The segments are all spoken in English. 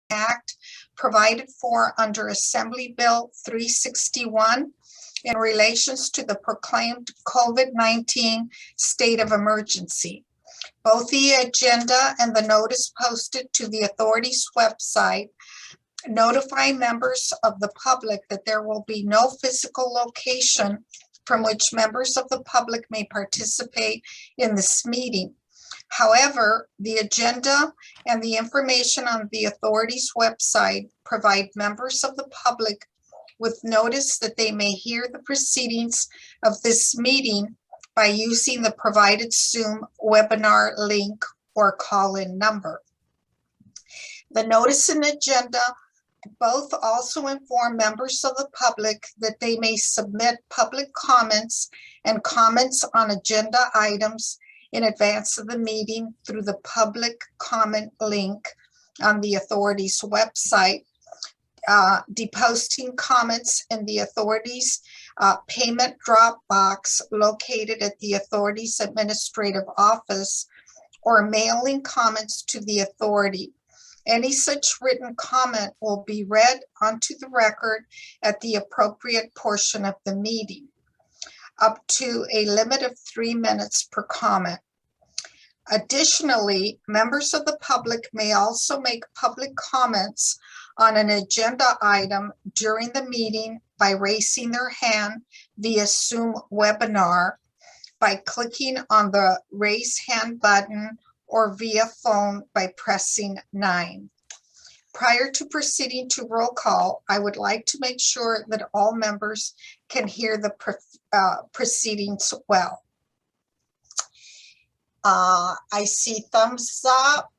Act provided for under Assembly Bill 361 in relations to the proclaimed COVID-19 state of emergency. Both the agenda and the notice posted to the authority's website notify members of the public that there will be no physical location from which members of the public may participate in this meeting. However, the agenda and the information on the authority's website provide members of the public with notice that they may hear the proceedings of this meeting by using the provided Zoom webinar link or call-in number. The notice and agenda both also inform members of the public that they may submit public comments and comments on agenda items in advance of the meeting through the public comment link on the authority's website, depositing comments in the authority's payment drop box located at the authority's administrative office, or mailing comments to the authority. Any such written comment will be read onto the record at the appropriate portion of the meeting, up to a limit of 3 minutes per comment. Additionally, members of the public may also make public comments on an agenda item during the meeting by raising their hand via Zoom webinar, by clicking on the raise hand button, or via phone by pressing 9. Prior to proceeding to roll call, I would like to make sure that all members can hear the proceedings well. I see thumbs up.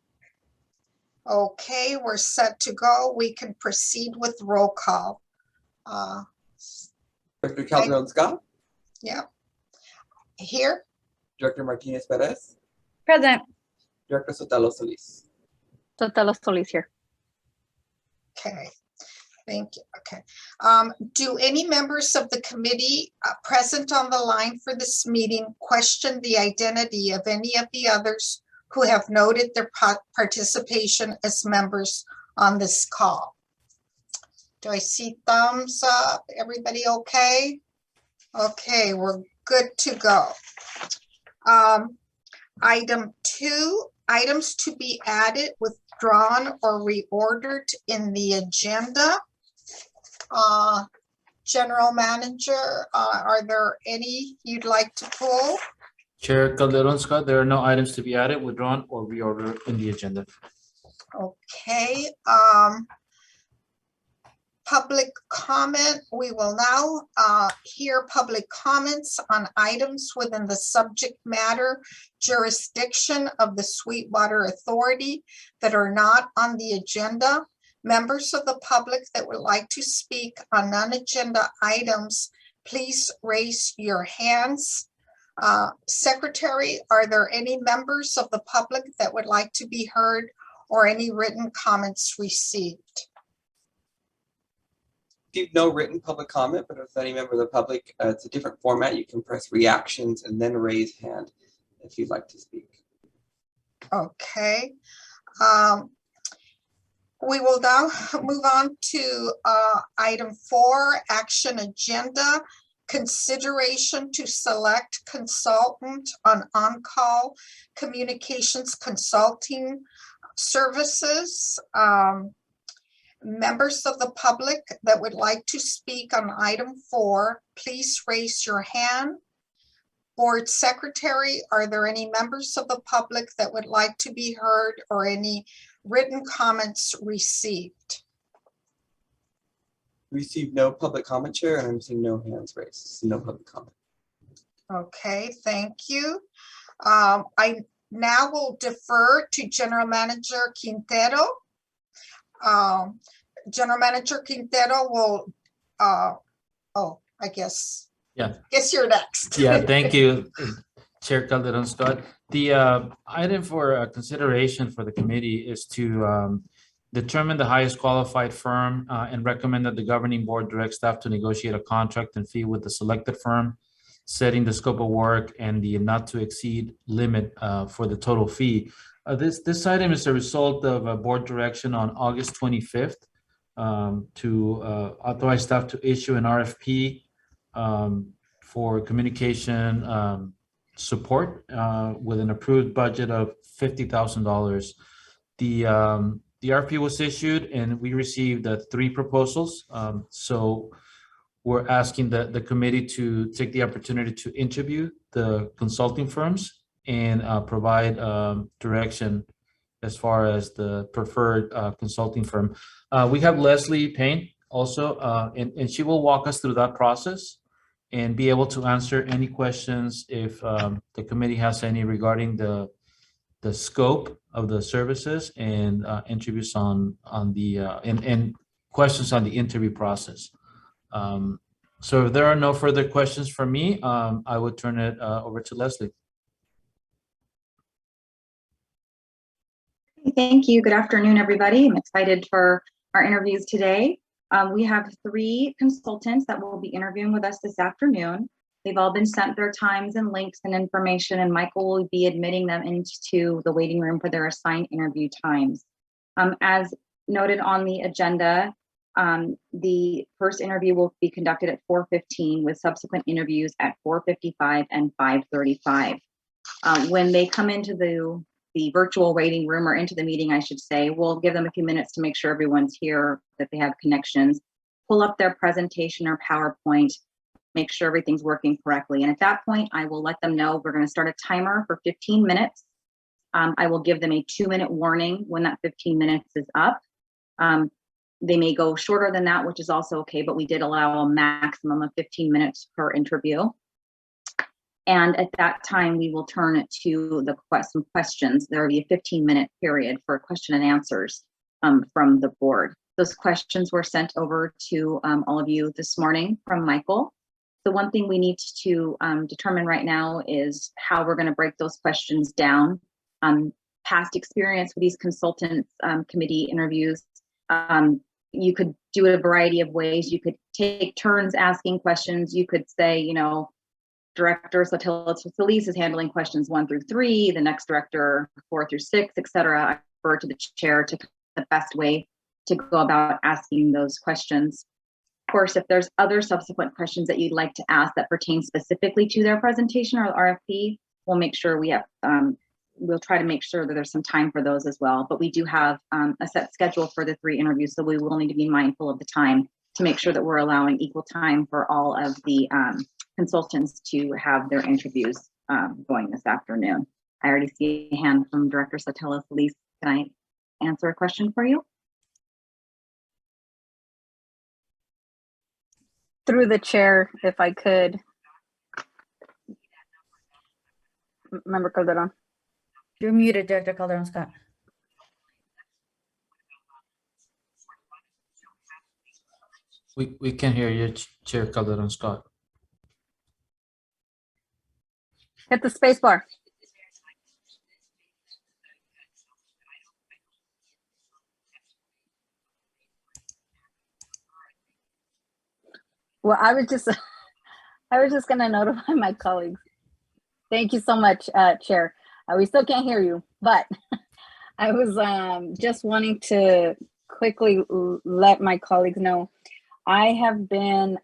Okay, we're set to go. We can proceed with roll call. Director Calderon-Scott? Yeah. Here? Director Martinez-Perez? Present. Director Sotelo-Solis? Sotelo-Solis here. Okay, thank you. Okay. Do any members of the committee present on the line for this meeting question the identity of any of the others who have noted their participation as members on this call? Do I see thumbs up? Everybody okay? Okay, we're good to go. Item 2, items to be added, withdrawn, or reordered in the agenda. General Manager, are there any you'd like to pull? Chair Calderon-Scott, there are no items to be added, withdrawn, or reordered in the agenda. Okay. Public comment. We will now hear public comments on items within the subject matter jurisdiction of the Sweetwater Authority that are not on the agenda. Members of the public that would like to speak on non-agenda items, please raise your hands. Secretary, are there any members of the public that would like to be heard or any written comments received? No written public comment, but if any member of the public, it's a different format. You can press reactions and then raise hand if you'd like to speak. Okay. We will now move on to item 4, action agenda, consideration to select consultant on-call communications consulting services. Members of the public that would like to speak on item 4, please raise your hand. Board Secretary, are there any members of the public that would like to be heard or any written comments received? Received no public comment, Chair, and I'm seeing no hands raised. No public comment. Okay, thank you. I now will defer to General Manager Quintero. General Manager Quintero will, I guess. Yeah. Guess you're next. Yeah, thank you, Chair Calderon-Scott. The item for consideration for the committee is to determine the highest qualified firm and recommend that the governing board direct staff to negotiate a contract and fee with the selected firm setting the scope of work and the not to exceed limit for the total fee. This item is a result of a board direction on August 25th to authorize staff to issue an RFP for communication support with an approved budget of $50,000. The RFP was issued and we received 3 proposals. So we're asking the committee to take the opportunity to interview the consulting firms and provide direction as far as the preferred consulting firm. We have Leslie Payne also, and she will walk us through that process and be able to answer any questions if the committee has any regarding the scope of the services and interviews on the and questions on the interview process. So if there are no further questions from me, I would turn it over to Leslie. Thank you. Good afternoon, everybody. I'm excited for our interviews today. We have 3 consultants that will be interviewing with us this afternoon. They've all been sent their times and links and information, and Michael will be admitting them into the waiting room for their assigned interview times. As noted on the agenda, the first interview will be conducted at 4:15 with subsequent interviews at 4:55 and 5:35. When they come into the virtual waiting room, or into the meeting, I should say, we'll give them a few minutes to make sure everyone's here, that they have connections, pull up their presentation or PowerPoint, make sure everything's working correctly. And at that point, I will let them know we're going to start a timer for 15 minutes. I will give them a 2-minute warning when that 15 minutes is up. They may go shorter than that, which is also okay, but we did allow a maximum of 15 minutes per interview. And at that time, we will turn it to some questions. There will be a 15-minute period for question and answers from the board. Those questions were sent over to all of you this morning from Michael. The one thing we need to determine right now is how we're going to break those questions down. Past experience with these consultants committee interviews, you could do it a variety of ways. You could take turns asking questions. You could say, you know, Director Sotilis is handling questions 1 through 3, the next director 4 through 6, etc. I refer to the chair to the best way to go about asking those questions. Of course, if there's other subsequent questions that you'd like to ask that pertain specifically to their presentation or RFP, we'll make sure we have, we'll try to make sure that there's some time for those as well. But we do have a set schedule for the 3 interviews, so we will need to be mindful of the time to make sure that we're allowing equal time for all of the consultants to have their interviews going this afternoon. I already see a hand from Director Sotilis. Can I answer a question for you? Through the chair, if I could. Member Calderon. You're muted, Director Calderon Scott. We can hear you, Chair Calderon Scott. Hit the space bar. Well, I was just going to notify my colleagues. Thank you so much, Chair. We still can't hear you, but I was just wanting to quickly let my colleagues know I have been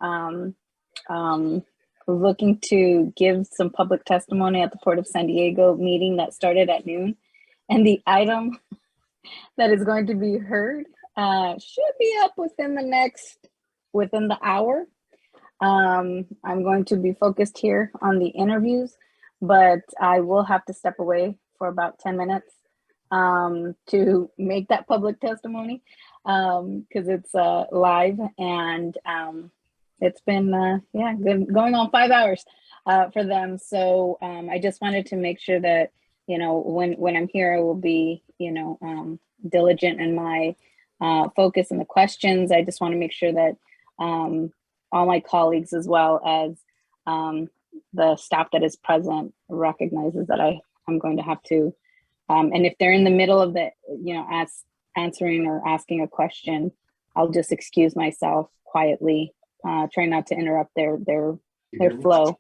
looking to give some public testimony at the Port of San Diego meeting that started at noon. And the item that is going to be heard should be up within the hour. I'm going to be focused here on the interviews, but I will have to step away for about 10 minutes to make that public testimony because it's live and it's been going on 5 hours for them. So I just wanted to make sure that, you know, when I'm here, I will be, you know, diligent in my focus and the questions. I just want to make sure that all my colleagues, as well as the staff that is present, recognizes that I'm going to have to, and if they're in the middle of the, you know, answering or asking a question, I'll just excuse myself quietly, try not to interrupt their flow.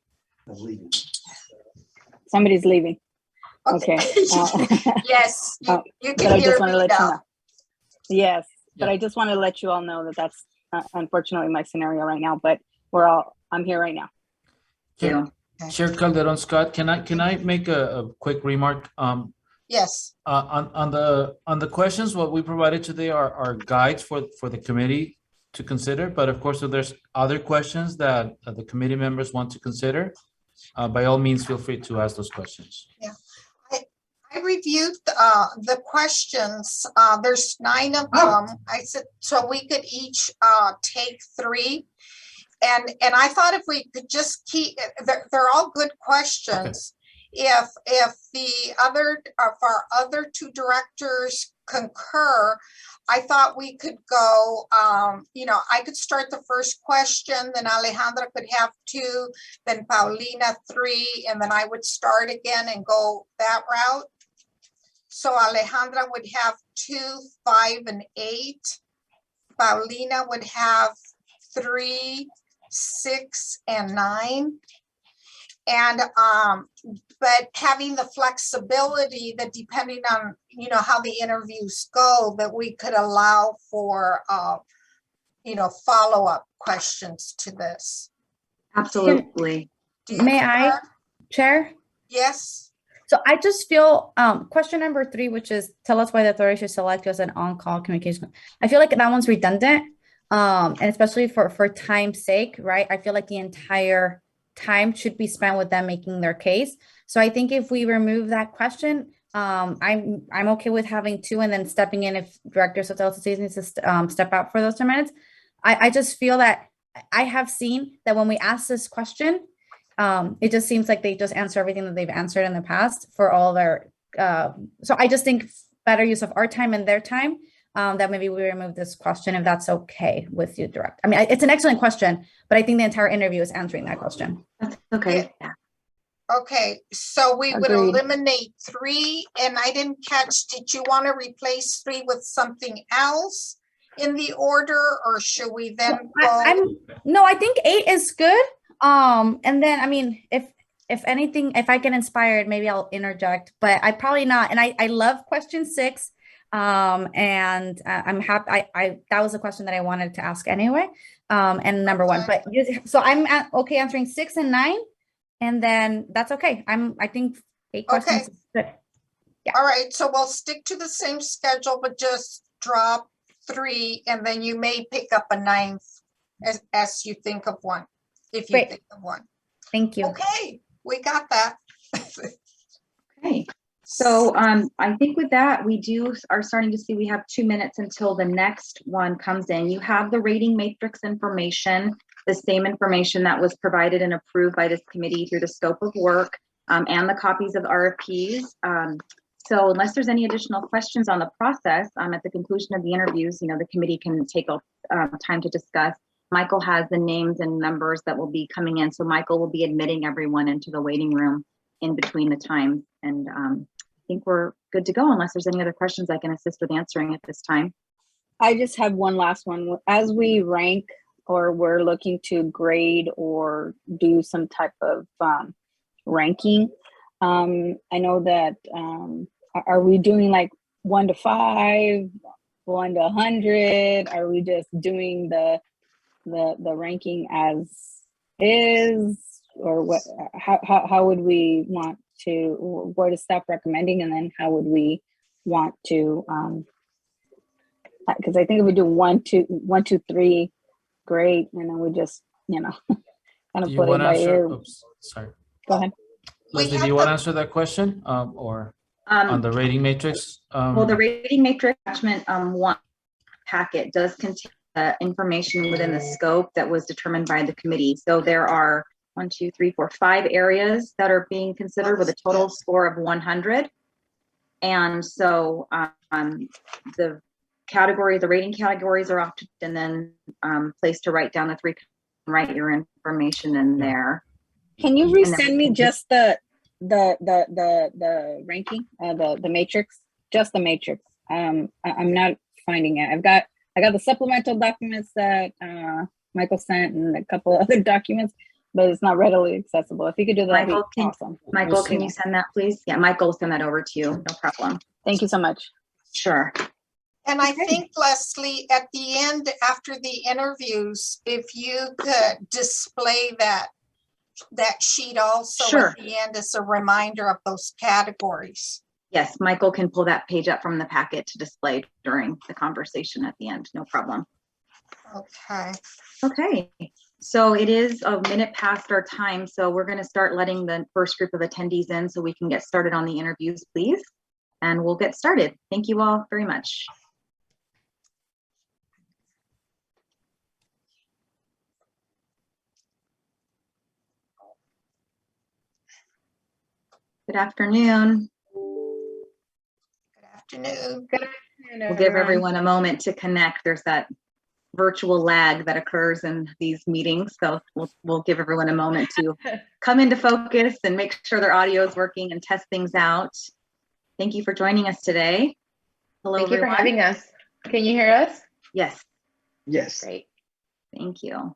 Somebody's leaving. Okay. Yes, you but can I hear just want me to let you now. know. Yes, but Yeah. I just want to let you all know that that's unfortunately my scenario right now. But I'm here right now. Chair, Chair Calderon Scott, can I make a quick remark? Yes, On the questions, what we provided today are guides for the committee to consider. But of course, if there's other questions that the committee members want to consider, by all means, feel free to ask those questions. yeah. I reviewed the questions. There's 9 of them. I said, so we could each take 3. And I thought if we could just keep, they're all good questions. If our other 2 directors concur, I thought we could go, I could start the first question, then Alejandra could have 2, then Paulina 3, and then I would start again and go that route. So Alejandra would have 2, 5, and 8. Paulina would have 3, 6, and 9. And but having the flexibility that depending on how the interviews go, that we could allow for follow-up questions to this. Absolutely. Do you May I, concur? Chair? Yes. So I just feel question number 3, which is tell us why the authority should select you as an on-call communication. I feel like that one's redundant, and especially for time's sake, right? I feel like the entire time should be spent with them making their case. So I think if we remove that question, I'm okay with having 2 and then stepping in if Director Sotelo needs to step out for those 10 minutes. I just feel that I have seen that when we ask this question, it just seems like they just answer everything that they've answered in the past for all their, so I just think better use of our time and their time, that maybe we remove this question if that's okay with you, Direct. I mean, it's an excellent question, but I think the entire interview is answering that question. That's okay. Yeah. Okay, so we would Agreed. eliminate 3, and I didn't catch, did you want to replace 3 with something else in the order, or should we then go? No, I think 8 is good. And then, I mean, if anything, if I get inspired, maybe I'll interject, but I probably not. And I love question 6. And I'm happy. That was a question that I wanted to ask anyway. And number 1, but so I'm okay answering 6 and 9, and then that's okay. I think 8 questions is good. Yeah. All right, so we'll stick to the same schedule, but just drop 3, and then you may pick up a 9th as you think of one, if you Great. think of one. Thank you. Okay, we got that. Okay. So I think with that, we are starting to see we have 2 minutes until the next one comes in. You have the rating matrix information, the same information that was provided and approved by this committee through the scope of work, and the copies of RFPs. So unless there's any additional questions on the process, at the conclusion of the interviews, the committee can take time to discuss. Michael has the names and numbers that will be coming in. So Michael will be admitting everyone into the waiting room in between the times. And I think we're good to go unless there's any other questions I can assist with answering at this time. I just have one last one. As we rank or we're looking to grade or do some type of ranking, I know that, are we doing like 1 to 5, 1 to 100? Are we just doing the ranking as is, or what? How would we want to, where to stop recommending, and then how would we want to? Because I think if we do 1, 2, 3, great, and then we just kind of Do you play want it to by answer? ear. Oops, sorry. Go ahead. Leslie, do you want to answer that question, or on the rating matrix? Well, the rating matrix attachment 1 packet does contain information within the scope that was determined by the committee. So there are 1, 2, 3, 4, 5 areas that are being considered with a total score of 100. And so the rating categories are often then placed to write down the 3, write your information in there. Can you resend me just the ranking, the matrix, just the matrix? I'm not finding it. I got the supplemental documents that Michael sent and a couple other documents, but it's not readily accessible. If you could do that, that'd be awesome. Michael, can you send that, please? Yeah, Michael will send that over to you. No problem. Thank you so much. Sure. And I think, Leslie, at the end, after the interviews, if you could display that sheet also Sure. at the end as a reminder of those categories. Yes, Michael can pull that page up from the packet to display during the conversation at the end. No problem. Okay. Okay. So it is a minute past our time. So we're going to start letting the first group of attendees in so we can get started on the interviews, please. And we'll get started. Thank you all very much. Good afternoon. Good afternoon. Good afternoon, We'll give everyone a moment to connect. There's that virtual lag that occurs in these meetings. So we'll give everyone a moment to come into focus and make sure their audio is working and test things out. Thank you for joining us today. Hello, Thank you everyone. for having us. Can you hear us? Yes. Yes. Great. Thank you.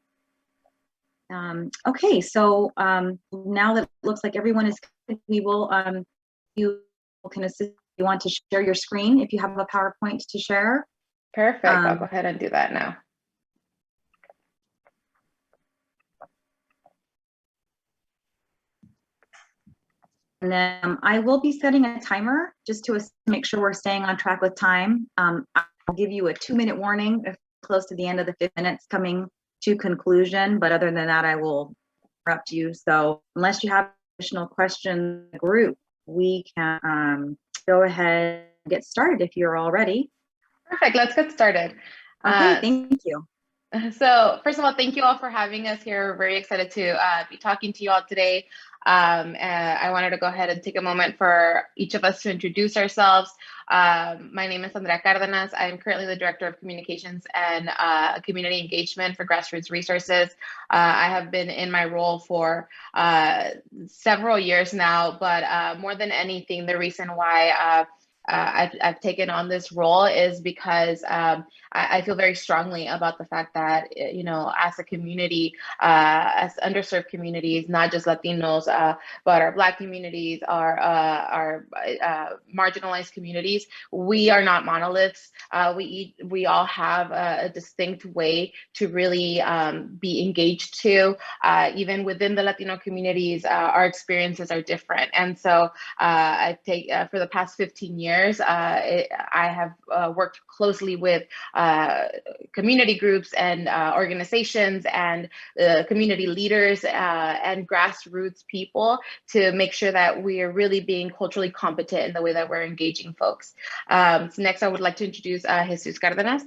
Okay, so now that it looks like everyone is, we will, you can assist, you want to share your screen if you have a PowerPoint to share. Perfect. I'll go ahead and do that now. And then I will be setting a timer just to make sure we're staying on track with time. I'll give you a 2-minute warning if close to the end of the 5 minutes coming to conclusion, but other than that, I will interrupt you. So unless you have additional questions in the group, we can go ahead and get started if you're all ready. Perfect. Let's get started. Okay, thank you. So first of all, thank you all for having us here. We're very excited to be talking to you all today. I wanted to go ahead and take a moment for each of us to introduce ourselves. My name is Andrea Cardenas. I'm currently the Director of Communications and Community Engagement for Grassroots Resources. I have been in my role for several years now, but more than anything, the reason why I've taken on this role is because I feel very strongly about the fact that, you know, as a community, as underserved communities, not just Latinos, but our Black communities, our marginalized communities, we are not monoliths. We all have a distinct way to really be engaged to. Even within the Latino communities, our experiences are different. And so I take, for the past 15 years, I have worked closely with community groups and organizations and community leaders and grassroots people to make sure that we are really being culturally competent in the way that we're engaging folks. So next, I would like to introduce Jesus Cardenas.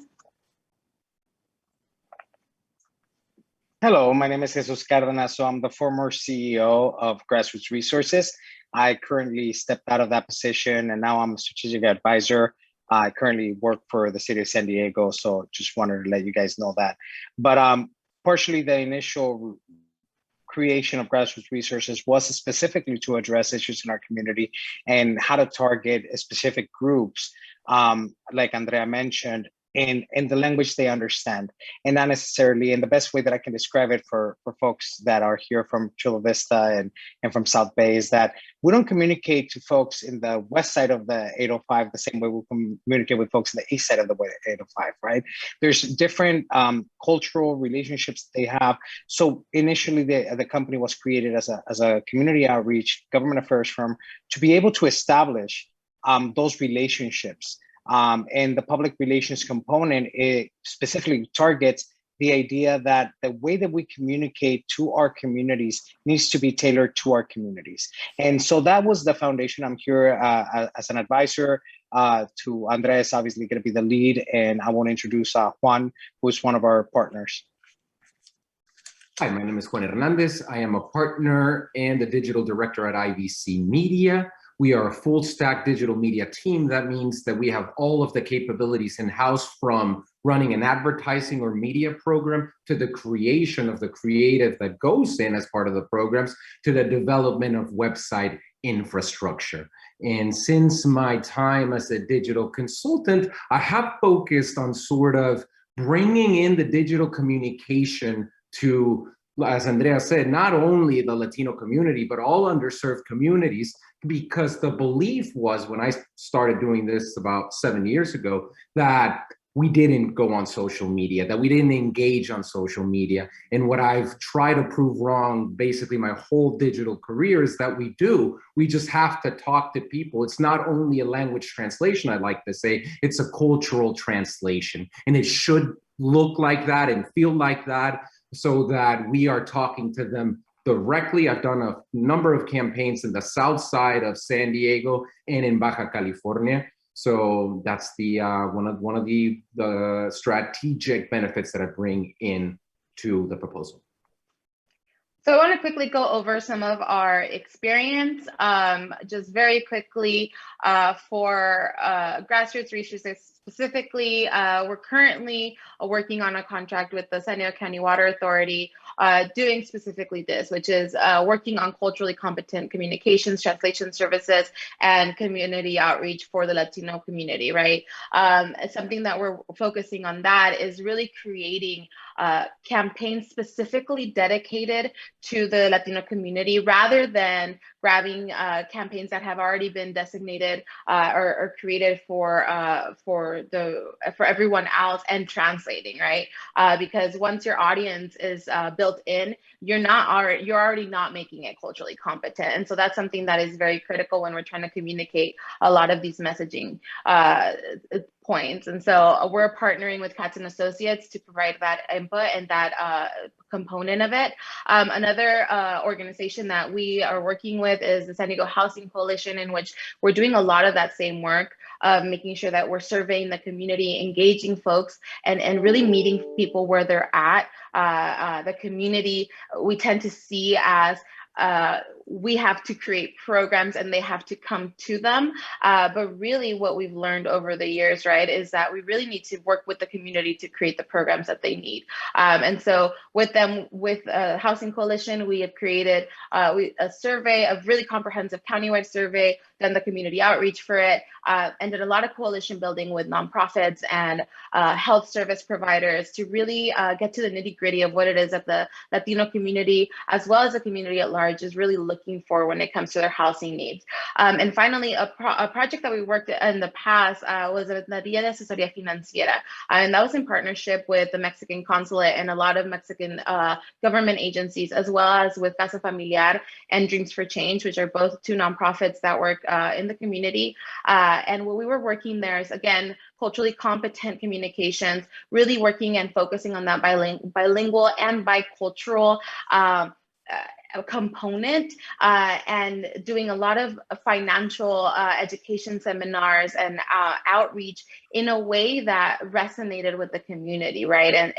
Hello, my name is Jesus Cardenas. So I'm the former CEO of Grassroots Resources. I currently stepped out of that position and now I'm a strategic advisor. I currently work for the city of San Diego. So just wanted to let you guys know that. But partially the initial creation of Grassroots Resources was specifically to address issues in our community and how to target specific groups, like Andrea mentioned, in the language they understand, and not necessarily in the best way that I can describe it for folks that are here from Chula Vista and from South Bay is that we don't communicate to folks in the west side of the 805 the same way we communicate with folks in the east side of the 805, right? There's different cultural relationships they have. So initially the company was created as a community outreach government affairs firm to be able to establish those relationships. And the public relations component, it specifically targets the idea that the way that we communicate to our communities needs to be tailored to our communities. And so that was the foundation. I'm here as an advisor to Andres, obviously going to be the lead, and I want to introduce Juan, who's one of our partners. Hi, my name is Juan Hernandez. I am a partner and the digital director at IVC Media. We are a full stack digital media team. That means that we have all of the capabilities in-house, from running an advertising or media program to the creation of the creative that goes in as part of the programs to the development of website infrastructure. And since my time as a digital consultant, I have focused on sort of bringing in the digital communication to as Andrea said, not only the Latino community, but all underserved communities, because the belief was, when I started doing this about 7 years ago, that we didn't go on social media, that we didn't engage on social media. And what I've tried to prove wrong basically my whole digital career is that we do. We just have to talk to people. It's not only a language translation, I like to say, it's a cultural translation. And it should look like that and feel like that, so that we are talking to them directly. I've done a number of campaigns in the south side of San Diego and in Baja California. So that's the one of the strategic benefits that I bring in to the proposal. So I want to quickly go over some of our experience, just very quickly for Grassroots Resources specifically. We're currently working on a contract with the San Diego County Water Authority, doing specifically this, which is working on culturally competent communications, translation services, and community outreach for the Latino community, right? Something that we're focusing on that is really creating campaigns specifically dedicated to the Latino community, rather than grabbing campaigns that have already been designated or created for everyone else and translating, right? Because once your audience is built in, you're already not making it culturally competent, and so that's something that is very critical when we're trying to communicate a lot of these messaging points. And so we're partnering with Katz and Associates to provide that input and that component of it. Another organization that we are working with is the San Diego Housing Coalition, in which we're doing a lot of that same work, making sure that we're surveying the community, engaging folks, and really meeting people where they're at. The community we tend to see as we have to create programs and they have to come to them. But really what we've learned over the years, right, is that we really need to work with the community to create the programs that they need. And so with Housing Coalition, we have created a survey, a really comprehensive countywide survey, done the community outreach for it, and did a lot of coalition building with nonprofits and health service providers to really get to the nitty gritty of what it is that the Latino community, as well as the community at large, is really looking for when it comes to their housing needs. And finally, a project that we worked in the past was the Dia de Asesoría Financiera. And that was in partnership with the Mexican consulate and a lot of Mexican government agencies, as well as with Casa Familiar and Dreams for Change, which are both two nonprofits that work in the community. And what we were working there is, again, culturally competent communications, really working and focusing on that bilingual and bicultural component, and doing a lot of financial education seminars and outreach in a way that resonated with the community, right?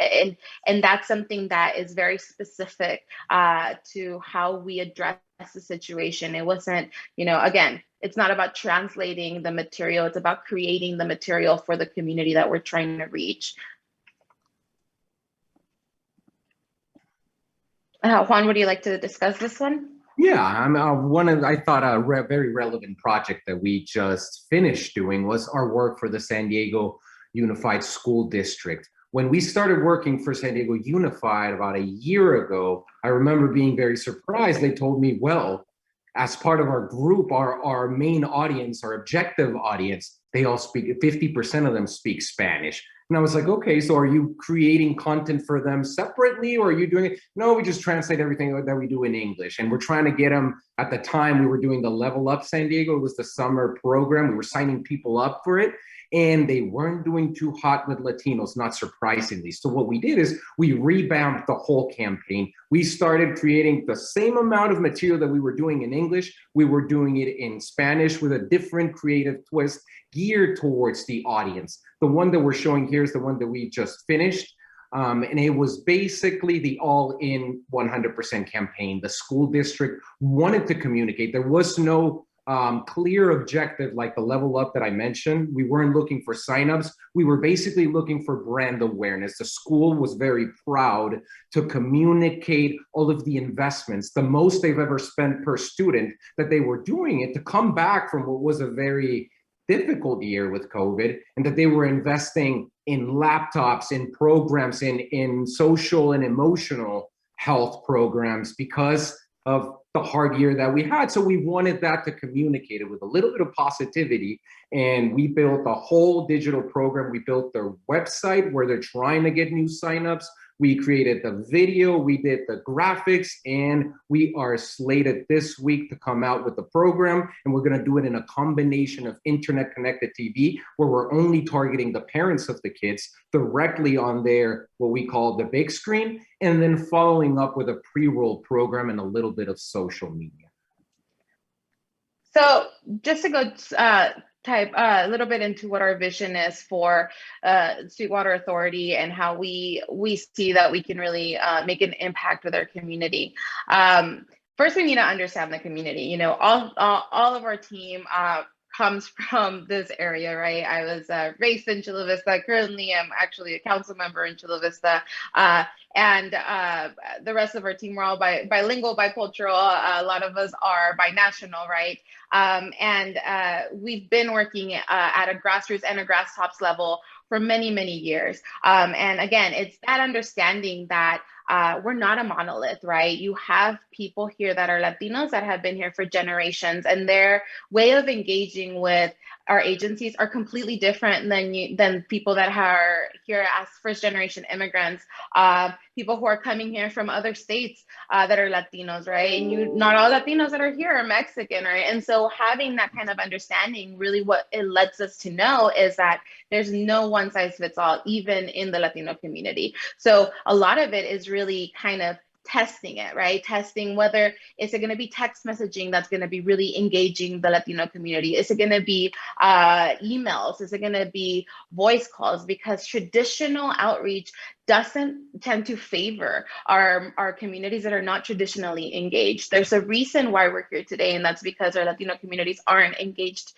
And that's something that is very specific to how we address the situation. It wasn't, again, it's not about translating the material, it's about creating the material for the community that we're trying to reach. Juan, would you like to discuss this one? Yeah, I thought a very relevant project that we just finished doing was our work for the San Diego Unified School District. When we started working for San Diego Unified about a year ago, I remember being very surprised. They told me, well, as part of our group, our main audience, our objective audience, they all speak, 50% of them speak Spanish. And I was like, okay, so are you creating content for them separately, or are you doing it? No, we just translate everything that we do in English. And we're trying to get them, at the time we were doing the Level Up San Diego, it was the summer program. We were signing people up for it, and they weren't doing too hot with Latinos, not surprisingly. So what we did is we revamped the whole campaign. We started creating the same amount of material that we were doing in English. We were doing it in Spanish with a different creative twist geared towards the audience. The one that we're showing here is the one that we just finished. And it was basically the all-in 100% campaign. The school district wanted to communicate. There was no clear objective like the Level Up that I mentioned. We weren't looking for signups. We were basically looking for brand awareness. The school was very proud to communicate all of the investments, the most they've ever spent per student, that they were doing it to come back from what was a very difficult year with COVID, and that they were investing in laptops, in programs, in social and emotional health programs because of the hard year that we had. So we wanted that to communicate it with a little bit of positivity. And we built a whole digital program. We built their website where they're trying to get new signups. We created the video, we did the graphics, and we are slated this week to come out with the program. And we're gonna do it in a combination of internet connected TV, where we're only targeting the parents of the kids directly on their, what we call the big screen, and then following up with a pre-roll program and a little bit of social media. So just to go type a little bit into what our vision is for Sweetwater Authority and how we see that we can really make an impact with our community. First, we need to understand the community. You know, all of our team comes from this area, right? I was raised in Chula Vista. Currently, I'm actually a council member in Chula Vista. And the rest of our team, we're all bilingual, bicultural. A lot of us are binational, right? And we've been working at a grassroots and a grass tops level for many, many years. And again, it's that understanding that we're not a monolith, right? You have people here that are Latinos that have been here for generations, and their way of engaging with our agencies are completely different than people that are here as first generation immigrants, people who are coming here from other states that are Latinos, right? And not all Latinos that are here are Mexican, right? And so having that kind of understanding, really what it lets us to know is that there's no one size fits all, even in the Latino community. So a lot of it is really kind of testing it, right? Testing whether is it going to be text messaging that's going to be really engaging the Latino community? Is it going to be emails? Is it going to be voice calls? Because traditional outreach doesn't tend to favor our communities that are not traditionally engaged. There's a reason why we're here today, and that's because our Latino communities aren't engaged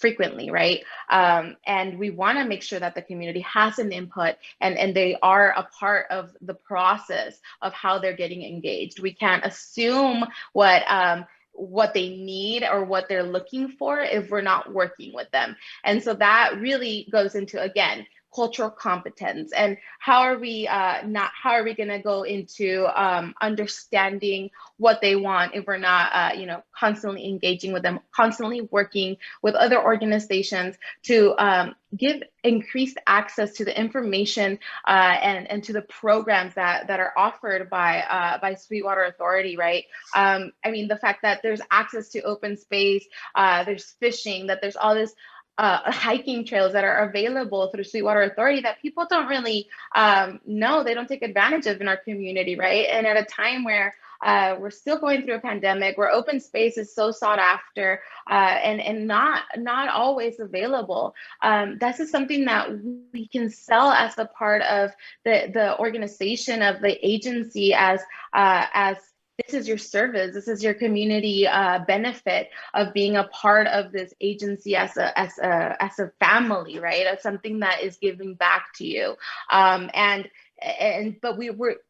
frequently, right? And we want to make sure that the community has an input and they are a part of the process of how they're getting engaged. We can't assume what they need or what they're looking for if we're not working with them. And so that really goes into, again, cultural competence and how are we going to go into understanding what they want if we're not constantly engaging with them, constantly working with other organizations to give increased access to the information and to the programs that are offered by Sweetwater Authority, right? I mean, the fact that there's access to open space, there's fishing, that there's all this hiking trails that are available through Sweetwater Authority that people don't really know, they don't take advantage of in our community, right? And at a time where we're still going through a pandemic, where open space is so sought after and not always available, this is something that we can sell as a part of the organization of the agency as this is your service. This is your community benefit of being a part of this agency as a family, right? As something that is giving back to you. But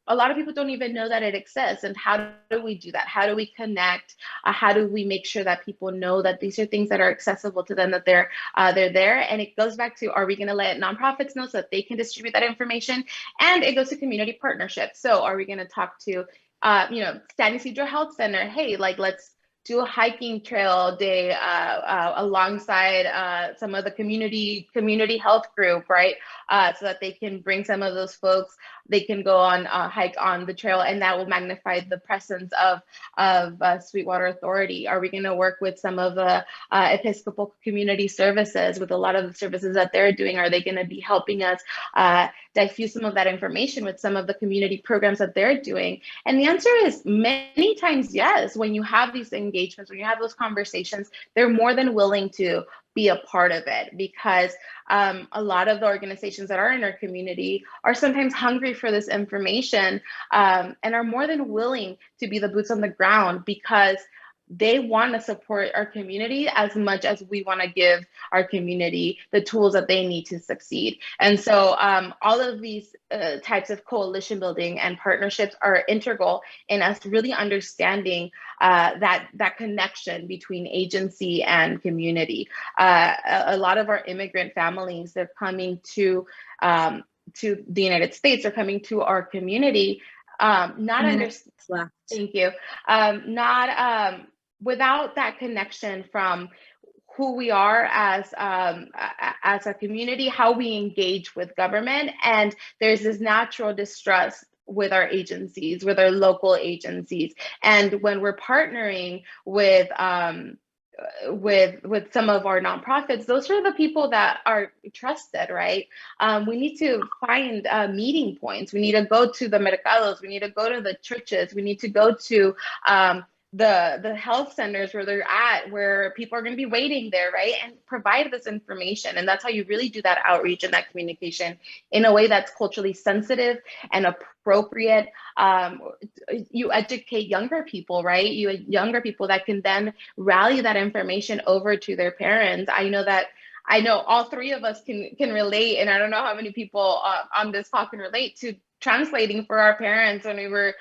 a lot of people don't even know that it exists. And how do we do that? How do we connect? How do we make sure that people know that these are things that are accessible to them, that they're there? And it goes back to, are we going to let nonprofits know so that they can distribute that information? And it goes to community partnerships. So are we going to talk to San Ysidro Health Center? Hey, let's do a hiking trail day alongside some of the community health group, right? So that they can bring some of those folks, they can go on a hike on the trail, and that will magnify the presence of Sweetwater Authority. Are we going to work with some of the Episcopal Community Services with a lot of the services that they're doing? Are they going to be helping us diffuse some of that information with some of the community programs that they're doing? And the answer is many times yes. When you have these engagements, when you have those conversations, they're more than willing to be a part of it, because a lot of the organizations that are in our community are sometimes hungry for this information and are more than willing to be the boots on the ground, because they want to support our community as much as we want to give our community the tools that they need to succeed. And so all of these types of coalition building and partnerships are integral in us really understanding that connection between agency and community. A lot of our immigrant families, they're coming to the United States, are coming to our community Not under, Left. thank you. Not without that connection from who we are as a community, how we engage with government, and there's this natural distrust with our agencies, with our local agencies, and when we're partnering with some of our nonprofits, those are the people that are trusted, right? We need to find meeting points. We need to go to the mercados. We need to go to the churches. We need to go to the health centers where they're at, where people are going to be waiting there, right? And provide this information. And that's how you really do that outreach and that communication in a way that's culturally sensitive and appropriate. You educate younger people, right? Younger people that can then rally that information over to their parents. I know all three of us can relate, and I don't know how many people on this call can relate to translating for our parents when we were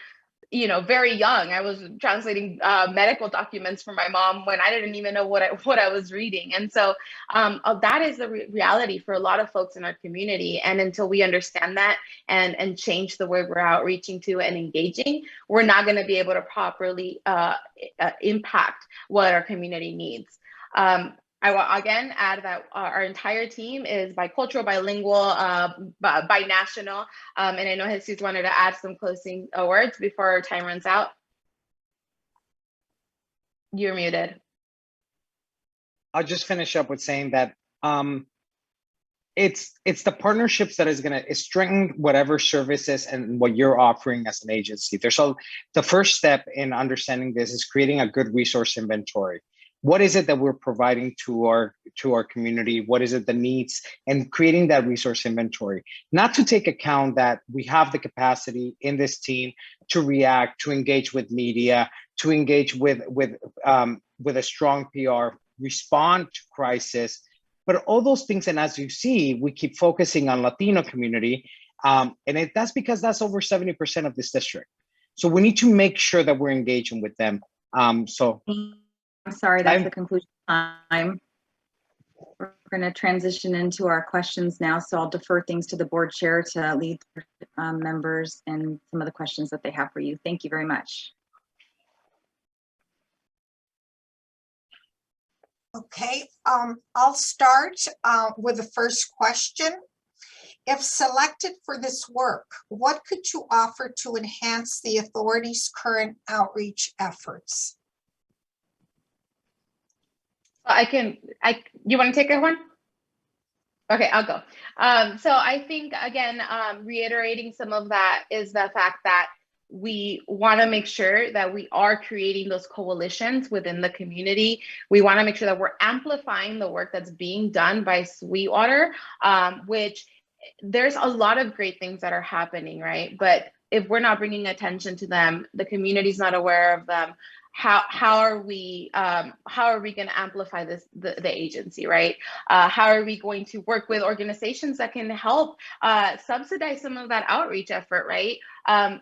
very young. I was translating medical documents for my mom when I didn't even know what I was reading. And so that is the reality for a lot of folks in our community. And until we understand that and change the way we're outreaching to and engaging, we're not going to be able to properly impact what our community needs. I will again add that our entire team is bicultural, bilingual, binational. And I know Jesus wanted to add some closing words before our time runs out. You're muted. I'll just finish up with saying that it's the partnerships that is going to strengthen whatever services and what you're offering as an agency. The first step in understanding this is creating a good resource inventory. What is it that we're providing to our community? What is it that needs? And creating that resource inventory, not to take account that we have the capacity in this team to react, to engage with media, to engage with a strong PR, respond to crisis, but all those things. And as you see, we keep focusing on Latino community, and that's because that's over 70% of this district. So we need to make sure that we're engaging with them. I'm sorry, that's the conclusion time. We're going to transition into our questions now, so I'll defer things to the board chair to lead members and some of the questions that they have for you. Thank you very much. Okay, I'll start with the first question. If selected for this work, what could you offer to enhance the authority's current outreach efforts? You want to take that one? Okay, I'll go. So I think, again, reiterating some of that is the fact that we want to make sure that we are creating those coalitions within the community. We want to make sure that we're amplifying the work that's being done by Sweetwater, which there's a lot of great things that are happening, right? But if we're not bringing attention to them, the community's not aware of them, how are we going to amplify the agency, right? How are we going to work with organizations that can help subsidize some of that outreach effort, right?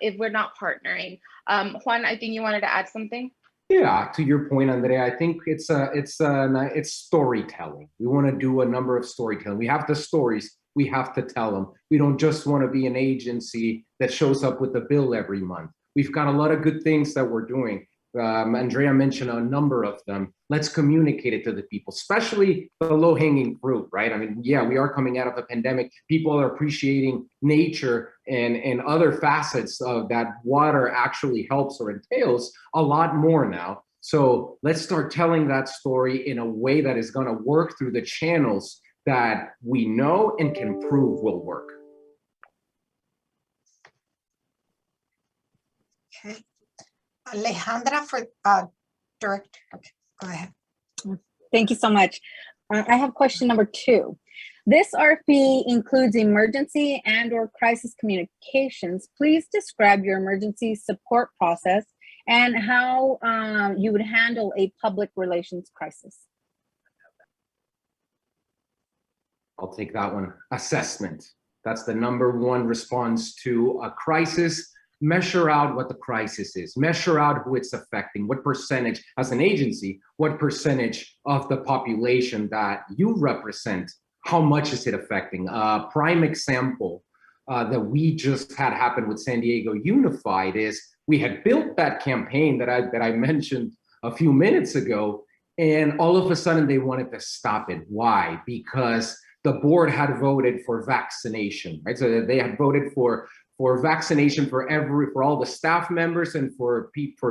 If we're not partnering. Juan, I think you wanted to add something. Yeah, to your point, Andrea, I think it's storytelling. We want to do a number of storytelling. We have the stories, we have to tell them. We don't just want to be an agency that shows up with a bill every month. We've got a lot of good things that we're doing. Andrea mentioned a number of them. Let's communicate it to the people, especially the low-hanging fruit, right? I mean, yeah, we are coming out of a pandemic. People are appreciating nature and other facets of that water actually helps or entails a lot more now. So let's start telling that story in a way that is going to work through the channels that we know and can prove will work. Okay. Alejandra for director. Okay, go ahead. Thank you so much. I have question number 2. This RFP includes emergency and/or crisis communications. Please describe your emergency support process and how you would handle a public relations crisis. I'll take that one. Assessment. That's the #1 response to a crisis. Measure out what the crisis is, measure out who it's affecting, what percentage, as an agency, what percentage of the population that you represent, how much is it affecting? Prime example, that we just had happen with San Diego Unified is we had built that campaign that I mentioned a few minutes ago, and all of a sudden they wanted to stop it. Why? Because the board had voted for vaccination, right? So they had voted for vaccination for all the staff members and for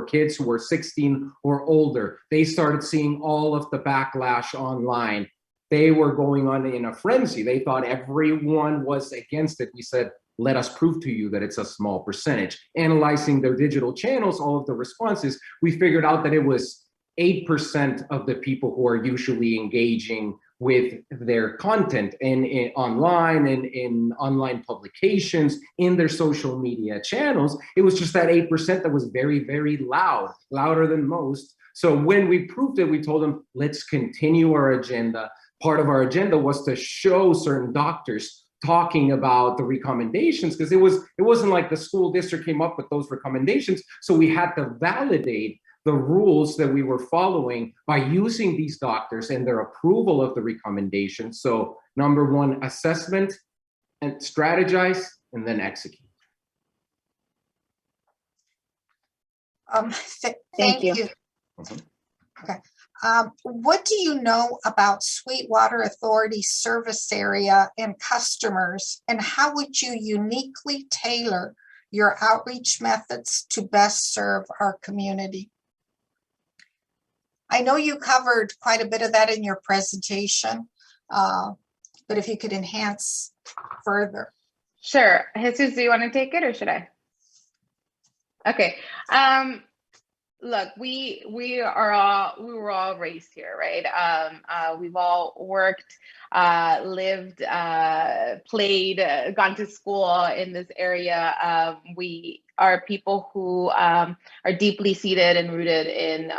kids who were 16 or older. They started seeing all of the backlash online. They were going on in a frenzy. They thought everyone was against it. We said, let us prove to you that it's a small percentage. Analyzing their digital channels, all of the responses, we figured out that it was 8% of the people who are usually engaging with their content in online publications, in their social media channels. It was just that 8% that was very, very loud, louder than most. So when we proved it, we told them, let's continue our agenda. Part of our agenda was to show certain doctors talking about the recommendations, because it wasn't like the school district came up with those recommendations. So we had to validate the rules that we were following by using these doctors and their approval of the recommendations. So number one, assessment and strategize, and then execute. Thank you. Okay. What do you know about Sweetwater Authority service area and customers, and how would you uniquely tailor your outreach methods to best serve our community? I know you covered quite a bit of that in your presentation, but if you could enhance further. Sure. Jesus, do you want to take it or should I? Okay. Look, we were all raised here, right? We've all worked, lived, played, gone to school in this area. We are people who are deeply seated and rooted in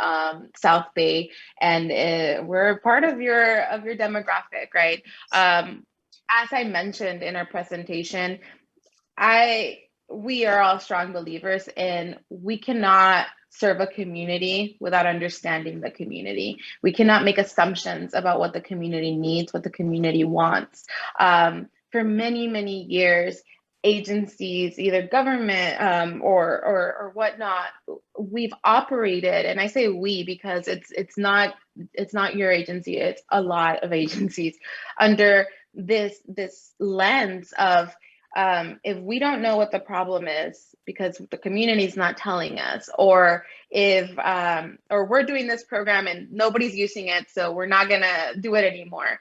South Bay, and we're part of your demographic, right? As I mentioned in our presentation, we are all strong believers in we cannot serve a community without understanding the community. We cannot make assumptions about what the community needs, what the community wants. For many, many years, agencies, either government or whatnot, we've operated, and I say we because it's not your agency, it's a lot of agencies, under this lens of if we don't know what the problem is because the community is not telling us, or if or we're doing this program and nobody's using it, so we're not gonna do it anymore,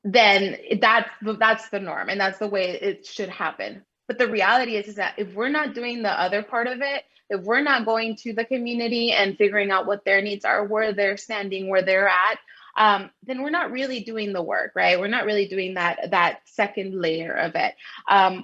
then that's the norm and that's the way it should happen. But the reality is that if we're not doing the other part of it, if we're not going to the community and figuring out what their needs are, where they're standing, where they're at, then we're not really doing the work, right? We're not really doing that second layer of it.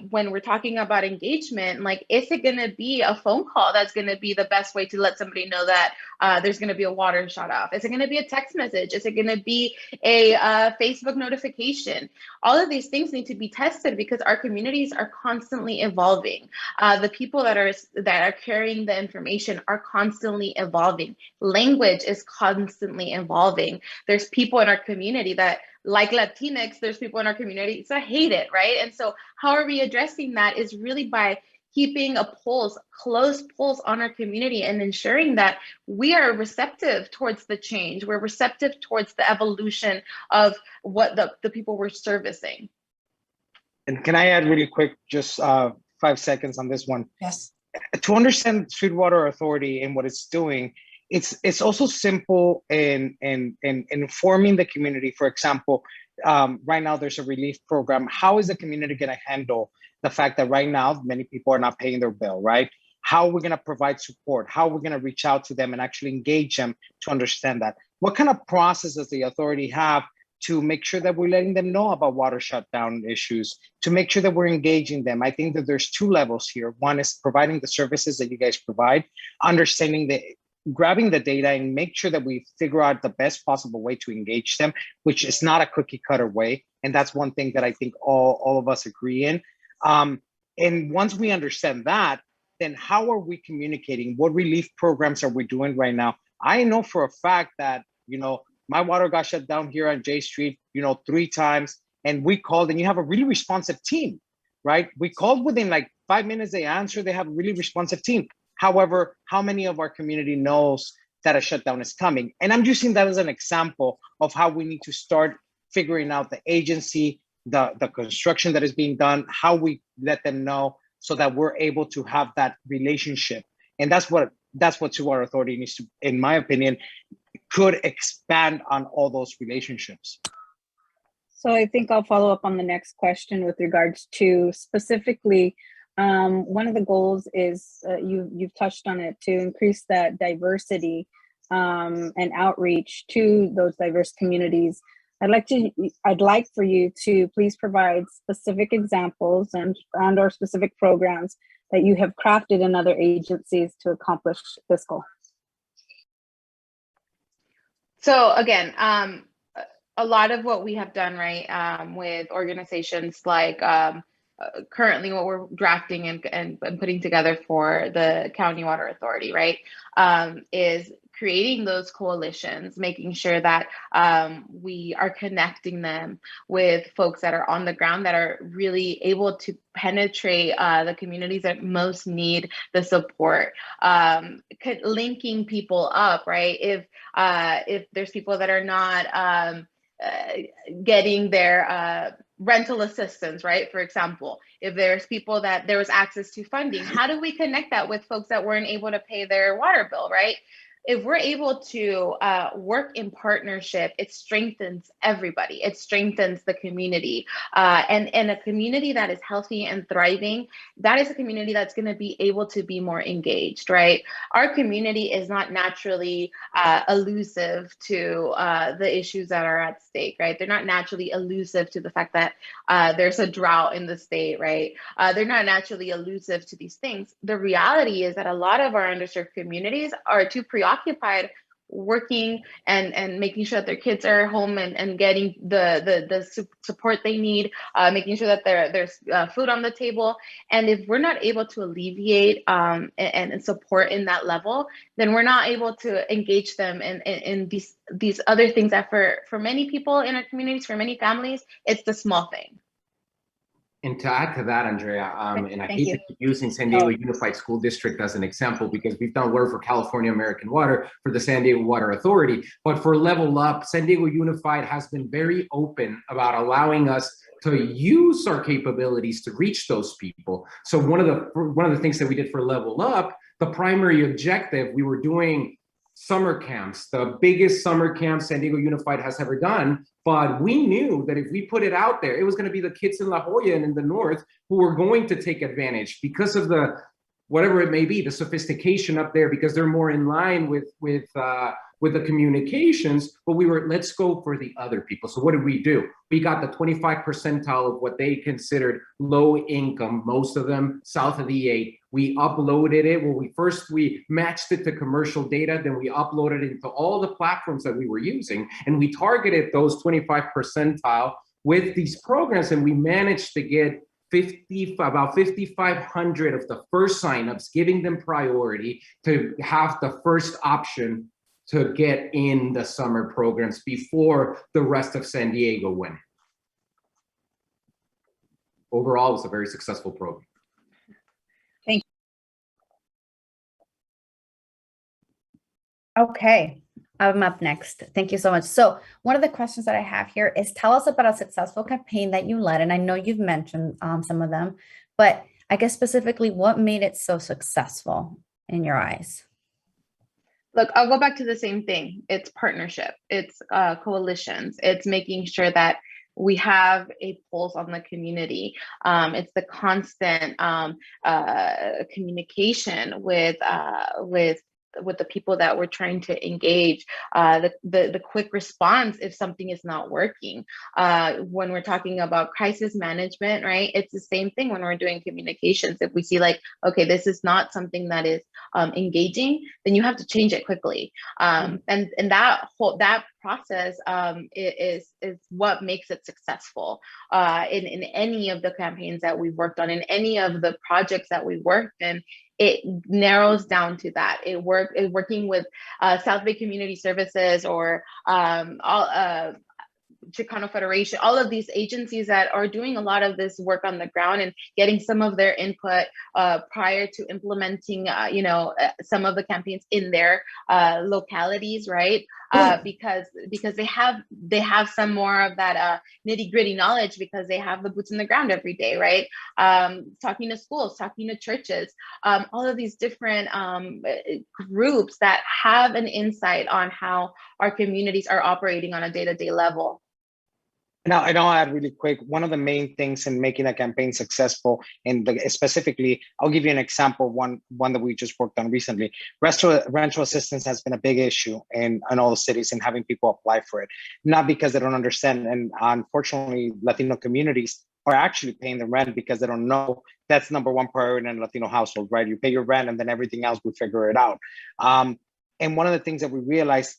When we're talking about engagement, like, is it going to be a phone call that's going to be the best way to let somebody know that there's going to be a water shut off? Is it going to be a text message? Is it going to be a Facebook notification? All of these things need to be tested because our communities are constantly evolving. The people that are carrying the information are constantly evolving. Language is constantly evolving. There's people in our community that, like Latinx, there's people in our community that hate it, right? And so how are we addressing that is really by keeping a close pulse on our community and ensuring that we are receptive towards the change. We're receptive towards the evolution of what the people we're servicing. And can I add really quick, just 5 seconds on this one? Yes. To understand Sweetwater Authority and what it's doing, it's also simple in informing the community. For example, right now there's a relief program. How is the community going to handle the fact that right now many people are not paying their bill, right? How are we going to provide support? How are we going to reach out to them and actually engage them to understand that? What kind of process does the authority have to make sure that we're letting them know about water shutdown issues, to make sure that we're engaging them? I think that there's 2 levels here. One is providing the services that you guys provide, grabbing the data and make sure that we figure out the best possible way to engage them, which is not a cookie cutter way. And that's one thing that I think all of us agree in. And once we understand that, then how are we communicating? What relief programs are we doing right now? I know for a fact that, my water got shut down here on J Street, 3 times, and we called, and you have a really responsive team. right? We called within like 5 minutes, they answer, they have a really responsive team. However, how many of our community knows that a shutdown is coming? And I'm using that as an example of how we need to start figuring out the agency, the construction that is being done, how we let them know so that we're able to have that relationship. And that's what Sweetwater Authority needs to, in my opinion, could expand on all those relationships. So I think I'll follow up on the next question with regards to specifically, one of the goals is, you've touched on it, to increase that diversity and outreach to those diverse communities. I'd like for you to please provide specific examples and or specific programs that you have crafted in other agencies to accomplish this goal. So again, a lot of what we have done, right, with organizations like currently what we're drafting and putting together for the County Water Authority, right, is creating those coalitions, making sure that we are connecting them with folks that are on the ground that are really able to penetrate the communities that most need the support, linking people up, right? If there's people that are not getting their rental assistance, right? For example, if there's people that there was access to funding, how do we connect that with folks that weren't able to pay their water bill, right? If we're able to work in partnership, it strengthens everybody. It strengthens the community. And a community that is healthy and thriving, that is a community that's going to be able to be more engaged, right? Our community is not naturally elusive to the issues that are at stake, right? They're not naturally elusive to the fact that there's a drought in the state, right? They're not naturally elusive to these things. The reality is that a lot of our underserved communities are too preoccupied working and making sure that their kids are home and getting the support they need, making sure that there's food on the table. And if we're not able to alleviate and support in that level, then we're not able to engage them in these other things that for many people in our communities, for many families, it's the small thing. And to add to that, Andrea, and I Thank hate you. to keep using San Diego Unified School District as an example because we've done work for California American Water, for the San Diego Water Authority, but for Level Up, San Diego Unified has been very open about allowing us to use our capabilities to reach those people. So one of the things that we did for Level Up, the primary objective, we were doing summer camps, the biggest summer camp San Diego Unified has ever done. But we knew that if we put it out there, it was going to be the kids in La Jolla and in the north who were going to take advantage because of the, whatever it may be, the sophistication up there, because they're more in line with the communications. But we were, let's go for the other people. So what did we do? We got the 25th percentile of what they considered low income, most of them south of the 8. We uploaded it. Well, we matched it to commercial data, then we uploaded it into all the platforms that we were using, and we targeted those 25th percentile with these programs, and we managed to get about 5,500 of the first signups, giving them priority to have the first option to get in the summer programs before the rest of San Diego went. Overall, it was a very successful program. Thank you. Okay, I'm up next. Thank you so much. So one of the questions that I have here is, tell us about a successful campaign that you led. And I know you've mentioned some of them, but I guess specifically what made it so successful in your eyes? Look, I'll go back to the same thing. It's partnership, it's coalitions, it's making sure that we have a pulse on the community. It's the constant communication with the people that we're trying to engage, the quick response if something is not working. When we're talking about crisis management, right, it's the same thing when we're doing communications. If we see like, okay, this is not something that is engaging, then you have to change it quickly. And that process is what makes it successful in any of the campaigns that we've worked on, in any of the projects that we've worked in. It narrows down to that. Working with South Bay Community Services or Chicano Federation, all of these agencies that are doing a lot of this work on the ground and getting some of their input prior to implementing, some of the campaigns in their localities, right? Because they have some more of that nitty gritty knowledge because they have the boots in the ground every day, right? Talking to schools, talking to churches, all of these different groups that have an insight on how our communities are operating on a day-to-day level. Now, I'll add really quick, one of the main things in making a campaign successful, and specifically, I'll give you an example, one that we just worked on recently. Rental assistance has been a big issue in all the cities and having people apply for it, not because they don't understand. And unfortunately, Latino communities are actually paying the rent because they don't know that's number one priority in a Latino household, right? You pay your rent and then everything else, we figure it out. And one of the things that we realized,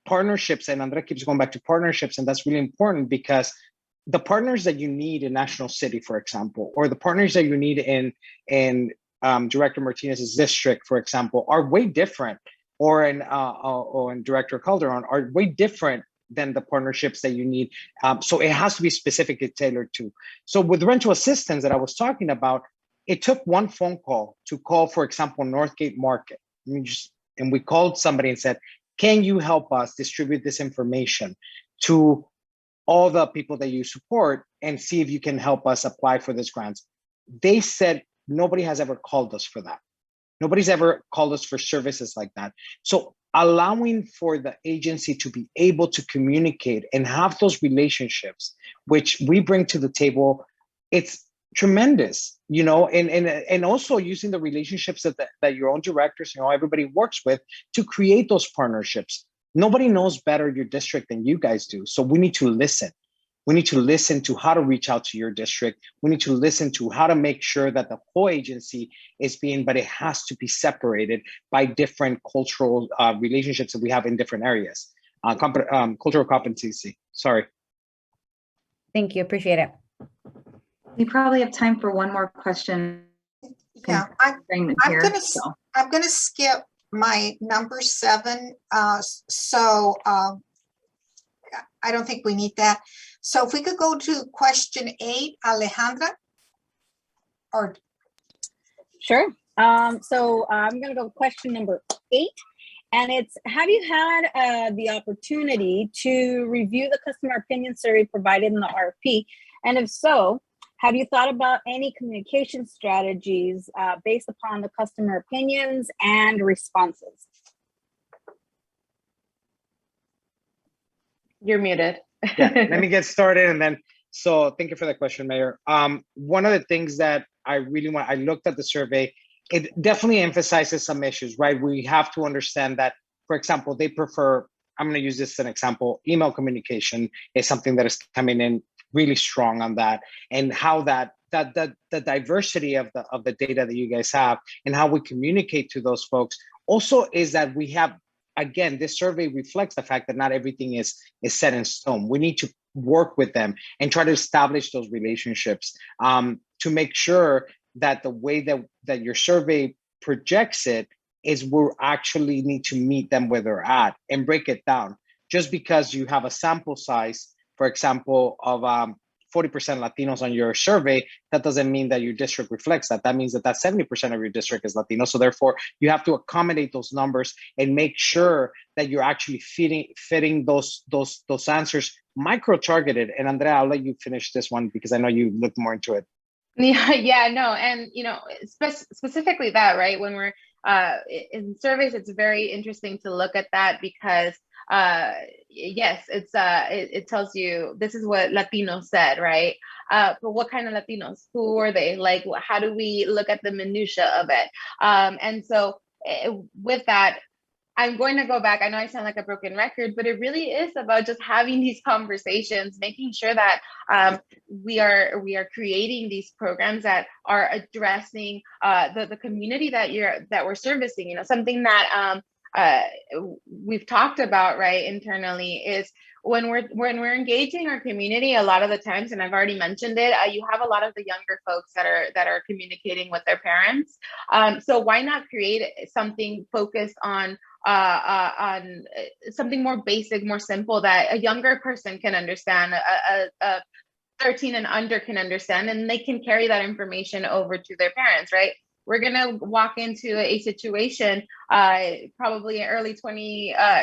partnerships, and Andrea keeps going back to partnerships, and that's really important because the partners that you need in National City, for example, or the partners that you need in Director Martinez's district, for example, are way different, or in Director Calderon are way different than the partnerships that you need. So it has to be specifically tailored to. So with rental assistance that I was talking about, it took one phone call to call, for example, Northgate Market. And we called somebody and said, can you help us distribute this information to all the people that you support and see if you can help us apply for this grants? They said, nobody has ever called us for that. Nobody's ever called us for services like that. So allowing for the agency to be able to communicate and have those relationships, which we bring to the table, it's tremendous, and also using the relationships that your own directors, everybody works with to create those partnerships. Nobody knows better your district than you guys do. So we need to listen. We need to listen to how to reach out to your district. We need to listen to how to make sure that the whole agency is but it has to be separated by different cultural relationships that we have in different areas. Cultural competency, sorry. Thank you, appreciate it. We probably have time for one more question. Yeah, I'm gonna skip my number 7. So I don't think we need that. So if we could go to question 8, Alejandra. Or Sure. So I'm going to go with question number 8. And it's, have you had the opportunity to review the customer opinion survey provided in the RFP? And if so, have you thought about any communication strategies based upon the customer opinions and responses? You're muted. Yeah, let me get started. And then, so thank you for the question, Mayor. One of the things that I looked at the survey, it definitely emphasizes some issues, right? We have to understand that, for example, they prefer, I'm going to use this as an example, email communication is something that is coming in really strong on that, and how the diversity of the data that you guys have and how we communicate to those folks also is that we have, again, this survey reflects the fact that not everything is set in stone. We need to work with them and try to establish those relationships to make sure that the way that your survey projects it is we actually need to meet them where they're at and break it down. Just because you have a sample size, for example, of 40% Latinos on your survey, that doesn't mean that your district reflects that. That means that 70% of your district is Latino. So therefore, you have to accommodate those numbers and make sure that you're actually fitting those answers micro-targeted. And Andrea, I'll let you finish this one because I know you look more into it. Yeah, no, and specifically that, right? When we're in surveys, it's very interesting to look at that because yes, it tells you this is what Latinos said, right? But what kind of Latinos? Who are they? Like, how do we look at the minutia of it? And so with that, I'm going to go back. I know I sound like a broken record, but it really is about just having these conversations, making sure that we are creating these programs that are addressing the community that we're servicing. Something that we've talked about, right, internally is when we're engaging our community a lot of the times, and I've already mentioned it, you have a lot of the younger folks that are communicating with their parents. So why not create something focused on on something more basic, more simple that a younger person can understand, a 13 and under can understand, and they can carry that information over to their parents, right? We're gonna walk into a situation probably in early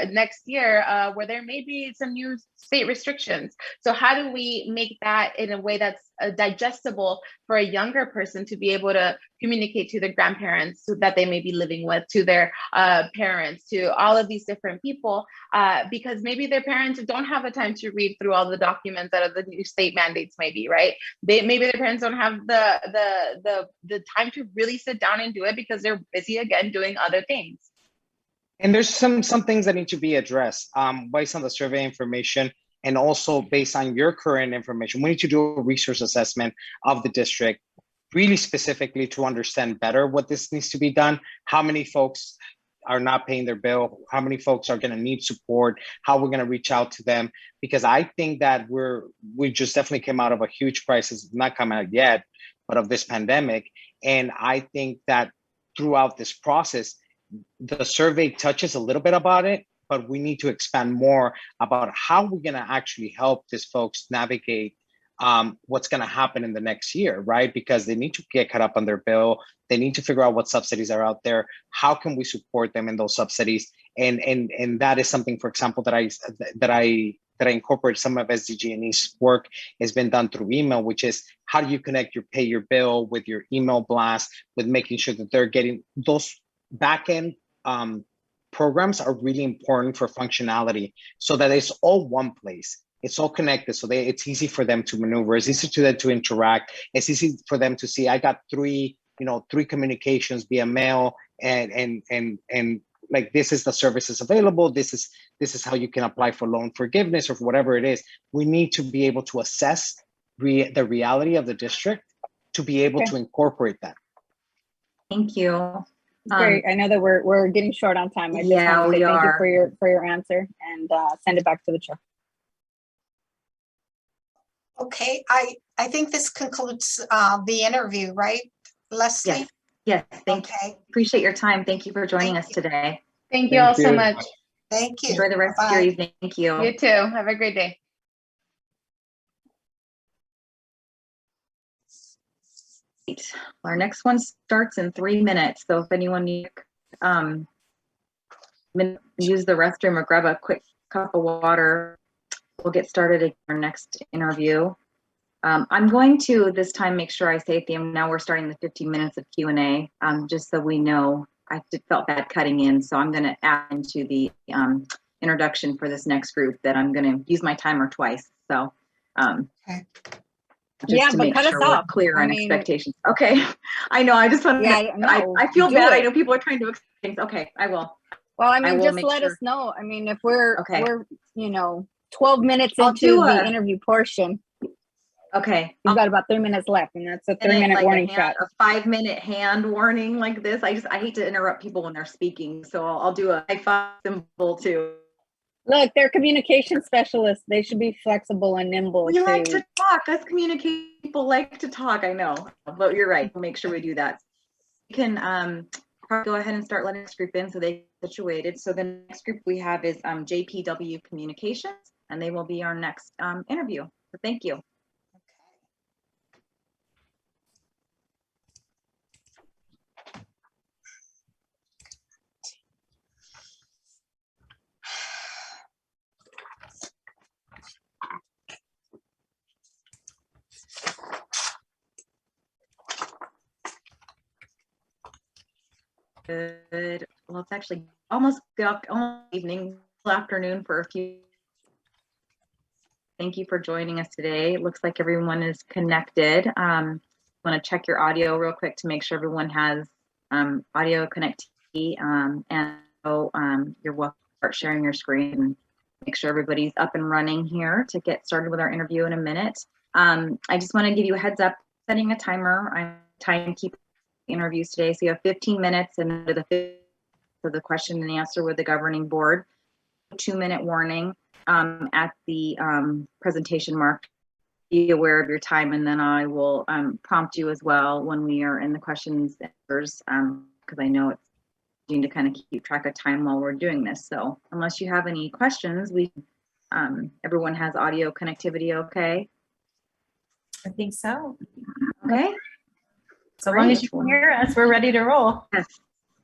next year where there may be some new state restrictions. So how do we make that in a way that's digestible for a younger person to be able to communicate to their grandparents that they may be living with, to their parents, to all of these different people, because maybe their parents don't have the time to read through all the documents that are the new state mandates, maybe, right? Maybe their parents don't have the time to really sit down and do it because they're busy again doing other things. And there's some things that need to be addressed based on the survey information, and also based on your current information. We need to do a resource assessment of the district, really specifically to understand better what this needs to be done, how many folks are not paying their bill, how many folks are going to need support, how we're going to reach out to them. Because I think that we just definitely came out of a huge crisis, not come out yet, but of this pandemic. And I think that throughout this process, the survey touches a little bit about it, but we need to expand more about how we're going to actually help these folks navigate what's going to happen in the next year, right? Because they need to get caught up on their bill. They need to figure out what subsidies are out there. How can we support them in those subsidies? And that is something, for example, that I incorporate. Some of SDG&E's work has been done through email, which is how do you connect your pay your bill with your email blast, with making sure that they're getting those back-end programs are really important for functionality, so that it's all one place. It's all connected, so it's easy for them to maneuver. It's easy for them to interact. It's easy for them to see, I got three communications via mail, and like, this is the services available. This is how you can apply for loan forgiveness or for whatever it is. We need to be able to assess the reality of the district to be able to incorporate that. Thank you. Great. I know that we're getting short on time. I just want to say thank you for your answer, and send it back to the chair. Okay, I think this concludes the interview, right, Leslie? Yes, thank you. Appreciate your time. Thank you for joining us today. Thank you all so much. Thank you. Enjoy the rest of your evening. Thank you. You too. Have a great day. Our next one starts in 3 minutes. So if anyone needs use the restroom or grab a quick cup of water, we'll get started at our next interview. I'm going to this time make sure I say at the end, now we're starting the 15 minutes of Q&A, just so we know. I felt bad cutting in, so I'm going to add into the introduction for this next group that I'm going to use my timer twice. So okay. Just to make sure we're clear on expectations. Okay, I know. I just want to. Yeah, no, I feel bad. I know people are trying to explain things. Okay, I will. Well, I mean, just let us know. I mean, if we're 12 minutes into the interview portion. Okay, you've got about 3 minutes left, and that's a 3-minute warning shot. A 5-minute hand warning like this. I hate to interrupt people when they're speaking, so I'll do a high-five symbol too. Look, they're communication specialists. They should be flexible and nimble. We like to talk. Us communicate people like to talk. I know, but you're right. We'll make sure we do that. You can go ahead and start letting this group in so they get situated. So the next group we have is JPW Communications, and they will be our next interview. So thank you. Good. Well, it's actually almost evening, afternoon for a few. Thank you for joining us today. It looks like everyone is connected. Want to check your audio real quick to make sure everyone has audio connectivity, and you're welcome to start sharing your screen and make sure everybody's up and running here to get started with our interview in a minute. I just want to give you a heads up, setting a timer. I'm timekeeping interviews today, so you have 15 minutes, and for the question and answer with the governing board. 2-minute warning at the presentation mark. Be aware of your time, and then I will prompt you as well when we are in the questions and answers, because I know it's to kind of keep track of time while we're doing this. So unless you have any questions, everyone has audio connectivity okay? I think so. Okay. So long as you can hear us, we're ready to roll. Yes.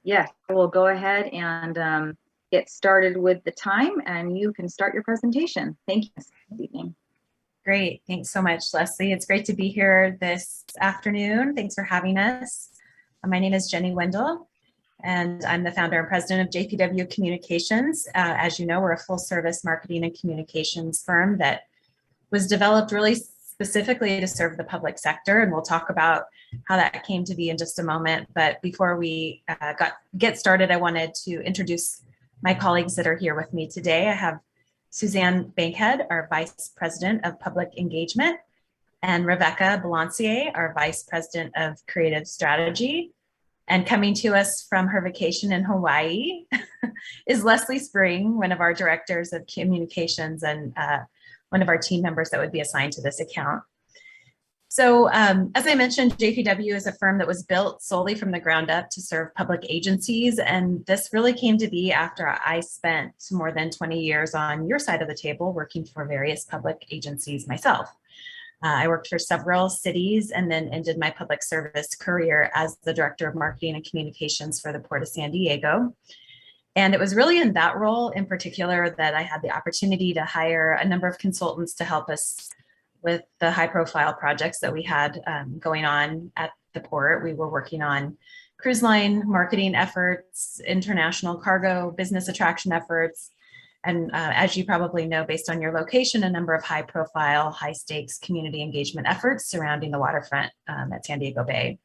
Yes, we'll go ahead and get started with the time, and you can start your presentation. Thank you this evening. Great. Thanks so much, Leslie. It's great to be here this afternoon. Thanks for having us. My name is Jenny Wendell, and I'm the founder and president of JPW Communications. As you know, we're a full service marketing and communications firm that was developed really specifically to serve the public sector, and we'll talk about how that came to be in just a moment. But before we get started, I wanted to introduce my colleagues that are here with me today. I have Suzanne Bankhead, our Vice President of Public Engagement, and Rebecca Balancier, our Vice President of Creative Strategy. And coming to us from her vacation in Hawaii is Leslie Spring, one of our Directors of Communications and one of our team members that would be assigned to this account. So as I mentioned, JPW is a firm that was built solely from the ground up to serve public agencies. And this really came to be after I spent more than 20 years on your side of the table working for various public agencies myself. I worked for several cities and then ended my public service career as the Director of Marketing and Communications for the Port of San Diego. And it was really in that role in particular that I had the opportunity to hire a number of consultants to help us with the high profile projects that we had going on at the port. We were working on cruise line marketing efforts, international cargo, business attraction efforts, and as you probably know, based on your location, a number of high profile, high stakes community engagement efforts surrounding the waterfront at San Diego Bay.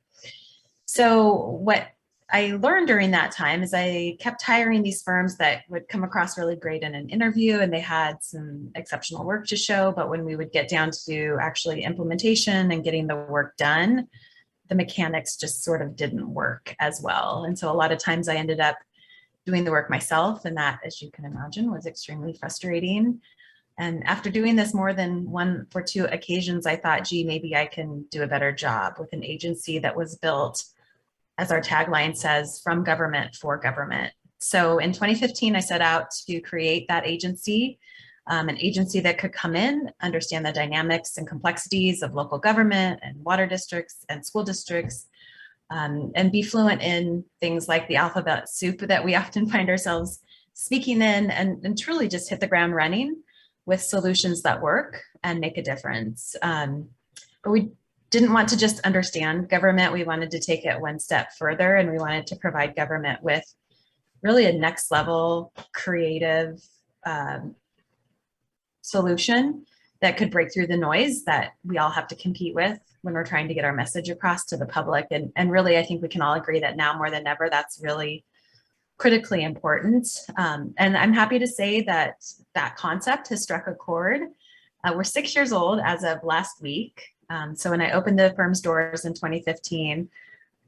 So what I learned during that time is I kept hiring these firms that would come across really great in an interview and they had some exceptional work to show, but when we would get down to actually implementation and getting the work done, the mechanics just sort of didn't work as well. And so a lot of times I ended up doing the work myself, and that, as you can imagine, was extremely frustrating. And after doing this more than one or two occasions, I thought, gee, maybe I can do a better job with an agency that was built, as our tagline says, from government for government. So in 2015, I set out to create that agency, an agency that could come in, understand the dynamics and complexities of local government and water districts and school districts, and be fluent in things like the alphabet soup that we often find ourselves speaking in, and truly just hit the ground running with solutions that work and make a difference. But we didn't want to just understand government. We wanted to take it one step further, and we wanted to provide government with really a next level creative solution that could break through the noise that we all have to compete with when we're trying to get our message across to the public. And really, I think we can all agree that now more than ever, that's really critically important. And I'm happy to say that that concept has struck a chord. We're 6 years old as of last week. So when I opened the firm's doors in 2015,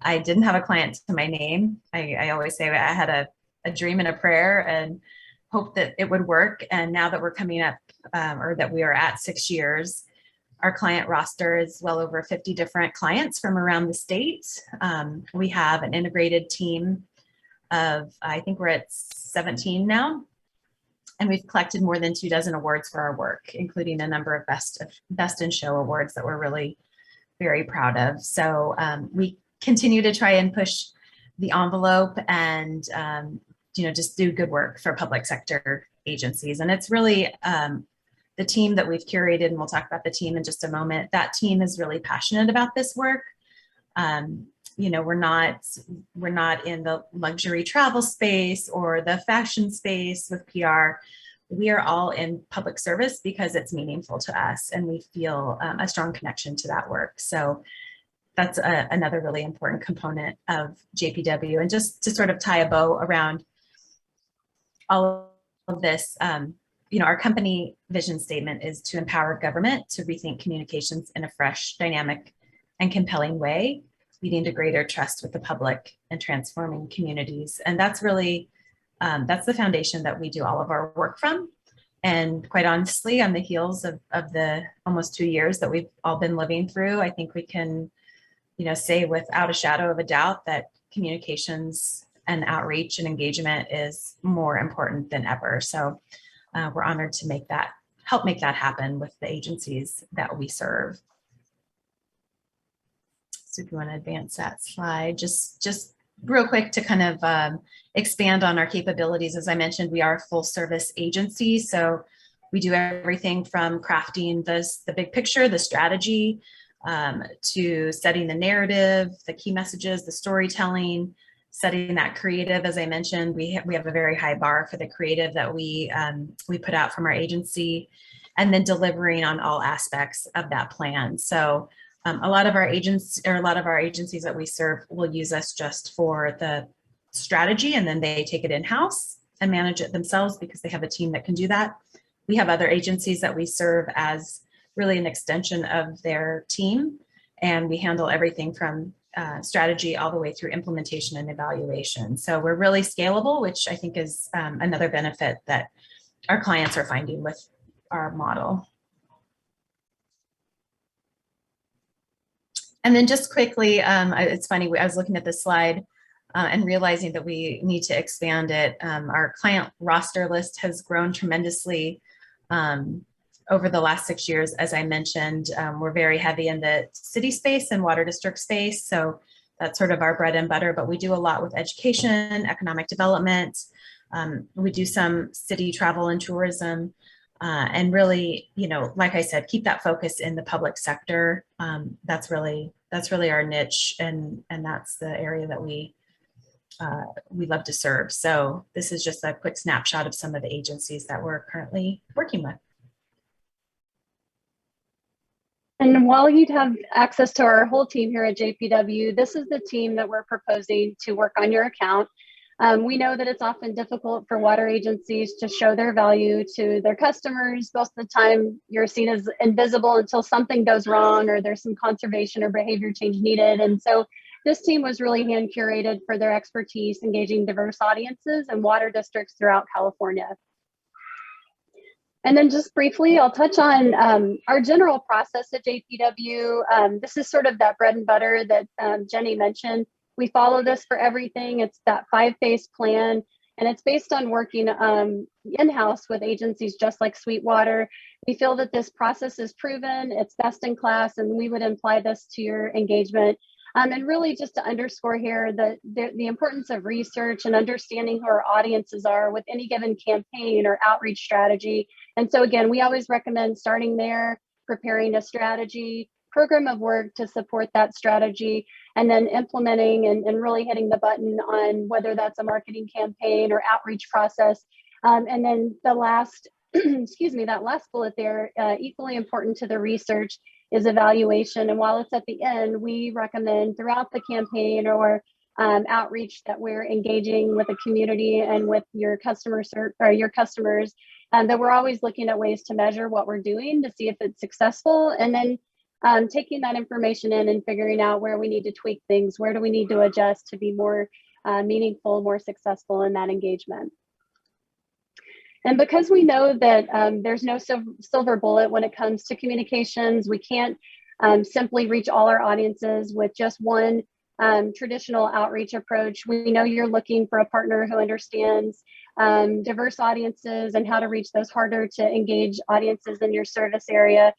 I didn't have a client to my name. I always say I had a dream and a prayer and hoped that it would work. And now that we're coming up, or that we are at 6 years, our client roster is well over 50 different clients from around the state. We have an integrated team of, I think we're at 17 now. And we've collected more than 24 awards for our work, including a number of best in show awards that we're really very proud of. So we continue to try and push the envelope and just do good work for public sector agencies. And it's really the team that we've curated, and we'll talk about the team in just a moment. That team is really passionate about this work. We're not in the luxury travel space or the fashion space with PR. We are all in public service because it's meaningful to us and we feel a strong connection to that work. So that's another really important component of JPW. And just to sort of tie a bow around all of this, our company vision statement is to empower government to rethink communications in a fresh, dynamic, and compelling way, leading to greater trust with the public and transforming communities. And that's really, that's the foundation that we do all of our work from. And quite honestly, on the heels of the almost 2 years that we've all been living through, I think we can, say without a shadow of a doubt that communications and outreach and engagement is more important than ever. So we're honored to help make that happen with the agencies that we serve. So if you want to advance that slide, just real quick to kind of expand on our capabilities. As I mentioned, we are a full service agency. So we do everything from crafting the big picture, the strategy, to setting the narrative, the key messages, the storytelling, setting that creative. As I mentioned, we have a very high bar for the creative that we put out from our agency, and then delivering on all aspects of that plan. So a lot of our agencies that we serve will use us just for the strategy, and then they take it in-house and manage it themselves because they have a team that can do that. We have other agencies that we serve as really an extension of their team, and we handle everything from strategy all the way through implementation and evaluation. So we're really scalable, which I think is another benefit that our clients are finding with our model. And then just quickly, it's funny, I was looking at this slide and realizing that we need to expand it. Our client roster list has grown tremendously over the last 6 years. As I mentioned, we're very heavy in the city space and water district space. So that's sort of our bread and butter, but we do a lot with education, economic development. We do some city travel and tourism. And really, like I said, keep that focus in the public sector. That's really our niche, and that's the area that we love to serve. So this is just a quick snapshot of some of the agencies that we're currently working with. And while you'd have access to our whole team here at JPW, this is the team that we're proposing to work on your account. We know that it's often difficult for water agencies to show their value to their customers. Most of the time, you're seen as invisible until something goes wrong or there's some conservation or behavior change needed. And so this team was really hand curated for their expertise engaging diverse audiences and water districts throughout California. And then just briefly, I'll touch on our general process at JPW. This is sort of that bread and butter that Jenny mentioned. We follow this for everything. It's that 5-phase plan, and it's based on working in-house with agencies just like Sweetwater. We feel that this process is proven, it's best in class, and we would imply this to your engagement. And really just to underscore here the importance of research and understanding who our audiences are with any given campaign or outreach strategy. And so again, we always recommend starting there, preparing a strategy, program of work to support that strategy, and then implementing and really hitting the button on whether that's a marketing campaign or outreach process. And then the last, that last bullet there, equally important to the research, is evaluation. And while it's at the end, we recommend throughout the campaign or outreach that we're engaging with the community and with your customers that we're always looking at ways to measure what we're doing to see if it's successful, and then taking that information in and figuring out where we need to tweak things, where do we need to adjust to be more meaningful, more successful in that engagement. And because we know that there's no silver bullet when it comes to communications, we can't simply reach all our audiences with just one traditional outreach approach. We know you're looking for a partner who understands diverse audiences and how to reach those harder to engage audiences in your service area.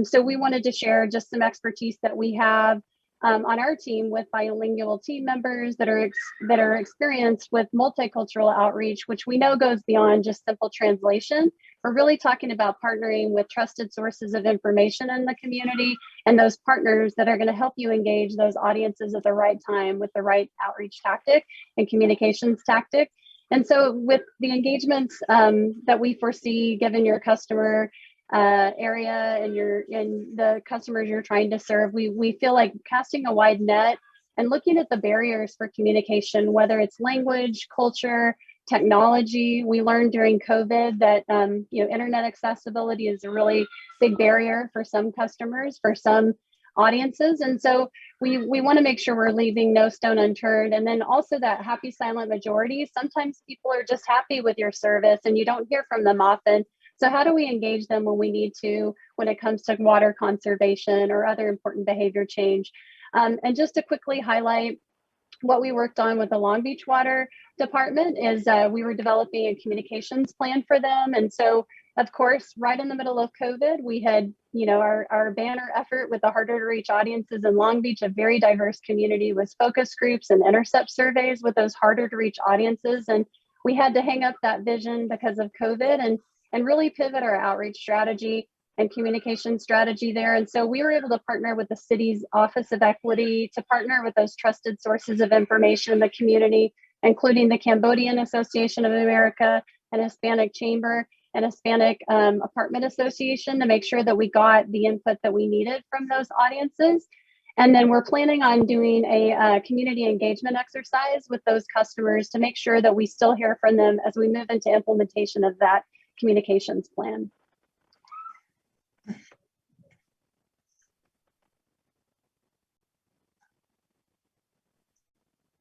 So we wanted to share just some expertise that we have on our team with bilingual team members that are experienced with multicultural outreach, which we know goes beyond just simple translation. We're really talking about partnering with trusted sources of information in the community and those partners that are going to help you engage those audiences at the right time with the right outreach tactic and communications tactic. And so with the engagements that we foresee, given your customer area and the customers you're trying to serve, we feel like casting a wide net and looking at the barriers for communication, whether it's language, culture, technology. We learned during COVID that internet accessibility is a really big barrier for some customers, for some audiences. And so we want to make sure we're leaving no stone unturned. And then also that happy silent majority. Sometimes people are just happy with your service and you don't hear from them often. So how do we engage them when we need to, when it comes to water conservation or other important behavior change? And just to quickly highlight, what we worked on with the Long Beach Water Department is we were developing a communications plan for them. And so, of course, right in the middle of COVID, we had, you know, our banner effort with the harder to reach audiences in Long Beach, a very diverse community with focus groups and intercept surveys with those harder to reach audiences. And we had to hang up that vision because of COVID and really pivot our outreach strategy and communication strategy there. And so we were able to partner with the city's Office of Equity to partner with those trusted sources of information in the community, including the Cambodian Association of America and Hispanic Chamber and Hispanic Apartment Association, to make sure that we got the input that we needed from those audiences. And then we're planning on doing a community engagement exercise with those customers to make sure that we still hear from them as we move into implementation of that communications plan.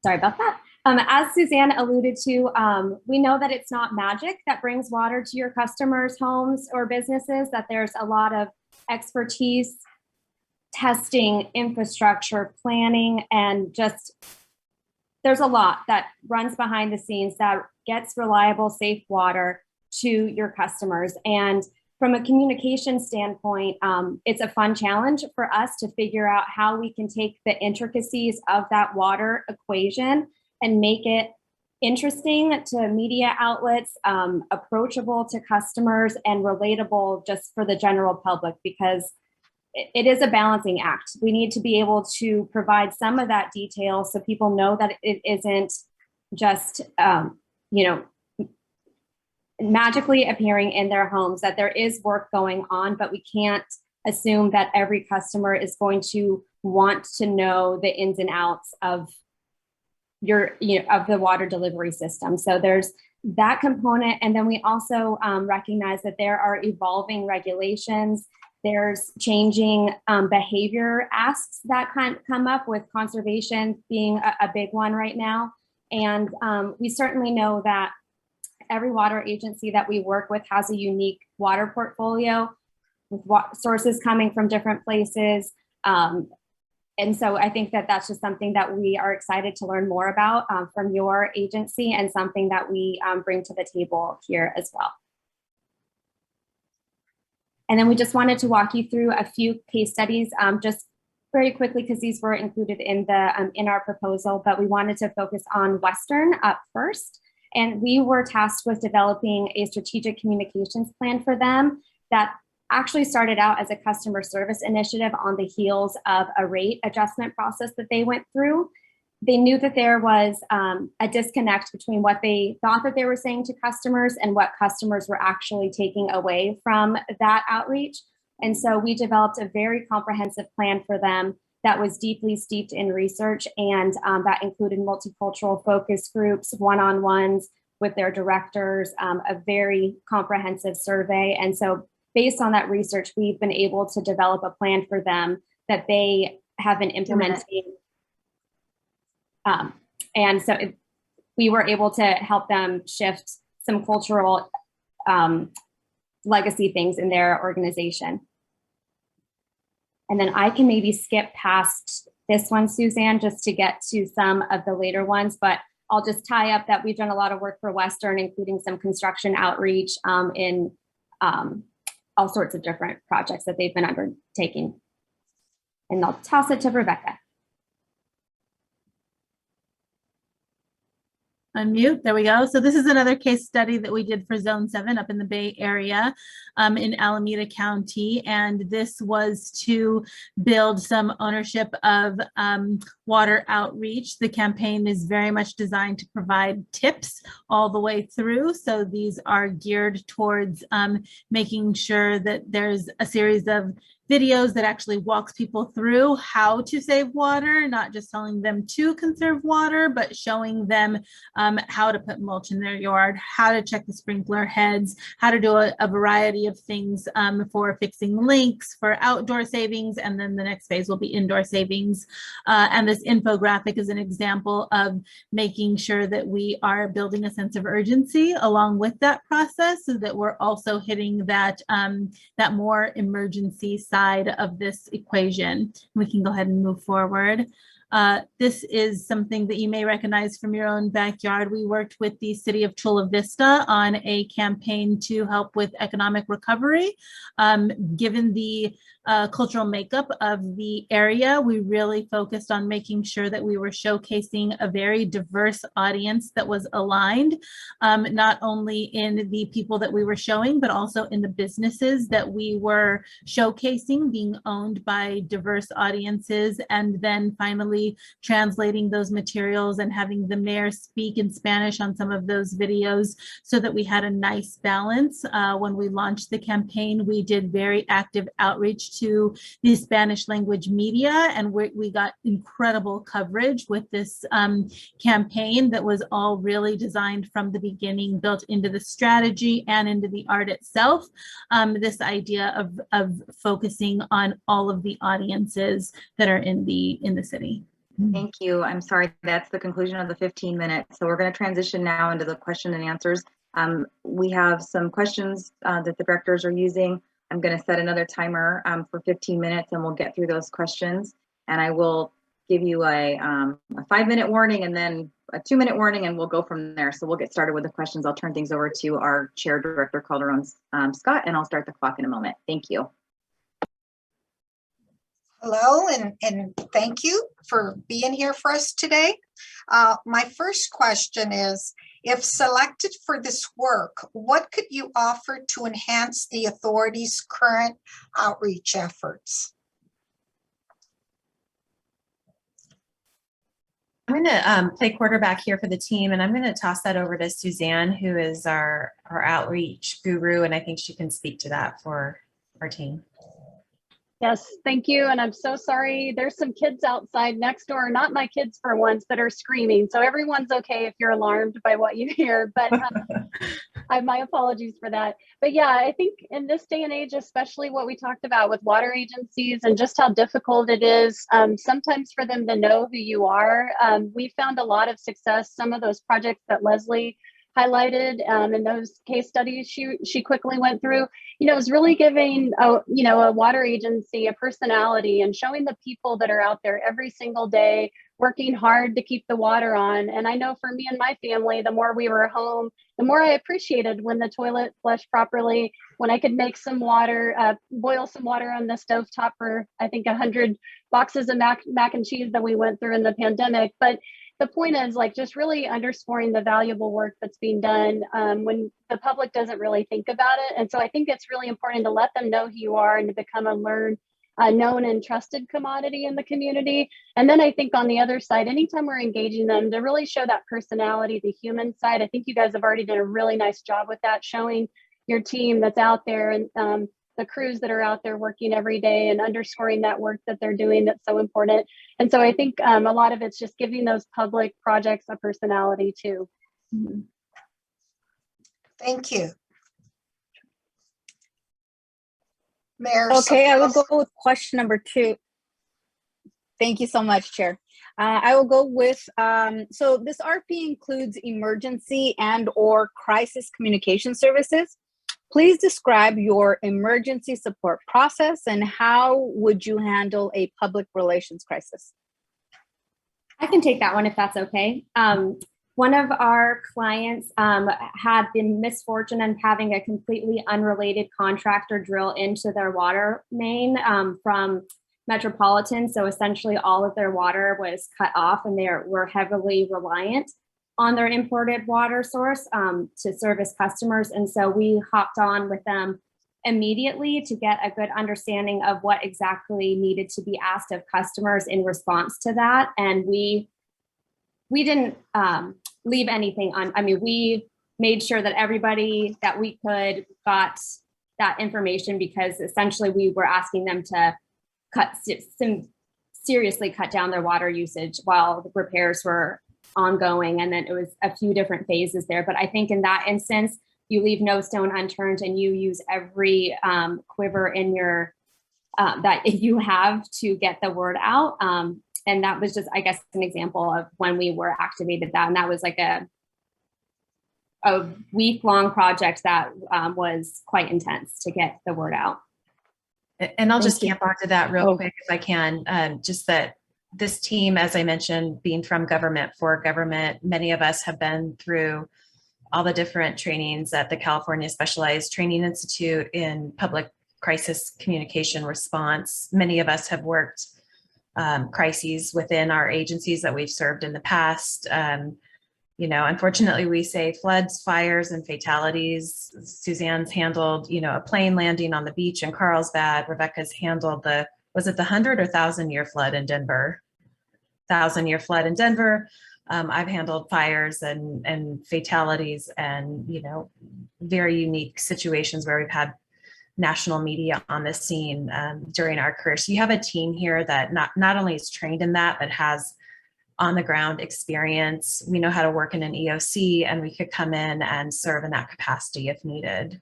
Sorry about that. As Suzanne alluded to, we know that it's not magic that brings water to your customers' homes or businesses, that there's a lot of expertise, testing, infrastructure, planning, and just there's a lot that runs behind the scenes that gets reliable, safe water to your customers. And from a communication standpoint, it's a fun challenge for us to figure out how we can take the intricacies of that water equation and make it interesting to media outlets, approachable to customers, and relatable just for the general public, because it is a balancing act. We need to be able to provide some of that detail so people know that it isn't just, you know, magically appearing in their homes, that there is work going on, but we can't assume that every customer is going to want to know the ins and outs of your, you know, of the water delivery system. So there's that component. And then we also recognize that there are evolving regulations. There's changing behavior asks that come up, with conservation being a big one right now. And we certainly know that every water agency that we work with has a unique water portfolio with sources coming from different places. And so I think that that's just something that we are excited to learn more about from your agency, and something that we bring to the table here as well. And then we just wanted to walk you through a few case studies just very quickly, because these were included in the in our proposal, but we wanted to focus on Western up first. And we were tasked with developing a strategic communications plan for them that actually started out as a customer service initiative on the heels of a rate adjustment process that they went through. They knew that there was a disconnect between what they thought that they were saying to customers and what customers were actually taking away from that outreach. And so we developed a very comprehensive plan for them that was deeply steeped in research, and that included multicultural focus groups, one-on-ones with their directors, a very comprehensive survey. And so based on that research, we've been able to develop a plan for them that they have been implementing. And so we were able to help them shift some cultural legacy things in their organization. And then I can maybe skip past this one, Suzanne, just to get to some of the later ones, but I'll just tie up that we've done a lot of work for Western, including some construction outreach in all sorts of different projects that they've been undertaking. And I'll toss it to Rebecca. Unmute, there we go. So this is another case study that we did for Zone 7 up in the Bay Area in Alameda County. And this was to build some ownership of water outreach. The campaign is very much designed to provide tips all the way through. So these are geared towards making sure that there's a series of videos that actually walks people through how to save water, not just telling them to conserve water, but showing them how to put mulch in their yard, how to check the sprinkler heads, how to do a variety of things for fixing leaks, for outdoor savings, and then the next phase will be indoor savings. And this infographic is an example of making sure that we are building a sense of urgency along with that process, so that we're also hitting that, that more emergency side of this equation. We can go ahead and move forward. This is something that you may recognize from your own backyard. We worked with the city of Chula Vista on a campaign to help with economic recovery. Given the cultural makeup of the area, we really focused on making sure that we were showcasing a very diverse audience that was aligned, not only in the people that we were showing, but also in the businesses that we were showcasing being owned by diverse audiences, and then finally translating those materials and having the mayor speak in Spanish on some of those videos so that we had a nice balance. When we launched the campaign, we did very active outreach to the Spanish language media, and we got incredible coverage with this campaign that was all really designed from the beginning, built into the strategy and into the art itself. This idea of focusing on all of the audiences that are in the city. Thank you. I'm sorry, that's the conclusion of the 15 minutes. So we're going to transition now into the question and answers. We have some questions that the directors are using. I'm going to set another timer for 15 minutes and we'll get through those questions. And I will give you a 5-minute warning and then a 2-minute warning, and we'll go from there. So we'll get started with the questions. I'll turn things over to our chair, Director Calderon Scott, and I'll start the clock in a moment. Thank you. Hello, and thank you for being here for us today. My first question is, if selected for this work, what could you offer to enhance the authority's current outreach efforts? I'm going to play quarterback here for the team, and I'm going to toss that over to Suzanne, who is our outreach guru, and I think she can speak to that for our team. Yes, thank you. And I'm so sorry. There's some kids outside next door, not my kids for once, that are screaming. So everyone's okay if you're alarmed by what you hear, but my apologies for that. But yeah, I think in this day and age, especially what we talked about with water agencies and just how difficult it is sometimes for them to know who you are. We found a lot of success. Some of those projects that Leslie highlighted in those case studies she quickly went through, is really giving a water agency a personality and showing the people that are out there every single day working hard to keep the water on. And I know for me and my family, the more we were home, the more I appreciated when the toilet flushed properly, when I could make some water, boil some water on the stovetop for, I think, 100 boxes of mac and cheese that we went through in the pandemic. But the point is, like, just really underscoring the valuable work that's being done when the public doesn't really think about it. And so I think it's really important to let them know who you are and to become a known and trusted commodity in the community. And then I think on the other side, anytime we're engaging them, to really show that personality, the human side. I think you guys have already done a really nice job with that, showing your team that's out there and the crews that are out there working every day and underscoring that work that they're doing that's so important. And so I think a lot of it's just giving those public projects a personality too. Mm-hmm. Thank you. Mayor. Okay, I will go with question number 2. Thank you so much, Chair. I will go with, so this RP includes emergency and/or crisis communication services. Please describe your emergency support process and how would you handle a public relations crisis? I can take that one if that's okay. One of our clients had the misfortune of having a completely unrelated contractor drill into their water main from Metropolitan. So essentially all of their water was cut off, and they were heavily reliant on their imported water source to service customers. And so we hopped on with them immediately to get a good understanding of what exactly needed to be asked of customers in response to that. And we didn't leave anything on. I mean, we made sure that everybody that we could got that information, because essentially we were asking them to seriously cut down their water usage while the repairs were ongoing. And then it was a few different phases there. But I think in that instance, you leave no stone unturned and you use every quiver in your that you have to get the word out. And that was just, I guess, an example of when we were activated that. And that was like a week-long project that was quite intense to get the word out. And I'll just camp onto that real quick if I can. Just that this team, as I mentioned, being from government for government, many of us have been through all the different trainings at the California Specialized Training Institute in public crisis communication response. Many of us have worked crises within our agencies that we've served in the past. You know, unfortunately, we say floods, fires, and fatalities. Suzanne's handled, you know, a plane landing on the beach in Carlsbad. Rebecca's handled the, was it the 100 or 1,000-year flood in Denver? 1,000-year flood in Denver. I've handled fires and fatalities and, you know, very unique situations where we've had national media on the scene during our career. So you have a team here that not only is trained in that, but has on the ground experience. We know how to work in an EOC, and we could come in and serve in that capacity if needed.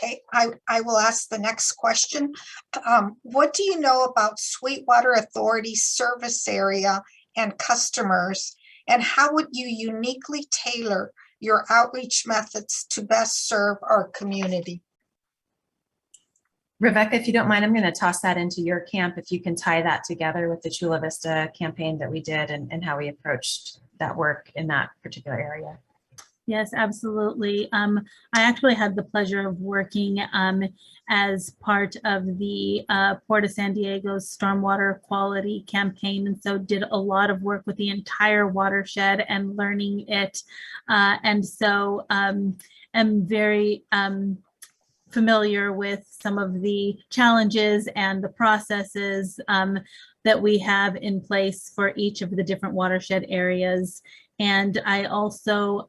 Okay, I will ask the next question. What do you know about Sweetwater Authority's service area and customers, and how would you uniquely tailor your outreach methods to best serve our community? Rebecca, if you don't mind, I'm going to toss that into your camp if you can tie that together with the Chula Vista campaign that we did and how we approached that work in that particular area. Yes, absolutely. I actually had the pleasure of working as part of the Port of San Diego's stormwater quality campaign, and so did a lot of work with the entire watershed and learning it. And so am very familiar with some of the challenges and the processes that we have in place for each of the different watershed areas. And I also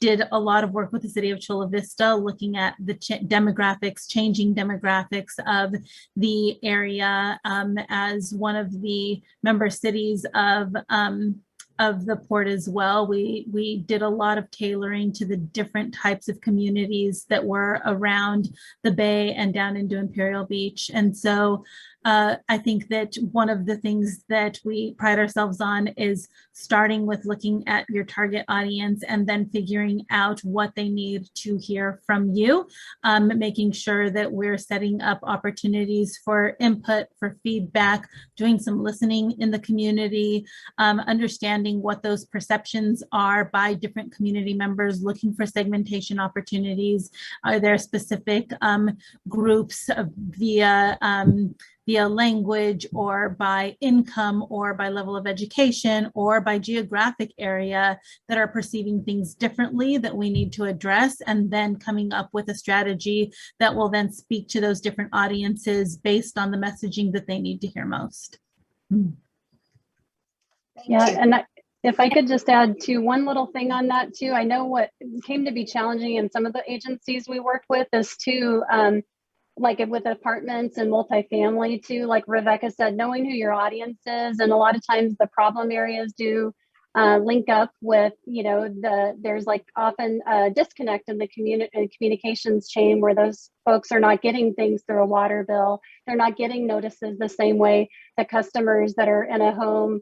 did a lot of work with the city of Chula Vista, looking at the changing demographics of the area as one of the member cities of the port as well. We did a lot of tailoring to the different types of communities that were around the bay and down into Imperial Beach. And so I think that one of the things that we pride ourselves on is starting with looking at your target audience and then figuring out what they need to hear from you, making sure that we're setting up opportunities for input, for feedback, doing some listening in the community, understanding what those perceptions are by different community members, looking for segmentation opportunities. Are there specific groups via language or by income or by level of education or by geographic area that are perceiving things differently that we need to address, and then coming up with a strategy that will then speak to those different audiences based on the messaging that they need to hear most. Yeah, and if I could just add to one little thing on that too, I know what came to be challenging in some of the agencies we worked with is to like with apartments and multifamily too, like Rebecca said, knowing who your audience is, and a lot of times the problem areas do link up with, you know, there's like often a disconnect in the communications chain where those folks are not getting things through a water bill. They're not getting notices the same way that customers that are in a home,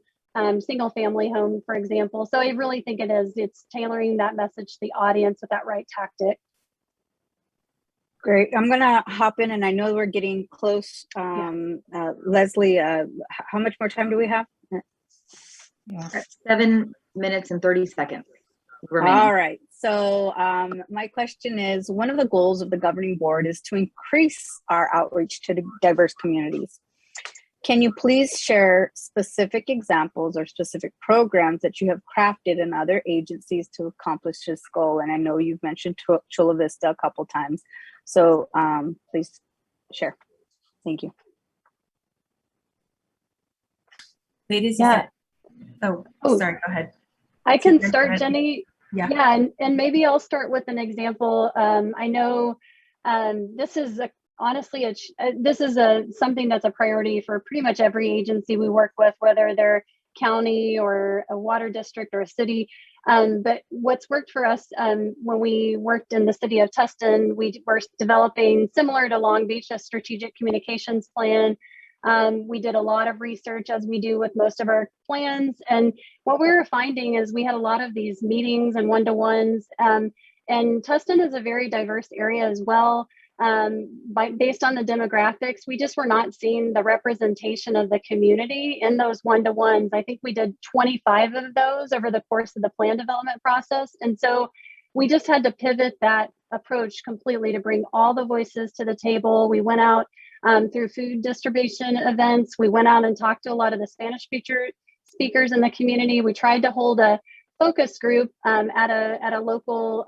single family home, for example. So I really think it's tailoring that message to the audience with that right tactic. Great. I'm going to hop in, and I know we're getting close. Leslie, how much more time do we have? Yeah. 7 minutes and 30 seconds remaining. All right. So my question is, one of the goals of the governing board is to increase our outreach to the diverse communities. Can you please share specific examples or specific programs that you have crafted in other agencies to accomplish this goal? And I know you've mentioned Chula Vista a couple times. So please share. Thank you. Ladies, yeah. Oh, sorry, go ahead. I can start, Jenny. Yeah, and maybe I'll start with an example. I know this is honestly something that's a priority for pretty much every agency we work with, whether they're county or a water district or a city. But what's worked for us when we worked in the city of Tustin, we were developing, similar to Long Beach, a strategic communications plan. We did a lot of research, as we do with most of our plans. And what we were finding is we had a lot of these meetings and one-to-ones. And Tustin is a very diverse area as well. based on the demographics, we just were not seeing the representation of the community in those one-to-ones. I think we did 25 of those over the course of the plan development process. And so we just had to pivot that approach completely to bring all the voices to the table. We went out through food distribution events. We went out and talked to a lot of the Spanish speakers in the community. We tried to hold a focus group at a local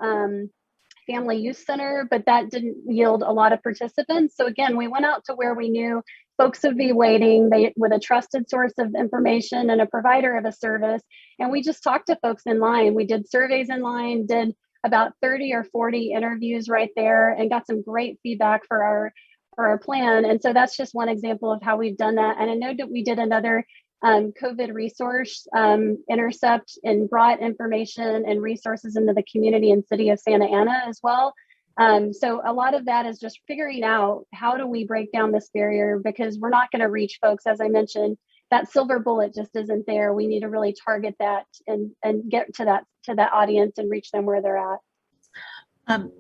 family youth center, but that didn't yield a lot of participants. So again, we went out to where we knew folks would be waiting with a trusted source of information and a provider of a service. And we just talked to folks in line. We did surveys in line, did about 30 or 40 interviews right there, and got some great feedback for our plan. And so that's just one example of how we've done that. And I know that we did another COVID resource intercept and brought information and resources into the community and city of Santa Ana as well. So a lot of that is just figuring out how do we break down this barrier, because we're not going to reach folks, as I mentioned, that silver bullet just isn't there. We need to really target that and get to that audience and reach them where they're at.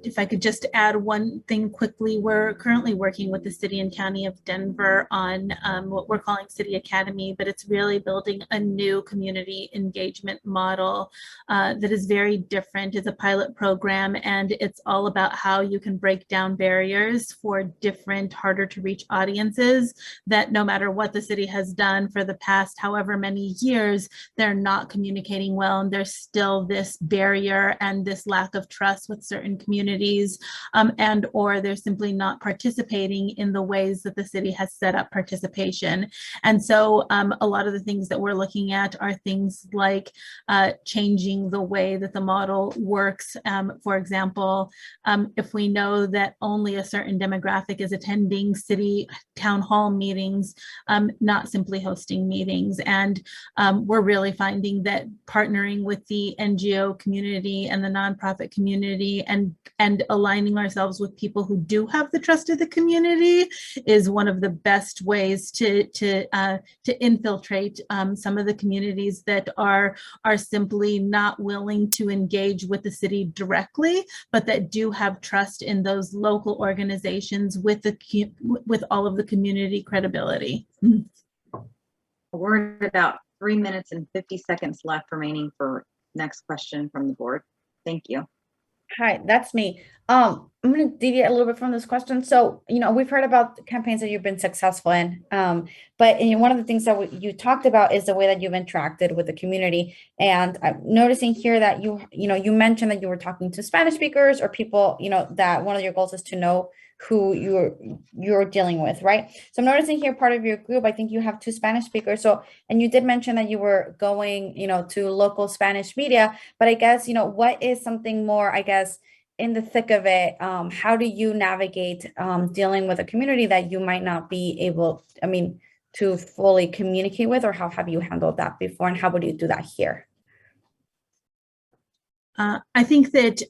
If I could just add one thing quickly, we're currently working with the City and County of Denver on what we're calling City Academy, but it's really building a new community engagement model that is very different. It's a pilot program, and it's all about how you can break down barriers for different, harder to reach audiences that no matter what the city has done for the past however many years, they're not communicating well, and there's still this barrier and this lack of trust with certain communities, and or they're simply not participating in the ways that the city has set up participation. And so a lot of the things that we're looking at are things like changing the way that the model works. For example, if we know that only a certain demographic is attending city town hall meetings, not simply hosting meetings. And we're really finding that partnering with the NGO community and the nonprofit community and aligning ourselves with people who do have the trust of the community is one of the best ways to infiltrate some of the communities that are simply not willing to engage with the city directly, but that do have trust in those local organizations with all of the community credibility. We're at about 3 minutes and 50 seconds left remaining for next question from the board. Thank you. Hi, that's me. I'm going to deviate a little bit from this question. So, we've heard about the campaigns that you've been successful in, but one of the things that you talked about is the way that you've interacted with the community. And I'm noticing here that you mentioned that you were talking to Spanish speakers or people, that one of your goals is to know who you're dealing with, right? So I'm noticing here part of your group, I think you have 2 Spanish speakers. So, and you did mention that you were going, to local Spanish media, but I guess, what is something more, I guess, in the thick of it? How do you navigate dealing with a community that you might not be able, to fully communicate with, or how have you handled that before? And how would you do that here? I think that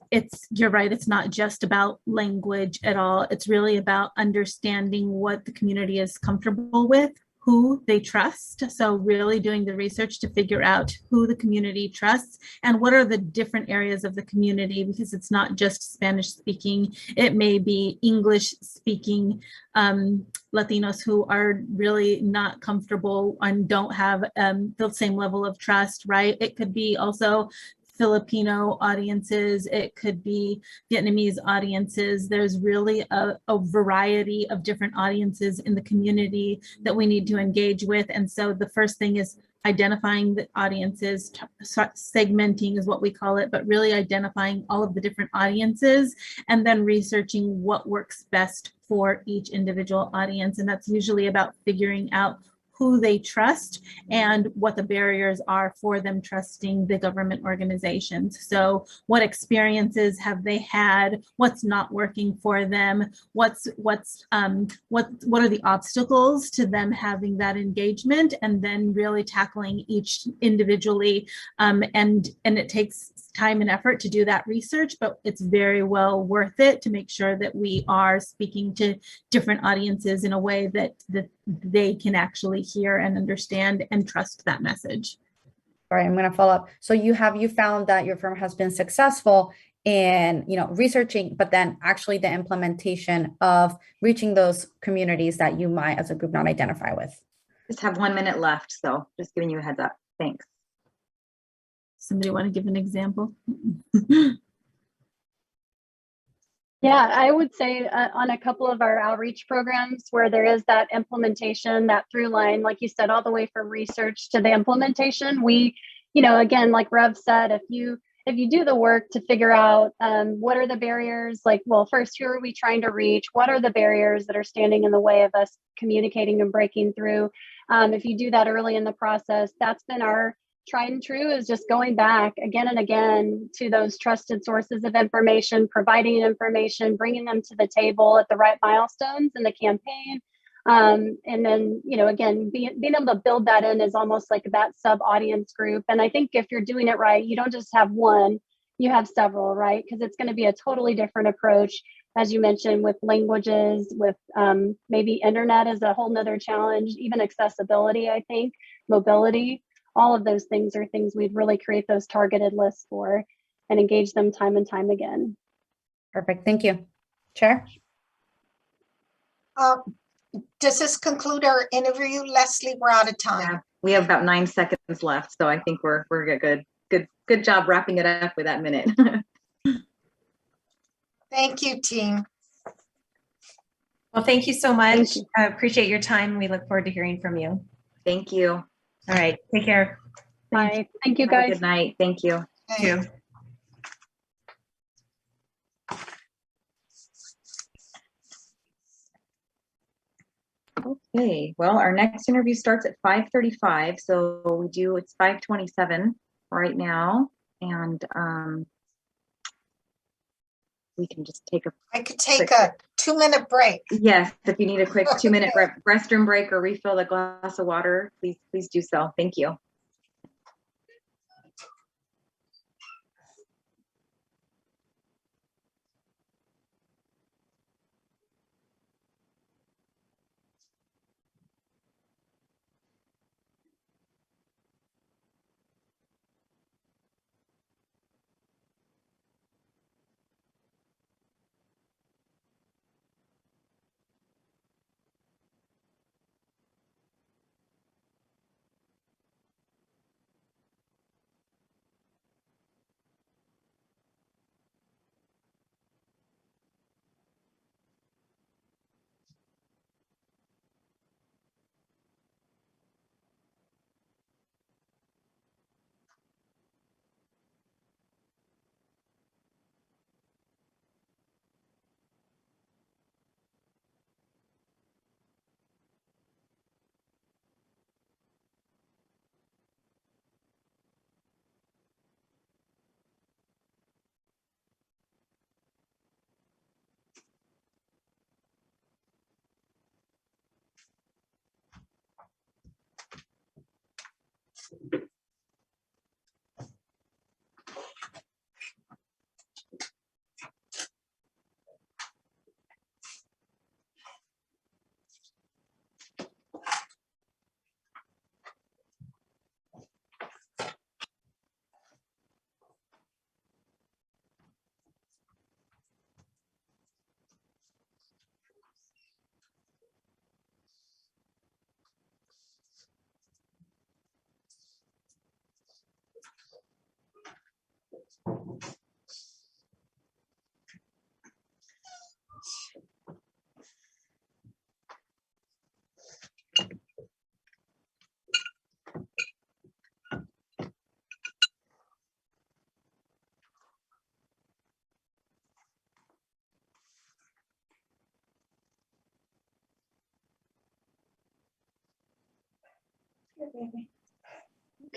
you're right. It's not just about language at all. It's really about understanding what the community is comfortable with, who they trust. So really doing the research to figure out who the community trusts and what are the different areas of the community, because it's not just Spanish speaking. It may be English speaking Latinos who are really not comfortable and don't have the same level of trust, right? It could be also Filipino audiences, it could be Vietnamese audiences. There's really a variety of different audiences in the community that we need to engage with. And so the first thing is identifying the audiences, segmenting is what we call it, but really identifying all of the different audiences and then researching what works best for each individual audience. And that's usually about figuring out who they trust and what the barriers are for them trusting the government organizations. So what experiences have they had? What's not working for them? What are the obstacles to them having that engagement? And then really tackling each individually. And it takes time and effort to do that research, but it's very well worth it to make sure that we are speaking to different audiences in a way that they can actually hear and understand and trust that message. All right, I'm going to follow up. So you found that your firm has been successful in, researching, but then actually the implementation of reaching those communities that you might as a group not identify with. Just have 1 minute left, so just giving you a heads up. Thanks. Somebody want to give an example? Yeah, I would say on a couple of our outreach programs where there is that implementation, that through line, like you said, all the way from research to the implementation, we, again, like Rev said, if you do the work to figure out what are the barriers, like, well, first, who are we trying to reach? What are the barriers that are standing in the way of us communicating and breaking through? If you do that early in the process, that's been our tried and true, is just going back again and again to those trusted sources of information, providing information, bringing them to the table at the right milestones in the campaign. And then, again, being able to build that in is almost like that sub audience group. And I think if you're doing it right, you don't just have one, you have several, right? Because it's going to be a totally different approach, as you mentioned, with languages, with maybe internet is a whole nother challenge, even accessibility, I think, mobility. All of those things are things we'd really create those targeted lists for and engage them time and time again. Perfect. Thank you. Chair? Does this conclude our interview, Leslie? We're out of time. Yeah, we have about 9 seconds left, so I think we're good. Good job wrapping it up with that minute. Thank you, team. Well, thank you so much. I appreciate your time. We look forward to hearing from you. Thank you. All right. Take care. Bye. Thank you, Have a guys. good night. Thank you. Thank you. Okay, well, our next interview starts at 5:35, so it's 5:27 right now, and we can just take a I could take a 2-minute break. Yes, if you need a quick 2-minute restroom break or refill a glass of water, please do so. Thank you.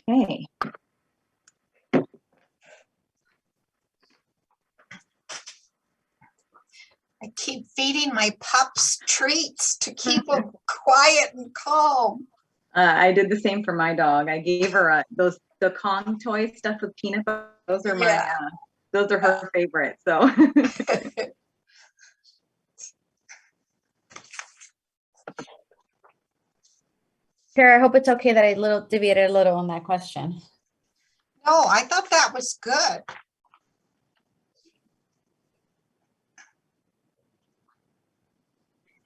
Okay. I keep feeding my pups treats to keep them quiet and calm. I did the same for my dog. I gave her the Kong toy stuffed with peanut butter. Those are those are her favorite. So. Chair, I hope it's okay that I deviated a little on that question. No, I thought that was good.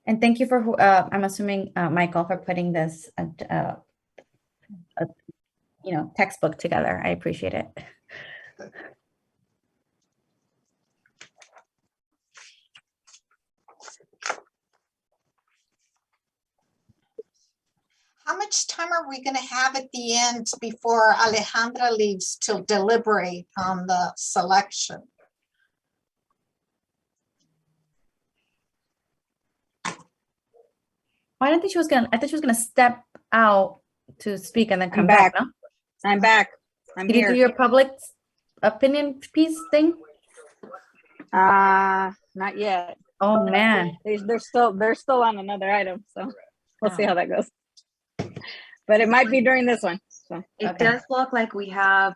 And thank you for, I'm assuming, Michael, for putting this, textbook together. I appreciate it. How much time are we going to have at the end before Alejandra leaves to deliberate on the selection? I didn't think she was gonna, I thought she was gonna step out to speak and then come back. no? I'm back. I'm Did you here. do your public opinion piece thing? Not yet. Oh man. They're still on another item, so we'll see how that goes. But it might be during this one. So it does look like we have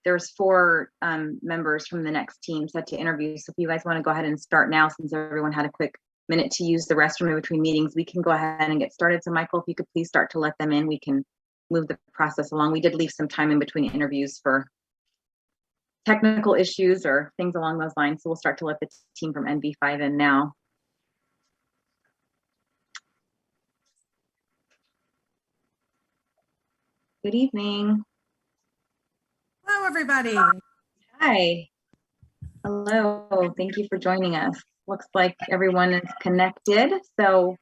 there's 4 members from the next team set to interview. So if you guys want to go ahead and start now, since everyone had a quick minute to use the restroom in between meetings, we can go ahead and get started. So Michael, if you could please start to let them in, we can move the process along. We did leave some time in between interviews for technical issues or things along those lines. So we'll start to let the team from NV5 in now. Good evening. Hello, everybody. Hi. Hello. Thank you for joining us. Looks like everyone is connected. So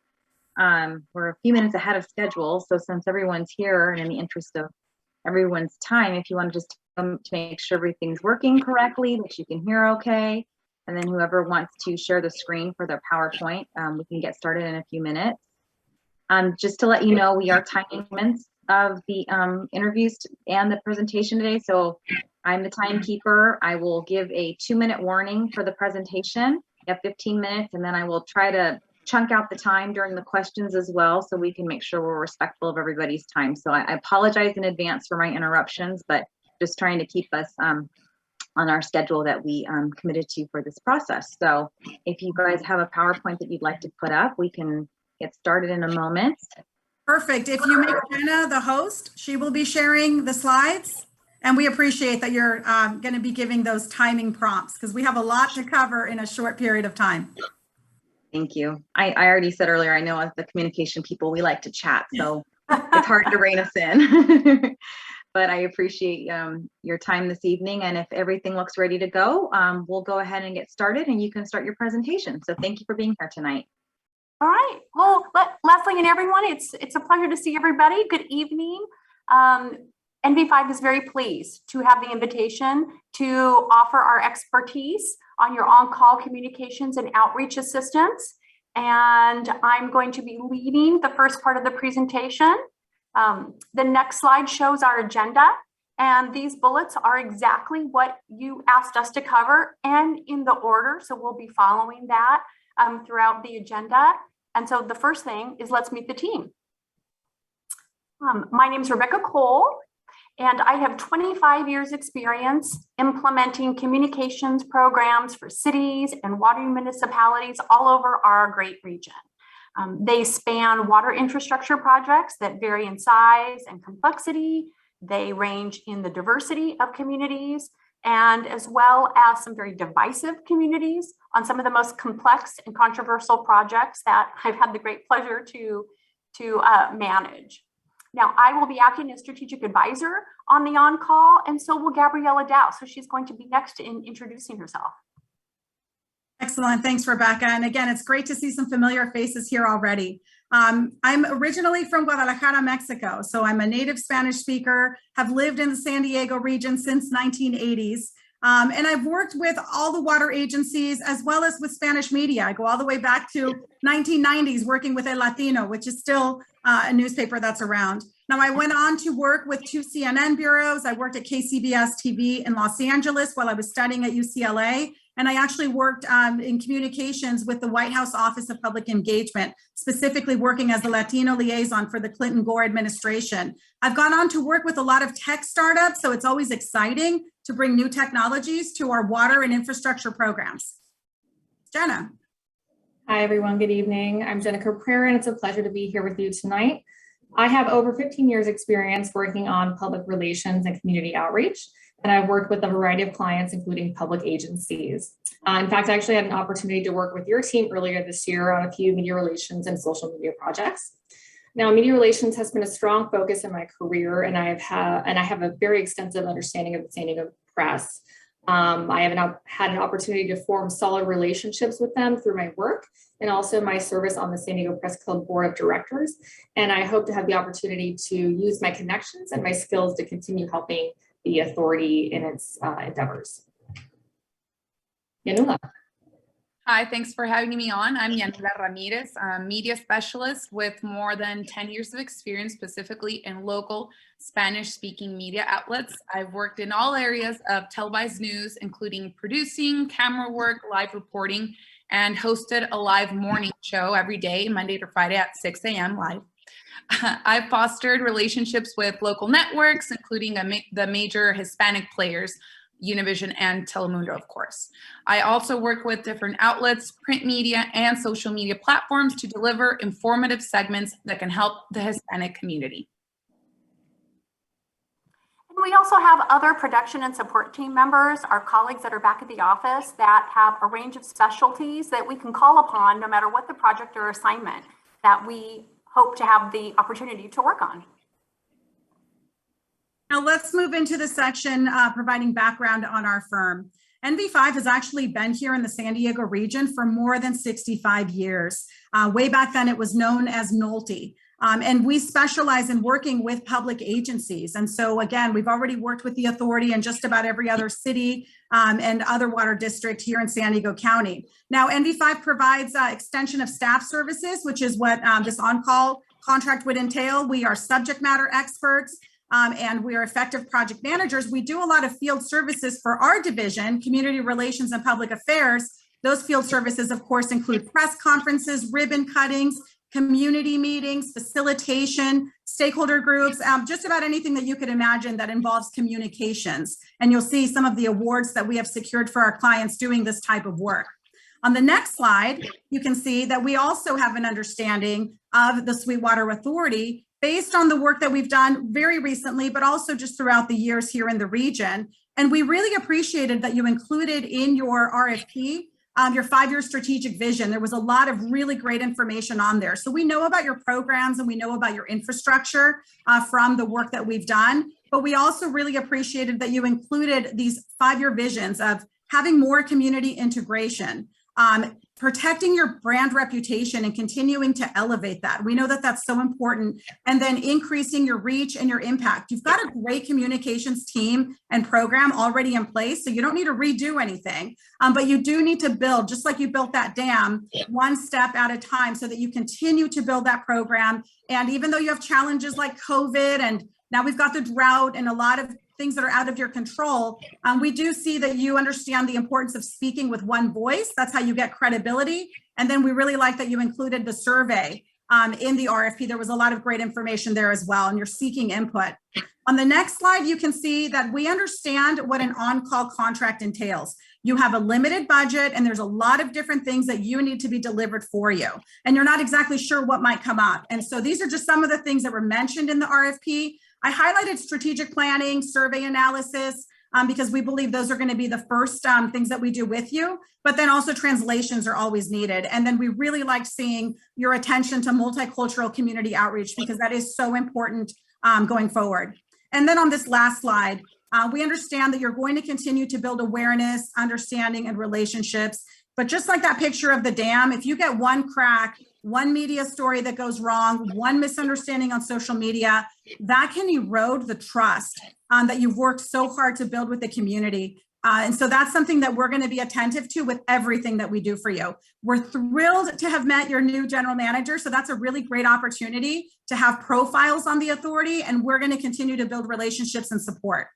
we're a few minutes ahead of schedule. So since everyone's here and in the interest of everyone's time, if you want to just to make sure everything's working correctly, that you can hear okay, and then whoever wants to share the screen for their PowerPoint, we can get started in a few minutes. Just to let you know, we are timing of the interviews and the presentation today. So I'm the timekeeper. I will give a 2-minute warning for the presentation. You have 15 minutes, and then I will try to chunk out the time during the questions as well, so we can make sure we're respectful of everybody's time. So I apologize in advance for my interruptions, but just trying to keep us on our schedule that we committed to for this process. So if you guys have a PowerPoint that you'd like to put up, we can get started in a moment. Perfect. If you make Jenna the host, she will be sharing the slides. And we appreciate that you're going to be giving those timing prompts, because we have a lot to cover in a short period of time. Thank you. I already said earlier, I know as the communication people, we like to chat, so it's hard to rein us in. But I appreciate your time this evening. And if everything looks ready to go, we'll go ahead and get started, and you can start your presentation. So thank you for being here tonight. All right. Well, Leslie and everyone, it's a pleasure to see everybody. Good evening. NV5 is very pleased to have the invitation to offer our expertise on your on-call communications and outreach assistance. And I'm going to be leading the first part of the presentation. The next slide shows our agenda, and these bullets are exactly what you asked us to cover and in the order. So we'll be following that throughout the agenda. And so the first thing is, let's meet the team. My name is Rebecca Cole, and I have 25 years experience implementing communications programs for cities and water municipalities all over our great region. They span water infrastructure projects that vary in size and complexity. They range in the diversity of communities, and as well as some very divisive communities on some of the most complex and controversial projects that I've had the great pleasure to manage. Now, I will be acting as strategic advisor on the on-call, and so will Gabriella Dow. So she's going to be next in introducing herself. Excellent. Thanks, Rebecca. And again, it's great to see some familiar faces here already. I'm originally from Guadalajara, Mexico. So I'm a native Spanish speaker, have lived in the San Diego region since 1980s. And I've worked with all the water agencies as well as with Spanish media. I go all the way back to 1990s working with El Latino, which is still a newspaper that's around. Now, I went on to work with 2 CNN bureaus. I worked at KCBS TV in Los Angeles while I was studying at UCLA. And I actually worked in communications with the White House Office of Public Engagement, specifically working as the Latino liaison for the Clinton-Gore administration. I've gone on to work with a lot of tech startups, so it's always exciting to bring new technologies to our water and infrastructure programs. Jenna. Hi, everyone. Good evening. I'm Jenna Caprera, and it's a pleasure to be here with you tonight. I have over 15 years experience working on public relations and community outreach. and I've worked with a variety of clients, including public agencies. In fact, I actually had an opportunity to work with your team earlier this year on a few media relations and social media projects. Now, media relations has been a strong focus in my career, and I have a very extensive understanding of the San Diego press. I have had an opportunity to form solid relationships with them through my work and also my service on the San Diego Press Club Board of Directors. And I hope to have the opportunity to use my connections and my skills to continue helping the authority in its endeavors. Yanula. Hi, thanks for having me on. I'm Yanela Ramirez, a media specialist with more than 10 years of experience, specifically in local Spanish-speaking media outlets. I've worked in all areas of televised news, including producing, camera work, live reporting, and hosted a live morning show every day, Monday to Friday at 6 a.m. live. I've fostered relationships with local networks, including the major Hispanic players, Univision and Telemundo, of course. I also work with different outlets, print media, and social media platforms to deliver informative segments that can help the Hispanic community. And we also have other production and support team members, our colleagues that are back at the office that have a range of specialties that we can call upon no matter what the project or assignment that we hope to have the opportunity to work on. Now let's move into the section providing background on our firm. NV5 has actually been here in the San Diego region for more than 65 years. Way back then, it was known as NOLTI. And we specialize in working with public agencies. And so again, we've already worked with the authority in just about every other city and other water district here in San Diego County. Now, NV5 provides extension of staff services, which is what this on-call contract would entail. We are subject matter experts. And we are effective project managers. We do a lot of field services for our division, Community Relations and Public Affairs. Those field services, of course, include press conferences, ribbon cuttings, community meetings, facilitation, stakeholder groups, just about anything that you could imagine that involves communications. And you'll see some of the awards that we have secured for our clients doing this type of work. On the next slide, you can see that we also have an understanding of the Sweetwater Authority based on the work that we've done very recently, but also just throughout the years here in the region. And we really appreciated that you included in your RFP your 5-year strategic vision. There was a lot of really great information on there. So we know about your programs and we know about your infrastructure from the work that we've done, but we also really appreciated that you included these 5-year visions of having more community integration, protecting your brand reputation and continuing to elevate that. We know that that's so important. And then increasing your reach and your impact. You've got a great communications team and program already in place, so you don't need to redo anything, but you do need to build, just like you built that dam, one step at a time so that you continue to build that program. And even though you have challenges like COVID and now we've got the drought and a lot of things that are out of your control, we do see that you understand the importance of speaking with one voice. That's how you get credibility. And then we really like that you included the survey in the RFP. There was a lot of great information there as well, and you're seeking input. On the next slide, you can see that we understand what an on-call contract entails. You have a limited budget and there's a lot of different things that you need to be delivered for you. And you're not exactly sure what might come up. And so these are just some of the things that were mentioned in the RFP. I highlighted strategic planning, survey analysis, because we believe those are going to be the first things that we do with you, but then also translations are always needed. And then we really like seeing your attention to multicultural community outreach because that is so important going forward. And then on this last slide, we understand that you're going to continue to build awareness, understanding, and relationships. But just like that picture of the dam, if you get one crack, one media story that goes wrong, one misunderstanding on social media, that can erode the trust that you've worked so hard to build with the community. And so that's something that we're going to be attentive to with everything that we do for you. We're thrilled to have met your new general manager. So that's a really great opportunity to have profiles on the authority, and we're going to continue to build relationships and support.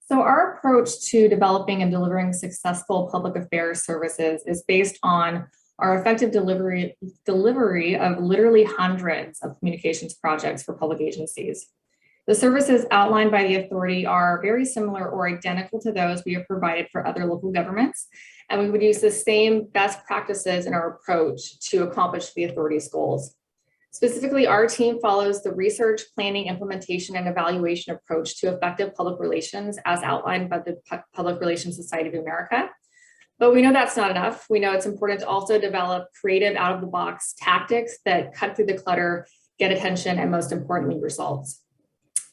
So our approach to developing and delivering successful public affairs services is based on our effective delivery of literally hundreds of communications projects for public agencies. The services outlined by the authority are very similar or identical to those we have provided for other local governments, and we would use the same best practices in our approach to accomplish the authority's goals. Specifically, our team follows the research, planning, implementation, and evaluation approach to effective public relations as outlined by the Public Relations Society of America. But we know that's not enough. We know it's important to also develop creative out-of-the-box tactics that cut through the clutter, get attention, and most importantly, results.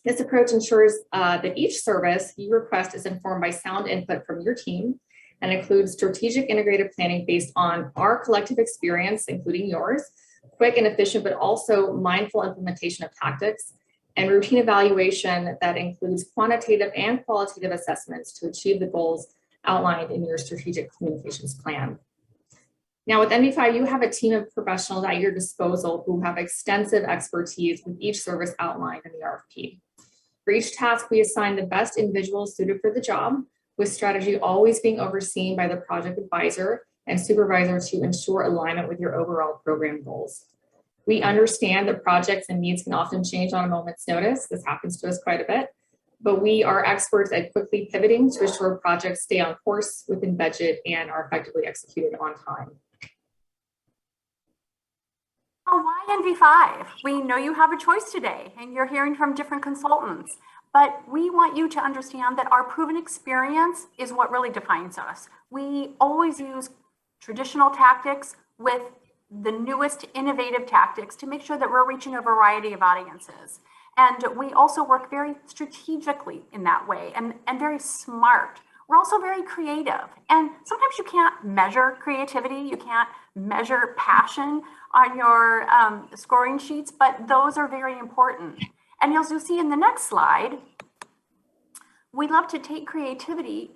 This approach ensures that each service you request is informed by sound input from your team and includes strategic integrated planning based on our collective experience, including yours, quick and efficient, but also mindful implementation of tactics, and routine evaluation that includes quantitative and qualitative assessments to achieve the goals outlined in your strategic communications plan. Now with NV5, you have a team of professionals at your disposal who have extensive expertise with each service outlined in the RFP. For each task, we assign the best individuals suited for the job, with strategy always being overseen by the project advisor and supervisor to ensure alignment with your overall program goals. We understand that projects and needs can often change on a moment's notice. This happens to us quite a bit, but we are experts at quickly pivoting to ensure projects stay on course, within budget, and are effectively executed on time. Oh, why NV5? We know you have a choice today and you're hearing from different consultants, but we want you to understand that our proven experience is what really defines us. We always use traditional tactics with the newest innovative tactics to make sure that we're reaching a variety of audiences. And we also work very strategically in that way and very smart. We're also very creative. And sometimes you can't measure creativity, you can't measure passion on your scoring sheets, but those are very important. And as you'll see in the next slide, we love to take creativity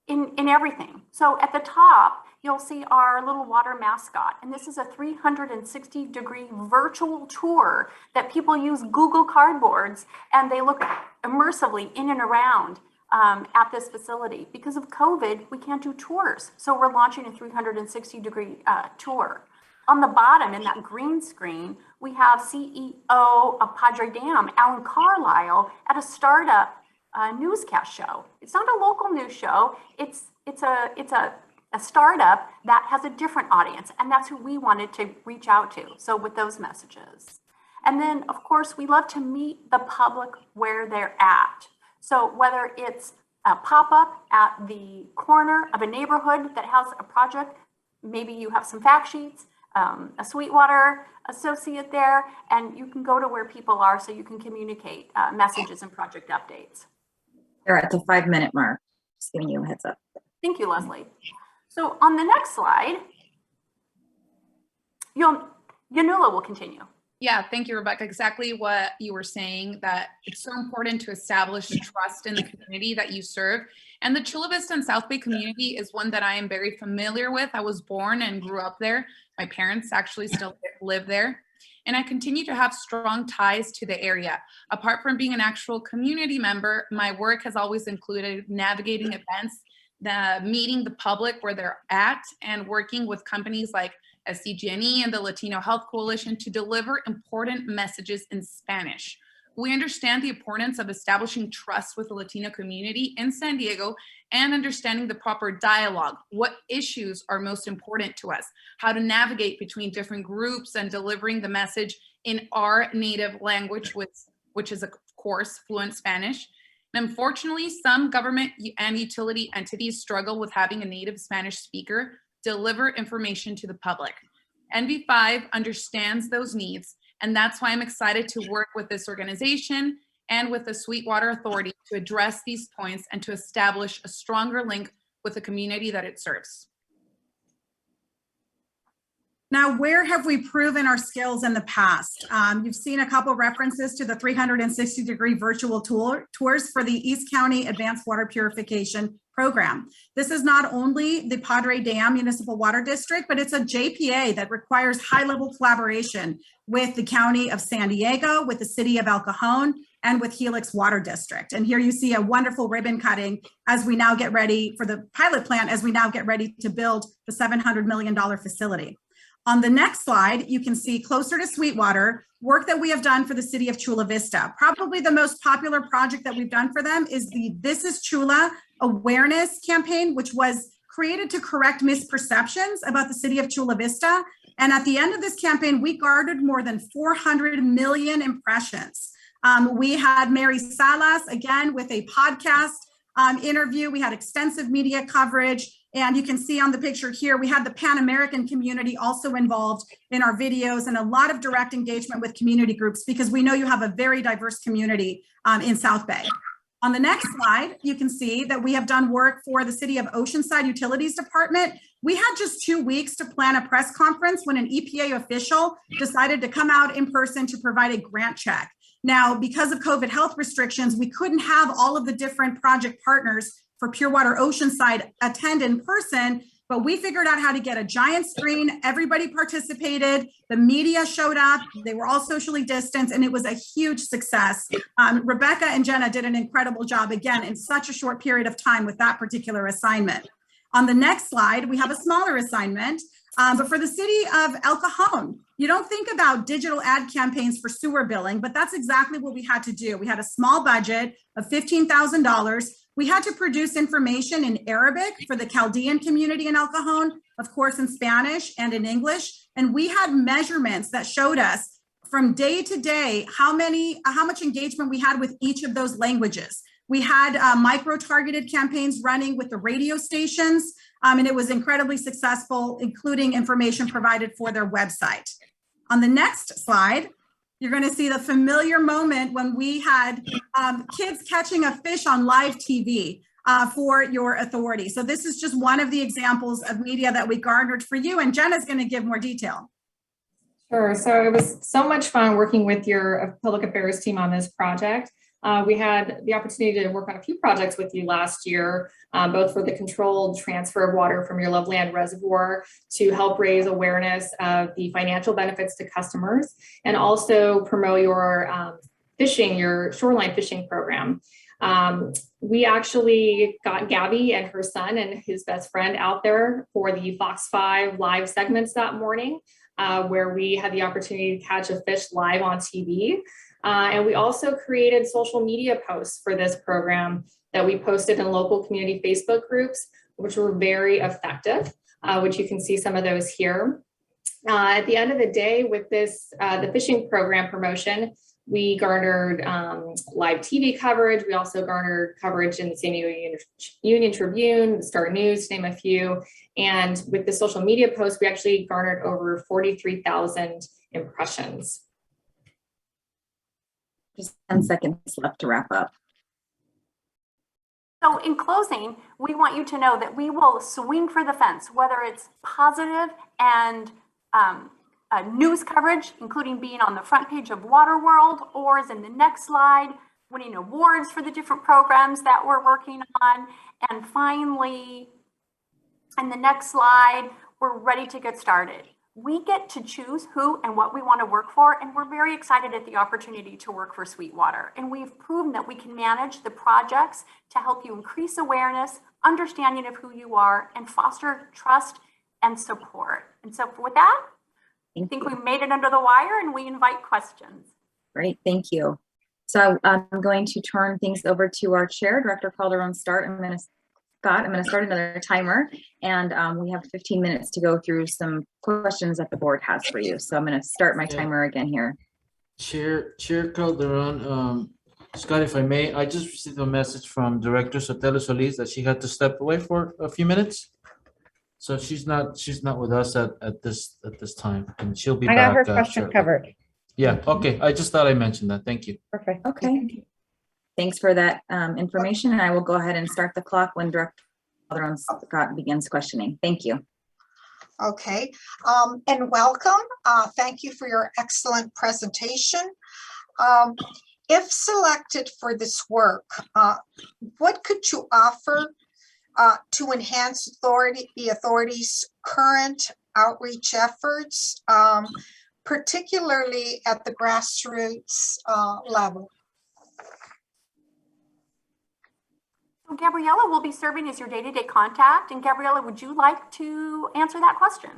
in everything. So at the top, you'll see our little water mascot. And this is a 360-degree virtual tour that people use Google Cardboards and they look immersively in and around at this facility. Because of COVID, we can't do tours. So we're launching a 360-degree tour. On the bottom in that green screen, we have CEO of Padre Dam, Alan Carlisle, at a startup newscast show. It's not a local news show. It's a startup that has a different audience, and that's who we wanted to reach out to. So with those messages. And then, of course, we love to meet the public where they're at. So whether it's a pop-up at the corner of a neighborhood that has a project, maybe you have some fact sheets, a Sweetwater associate there, and you can go to where people are so you can communicate messages and project updates. They're at the 5-minute mark. Just giving you a heads up. Thank you, Leslie. So on the next slide, Yanula will continue. Yeah, thank you, Rebecca. Exactly what you were saying, that it's so important to establish trust in the community that you serve. And the Chula Vista and South Bay community is one that I am very familiar with. I was born and grew up there. My parents actually still live there. And I continue to have strong ties to the area. Apart from being an actual community member, my work has always included navigating events, meeting the public where they're at, and working with companies like SCGNE and the Latino Health Coalition to deliver important messages in Spanish. We understand the importance of establishing trust with the Latino community in San Diego and understanding the proper dialogue, what issues are most important to us, how to navigate between different groups, and delivering the message in our native language, which is, of course, fluent Spanish. And unfortunately, some government and utility entities struggle with having a native Spanish speaker deliver information to the public. NV5 understands those needs, and that's why I'm excited to work with this organization and with the Sweetwater Authority to address these points and to establish a stronger link with the community that it serves. Now, where have we proven our skills in the past? You've seen a couple references to the 360-degree virtual tours for the East County Advanced Water Purification Program. This is not only the Padre Dam Municipal Water District, but it's a JPA that requires high-level collaboration with the County of San Diego, with the City of El Cajon, and with Helix Water District. And here you see a wonderful ribbon cutting as we now get ready for the pilot plant, as we now get ready to build the $700 million facility. On the next slide, you can see closer to Sweetwater, work that we have done for the city of Chula Vista. Probably the most popular project that we've done for them is the This is Chula awareness campaign, which was created to correct misperceptions about the city of Chula Vista. And at the end of this campaign, we garnered more than 400 million impressions. We had Mary Salas, again, with a podcast interview. We had extensive media coverage. And you can see on the picture here, we had the Pan American community also involved in our videos and a lot of direct engagement with community groups because we know you have a very diverse community in South Bay. On the next slide, you can see that we have done work for the City of Oceanside Utilities Department. We had just 2 weeks to plan a press conference when an EPA official decided to come out in person to provide a grant check. Now, because of COVID health restrictions, we couldn't have all of the different project partners for Pure Water Oceanside attend in person, but we figured out how to get a giant screen. Everybody participated. The media showed up. They were all socially distanced, and it was a huge success. Rebecca and Jenna did an incredible job, again, in such a short period of time with that particular assignment. On the next slide, we have a smaller assignment, but for the city of El Cajon. You don't think about digital ad campaigns for sewer billing, but that's exactly what we had to do. We had a small budget of $15,000. We had to produce information in Arabic for the Chaldean community in El Cajon, of course, in Spanish and in English. And we had measurements that showed us from day to day how much engagement we had with each of those languages. We had micro-targeted campaigns running with the radio stations, and it was incredibly successful, including information provided for their website. On the next slide, you're going to see the familiar moment when we had kids catching a fish on live TV for your authority. So this is just one of the examples of media that we garnered for you, and Jenna's going to give more detail. Sure. So it was so much fun working with your public affairs team on this project. We had the opportunity to work on a few projects with you last year, both for the controlled transfer of water from your Loveland Reservoir to help raise awareness of the financial benefits to customers and also promote your fishing, your shoreline fishing program. We actually got Gabby and her son and his best friend out there for the Fox 5 live segments that morning, where we had the opportunity to catch a fish live on TV. And we also created social media posts for this program that we posted in local community Facebook groups, which were very effective, which you can see some of those here. At the end of the day with this, the fishing program promotion, we garnered live TV coverage. We also garnered coverage in the San Diego Union Tribune, the Star News, to name a few. And with the social media posts, we actually garnered over 43,000 impressions. Just 10 seconds left to wrap up. So in closing, we want you to know that we will swing for the fence, whether it's positive and news coverage, including being on the front page of Water World, or as in the next slide, winning awards for the different programs that we're working on. And finally, in the next slide, we're ready to get started. We get to choose who and what we want to work for, and we're very excited at the opportunity to work for Sweetwater. And we've proven that we can manage the projects to help you increase awareness, understanding of who you are, and foster trust and support. And so with that, I think we made it under the wire, and we invite questions. Great, thank you. So I'm going to turn things over to our chair, Director Calderon Start. I'm going to start another timer, and we have 15 minutes to go through some questions that the board has for you. So I'm going to start my timer again here. Chair Calderon, Scott, if I may, I just received a message from Director Sotelo Solis that she had to step away for a few minutes. So she's not with us at this time, and she'll be back. I got her question shortly. covered. Yeah, okay. I just thought I mentioned that. Thank you. Perfect. Okay. Thanks for that information, and I will go ahead and start the clock when Director Calderon Scott begins questioning. Thank you. Okay, and welcome. Thank you for your excellent presentation. If selected for this work, what could you offer to enhance the authority's current outreach efforts, particularly at the grassroots level? Gabriella will be serving as your day-to-day contact. And Gabriella, would you like to answer that question?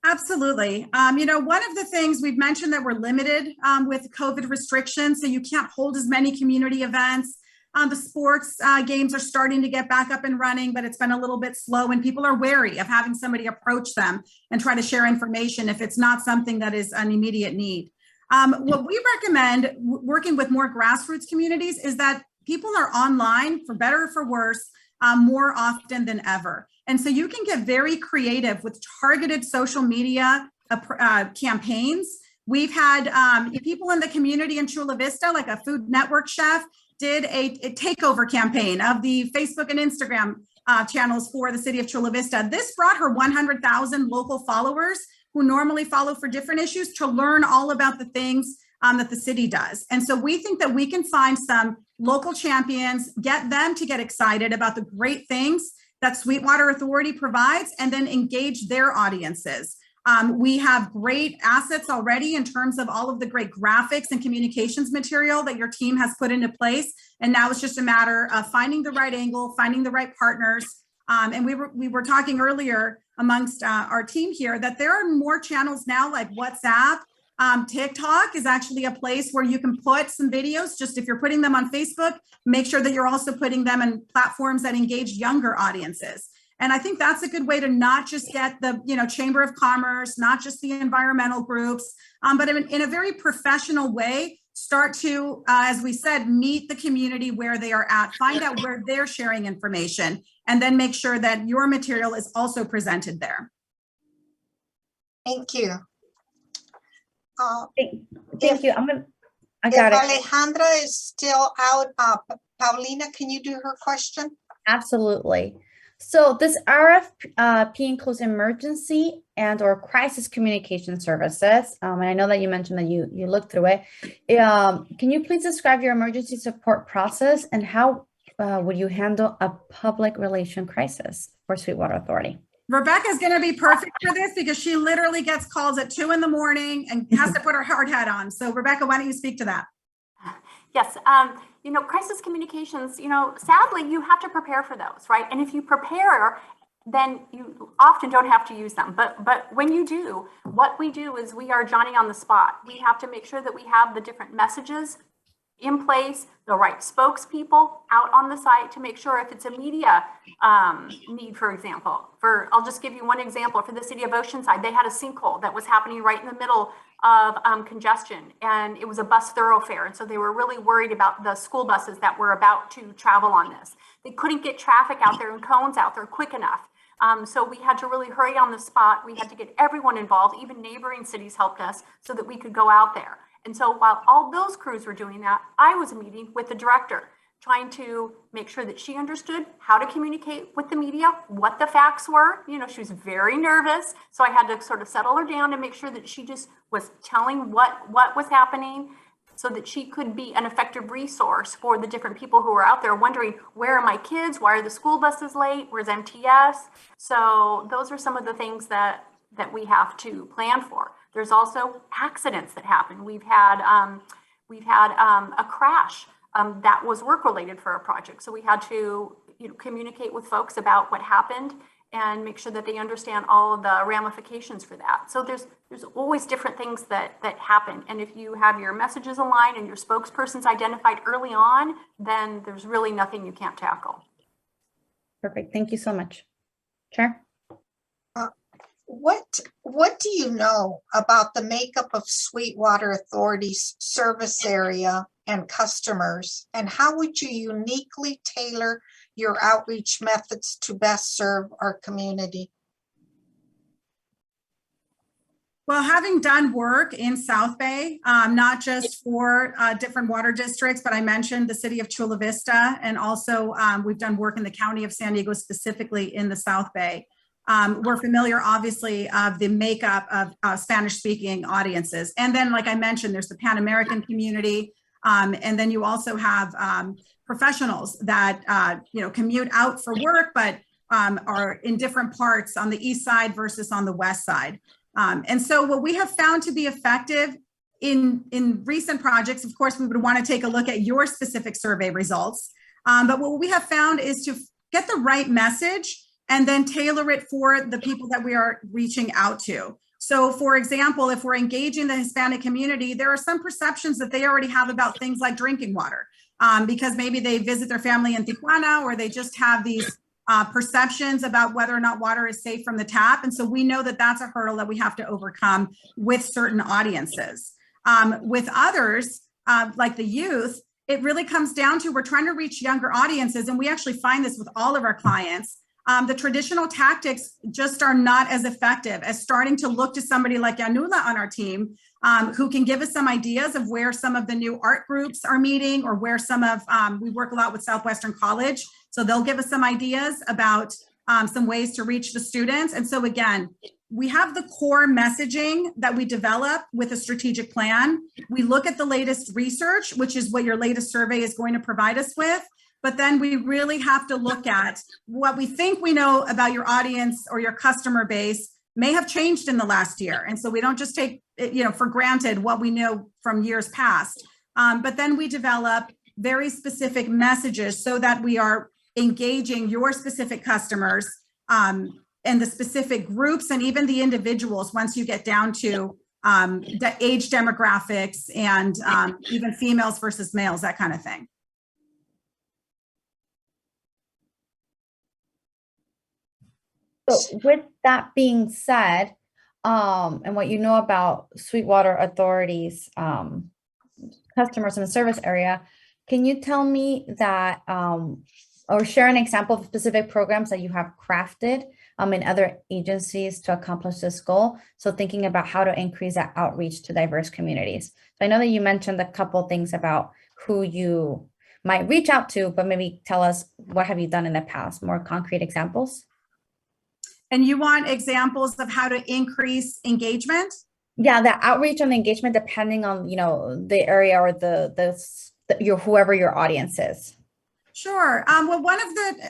Absolutely. One of the things we've mentioned that we're limited with COVID restrictions, so you can't hold as many community events. The sports games are starting to get back up and running, but it's been a little bit slow, and people are wary of having somebody approach them and try to share information if it's not something that is an immediate need. What we recommend working with more grassroots communities is that people are online, for better or for worse, more often than ever. And so you can get very creative with targeted social media campaigns. We've had people in the community in Chula Vista, like a Food Network chef, did a takeover campaign of the Facebook and Instagram channels for the city of Chula Vista. This brought her 100,000 local followers who normally follow for different issues to learn all about the things that the city does. And so we think that we can find some local champions, get them to get excited about the great things that Sweetwater Authority provides, and then engage their audiences. We have great assets already in terms of all of the great graphics and communications material that your team has put into place. And now it's just a matter of finding the right angle, finding the right partners. And we were talking earlier amongst our team here that there are more channels now like WhatsApp. TikTok is actually a place where you can put some videos. Just if you're putting them on Facebook, make sure that you're also putting them in platforms that engage younger audiences. And I think that's a good way to not just get the Chamber of Commerce, not just the environmental groups, but in a very professional way, start to, as we said, meet the community where they are at, find out where they're sharing information, and then make sure that your material is also presented there. Thank you. Thank you. I got it. Alejandra is still out. Paulina, can you do her question? Absolutely. So this RFP includes emergency and or crisis communication services. And I know that you mentioned that you looked through it. Can you please describe your emergency support process and how would you handle a public relation crisis for Sweetwater Authority? Rebecca is going to be perfect for this because she literally gets calls at 2 a.m. and has to put her hard hat on. So Rebecca, why don't you speak to that? Yes, crisis communications, sadly, you have to prepare for those, right? And if you prepare, then you often don't have to use them. But when you do, what we do is we are Johnny on the spot. We have to make sure that we have the different messages in place, the right spokespeople out on the site to make sure if it's a media need, for example. I'll just give you one example. For the city of Oceanside, they had a sinkhole that was happening right in the middle of congestion, and it was a bus thoroughfare. And so they were really worried about the school buses that were about to travel on this. They couldn't get traffic out there and cones out there quick enough. So we had to really hurry on the spot. We had to get everyone involved, even neighboring cities helped us so that we could go out there. And so while all those crews were doing that, I was meeting with the director, trying to make sure that she understood how to communicate with the media, what the facts were. She was very nervous. So I had to sort of settle her down and make sure that she just was telling what was happening so that she could be an effective resource for the different people who are out there wondering, where are my kids? Why are the school buses late? Where's MTS? So those are some of the things that we have to plan for. There's also accidents that happen. We've had a crash that was work related for a project. So we had to communicate with folks about what happened and make sure that they understand all of the ramifications for that. So there's always different things that happen. And if you have your messages aligned and your spokespersons identified early on, then there's really nothing you can't tackle. Perfect. Thank you so much. Chair? What do you know about the makeup of Sweetwater Authority's service area and customers, and how would you uniquely tailor your outreach methods to best serve our community? Well, having done work in South Bay, not just for different water districts, but I mentioned the city of Chula Vista, and also we've done work in the county of San Diego, specifically in the South Bay. We're familiar, obviously, of the makeup of Spanish-speaking audiences. And then, like I mentioned, there's the Pan-American community. And then you also have professionals that, commute out for work, but are in different parts on the east side versus on the west side. And so what we have found to be effective in recent projects, of course, we would want to take a look at your specific survey results. But what we have found is to get the right message and then tailor it for the people that we are reaching out to. So for example, if we're engaging the Hispanic community, there are some perceptions that they already have about things like drinking water, because maybe they visit their family in Tijuana, or they just have these perceptions about whether or not water is safe from the tap. And so we know that that's a hurdle that we have to overcome with certain audiences. With others, like the youth, it really comes down to, we're trying to reach younger audiences, and we actually find this with all of our clients. The traditional tactics just are not as effective as starting to look to somebody like Yanula on our team, who can give us some ideas of where some of the new art groups are meeting, or where some of, we work a lot with Southwestern College, so they'll give us some ideas about some ways to reach the students. And so again, we have the core messaging that we develop with a strategic plan. We look at the latest research, which is what your latest survey is going to provide us with. But then we really have to look at what we think we know about your audience or your customer base may have changed in the last year. And so we don't just take, for granted what we know from years past. But then we develop very specific messages so that we are engaging your specific customers, and the specific groups, and even the individuals, once you get down to the age demographics, and even females versus males, that kind of thing. So with that being said, and what you know about Sweetwater Authority's customers in the service area, can you tell me that, or share an example of specific programs that you have crafted in other agencies to accomplish this goal? So thinking about how to increase that outreach to diverse communities. So I know that you mentioned a couple of things about who you might reach out to, but maybe tell us, what have you done in the past, more concrete examples? And you want examples of how to increase engagement? Yeah, the outreach and engagement, depending on, the area or whoever your audience is. Sure. Well,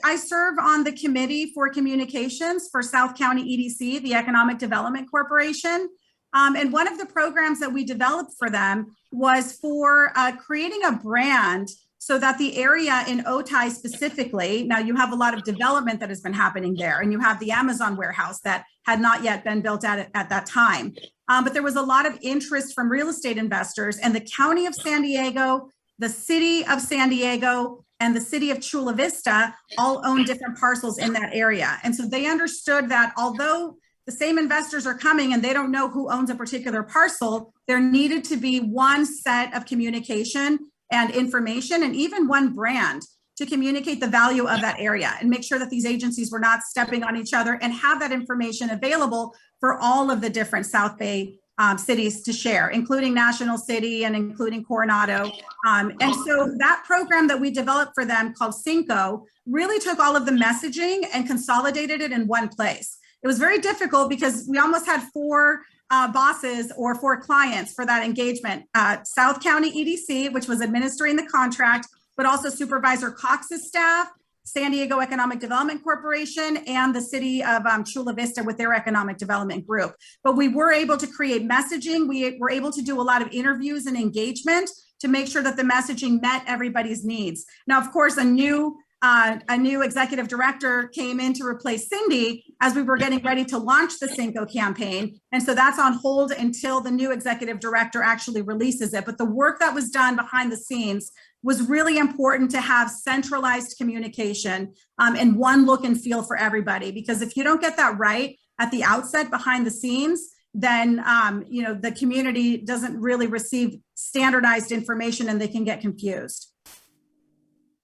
I serve on the committee for communications for South County EDC, the Economic Development Corporation. And one of the programs that we developed for them was for creating a brand so that the area in Otay specifically, now you have a lot of development that has been happening there, and you have the Amazon warehouse that had not yet been built at that time. But there was a lot of interest from real estate investors, and the County of San Diego, the City of San Diego, and the City of Chula Vista all own different parcels in that area. And so they understood that although the same investors are coming and they don't know who owns a particular parcel, there needed to be one set of communication and information, and even one brand to communicate the value of that area and make sure that these agencies were not stepping on each other, and have that information available for all of the different South Bay cities to share, including National City and including Coronado. And so that program that we developed for them, called Cinco, really took all of the messaging and consolidated it in one place. It was very difficult because we almost had four bosses or four clients for that engagement. South County EDC, which was administering the contract, but also Supervisor Cox's staff, San Diego Economic Development Corporation, and the City of Chula Vista with their economic development group. But we were able to create messaging. We were able to do a lot of interviews and engagement to make sure that the messaging met everybody's needs. Now, of course, a new executive director came in to replace Cindy as we were getting ready to launch the Cinco campaign. And so that's on hold until the new executive director actually releases it. But the work that was done behind the scenes was really important to have centralized communication and one look and feel for everybody. Because if you don't get that right at the outset behind the scenes, then the community doesn't really receive standardized information and they can get confused.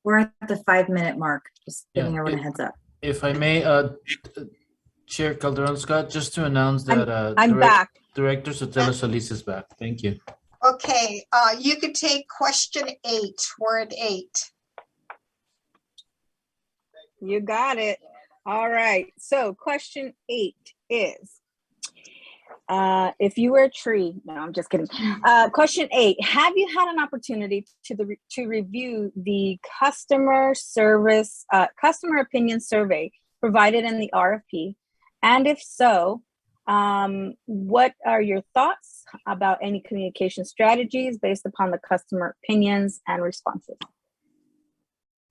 We're at the 5-minute mark, just giving everyone a heads up. If I may, Chair Calderon Scott, just to announce that I'm back. Director Sotelo Solis is back. Thank you. Okay, you could take question 8, word 8. You got it. All right. So question 8 is, if you were a tree, no, I'm just kidding. Question 8, have you had an opportunity to review the customer opinion survey provided in the RFP? And if so, what are your thoughts about any communication strategies based upon the customer opinions and responses?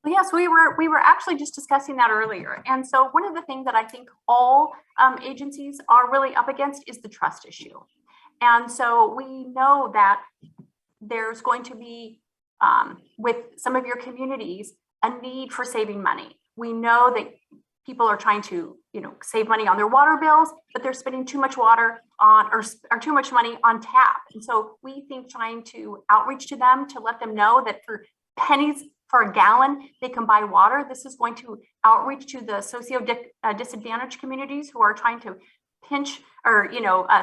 Well, yes, we were actually just discussing that earlier. And so one of the things that I think all agencies are really up against is the trust issue. And so we know that there's going to be, with some of your communities, a need for saving money. We know that people are trying to, save money on their water bills, but they're spending too much water on, or too much money on tap. And so we think trying to outreach to them to let them know that for pennies for a gallon, they can buy water. This is going to outreach to the disadvantaged communities who are trying to pinch or,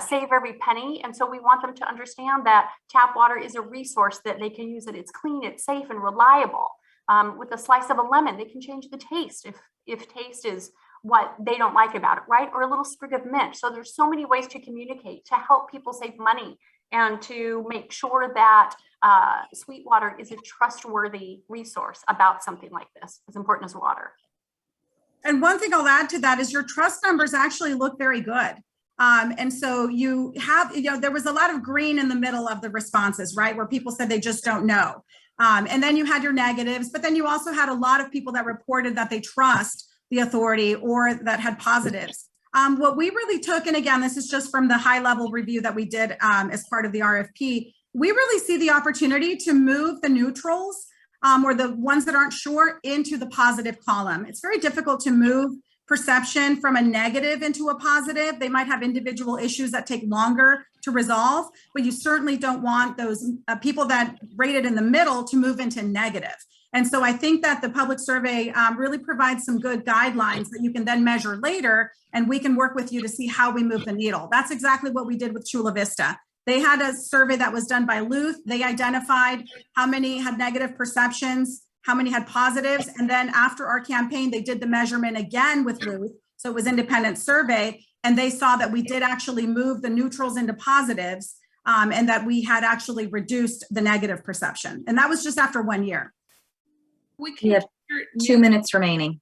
save every penny. And so we want them to understand that tap water is a resource that they can use, that it's clean, it's safe and reliable. With a slice of a lemon, they can change the taste if taste is what they don't like about it, right? Or a little sprig of mint. So there's so many ways to communicate to help people save money and to make sure that Sweetwater is a trustworthy resource about something like this, as important as water. And one thing I'll add to that is your trust numbers actually look very good. And so you have, there was a lot of green in the middle of the responses, right? Where people said they just don't know. And then you had your negatives, but then you also had a lot of people that reported that they trust the authority or that had positives. What we really took, and again, this is just from the high level review that we did as part of the RFP, we really see the opportunity to move the neutrals or the ones that aren't sure into the positive column. It's very difficult to move perception from a negative into a positive. They might have individual issues that take longer to resolve, but you certainly don't want those people that rated in the middle to move into negative. And so I think that the public survey really provides some good guidelines that you can then measure later, and we can work with you to see how we move the needle. That's exactly what we did with Chula Vista. They had a survey that was done by Luth. They identified how many had negative perceptions, how many had positives. And then after our campaign, they did the measurement again with Luth. So it was independent survey. And they saw that we did actually move the neutrals into positives and that we had actually reduced the negative perception. And that was just after 1 year. We have 2 minutes remaining.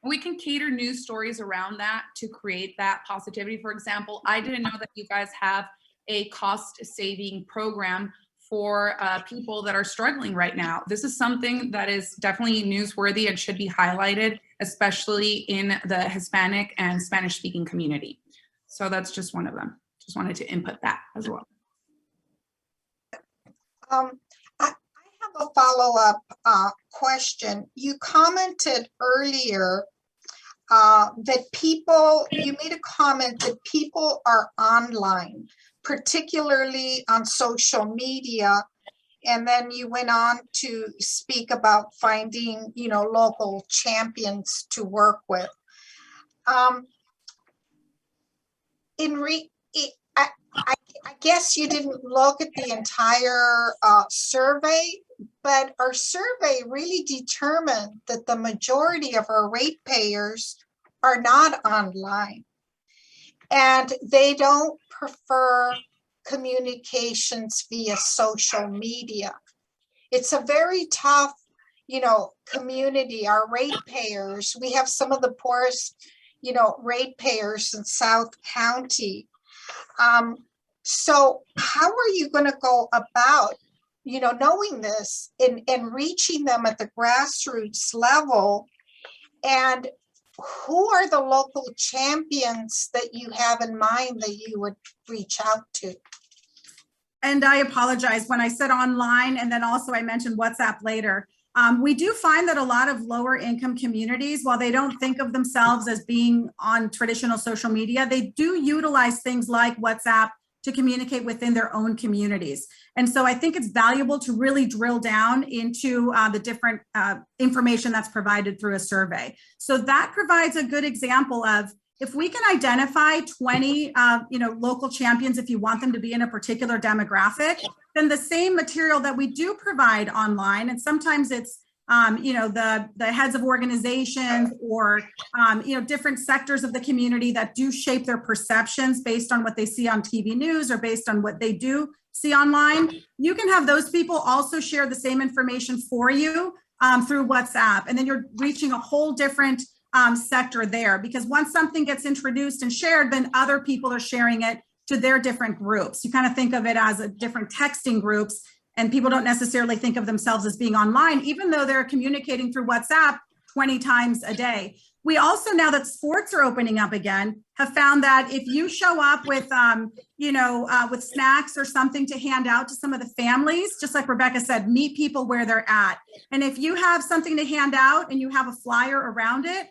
We can cater news stories around that to create that positivity. For example, I didn't know that you guys have a cost saving program for people that are struggling right now. This is something that is definitely newsworthy and should be highlighted, especially in the Hispanic and Spanish speaking community. So that's just one of them. Just wanted to input that as well. I have a follow-up question. You commented earlier that you made a comment that people are online, particularly on social media. And then you went on to speak about finding, local champions to work with. I guess you didn't look at the entire survey, but our survey really determined that the majority of our ratepayers are not online, and they don't prefer communications via social media. It's a very tough, community. Our ratepayers, we have some of the poorest, ratepayers in South County. So how are you going to go about, knowing this and reaching them at the grassroots level? And who are the local champions that you have in mind that you would reach out to? And I apologize when I said online, and then also I mentioned WhatsApp later. We do find that a lot of lower income communities, while they don't think of themselves as being on traditional social media, they do utilize things like WhatsApp to communicate within their own communities. And so I think it's valuable to really drill down into the different information that's provided through a survey. So that provides a good example of, if we can identify 20 local champions, if you want them to be in a particular demographic, then the same material that we do provide online, and sometimes it's the heads of organizations or different sectors of the community that do shape their perceptions based on what they see on TV news or based on what they do see online. You can have those people also share the same information for you through WhatsApp, and then you're reaching a whole different sector there, because once something gets introduced and shared, then other people are sharing it to their different groups. You kind of think of it as a different texting groups, and people don't necessarily think of themselves as being online, even though they're communicating through WhatsApp 20 times a day. We also, now that sports are opening up again, have found that if you show up with, with snacks or something to hand out to some of the families, just like Rebecca said, meet people where they're at. And if you have something to hand out and you have a flyer around it,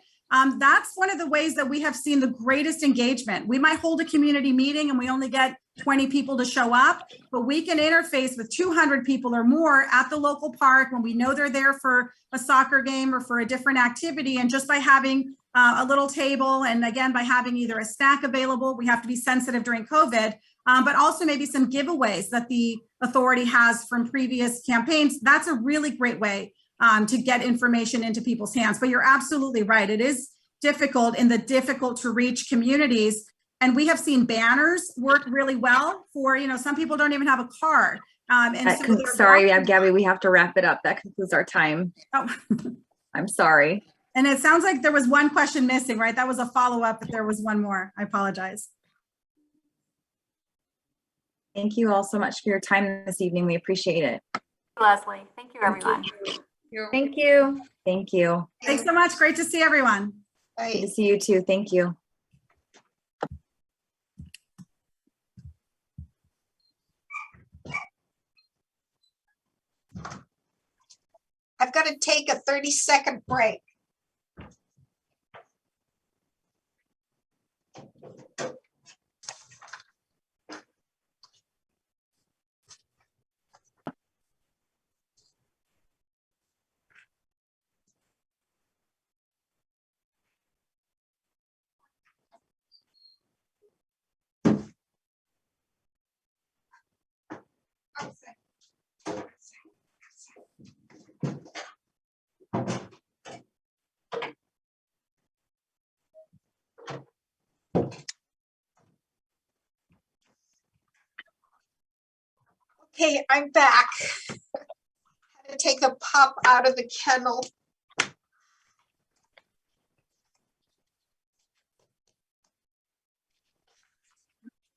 that's one of the ways that we have seen the greatest engagement. We might hold a community meeting and we only get 20 people to show up, but we can interface with 200 people or more at the local park when we know they're there for a soccer game or for a different activity. And just by having a little table, and again, by having either a snack available, we have to be sensitive during COVID, but also maybe some giveaways that the authority has from previous campaigns. That's a really great way to get information into people's hands. But you're absolutely right. It is difficult in the difficult to reach communities. And we have seen banners work really well for, some people don't even have a car. Sorry, Gabby, we have to wrap it up. That concludes our time. Oh. I'm sorry. And it sounds like there was one question missing, right? That was a follow-up, but there was one more. I apologize. Thank you all so much for your time this evening. We appreciate it. Leslie, thank you, everyone. Thank you. Thank you. Thanks so much. Great to see everyone. Good to see you too. Thank you. I've got to take a 30-second break. Okay, I'm back. Had to take the pup out of the kennel.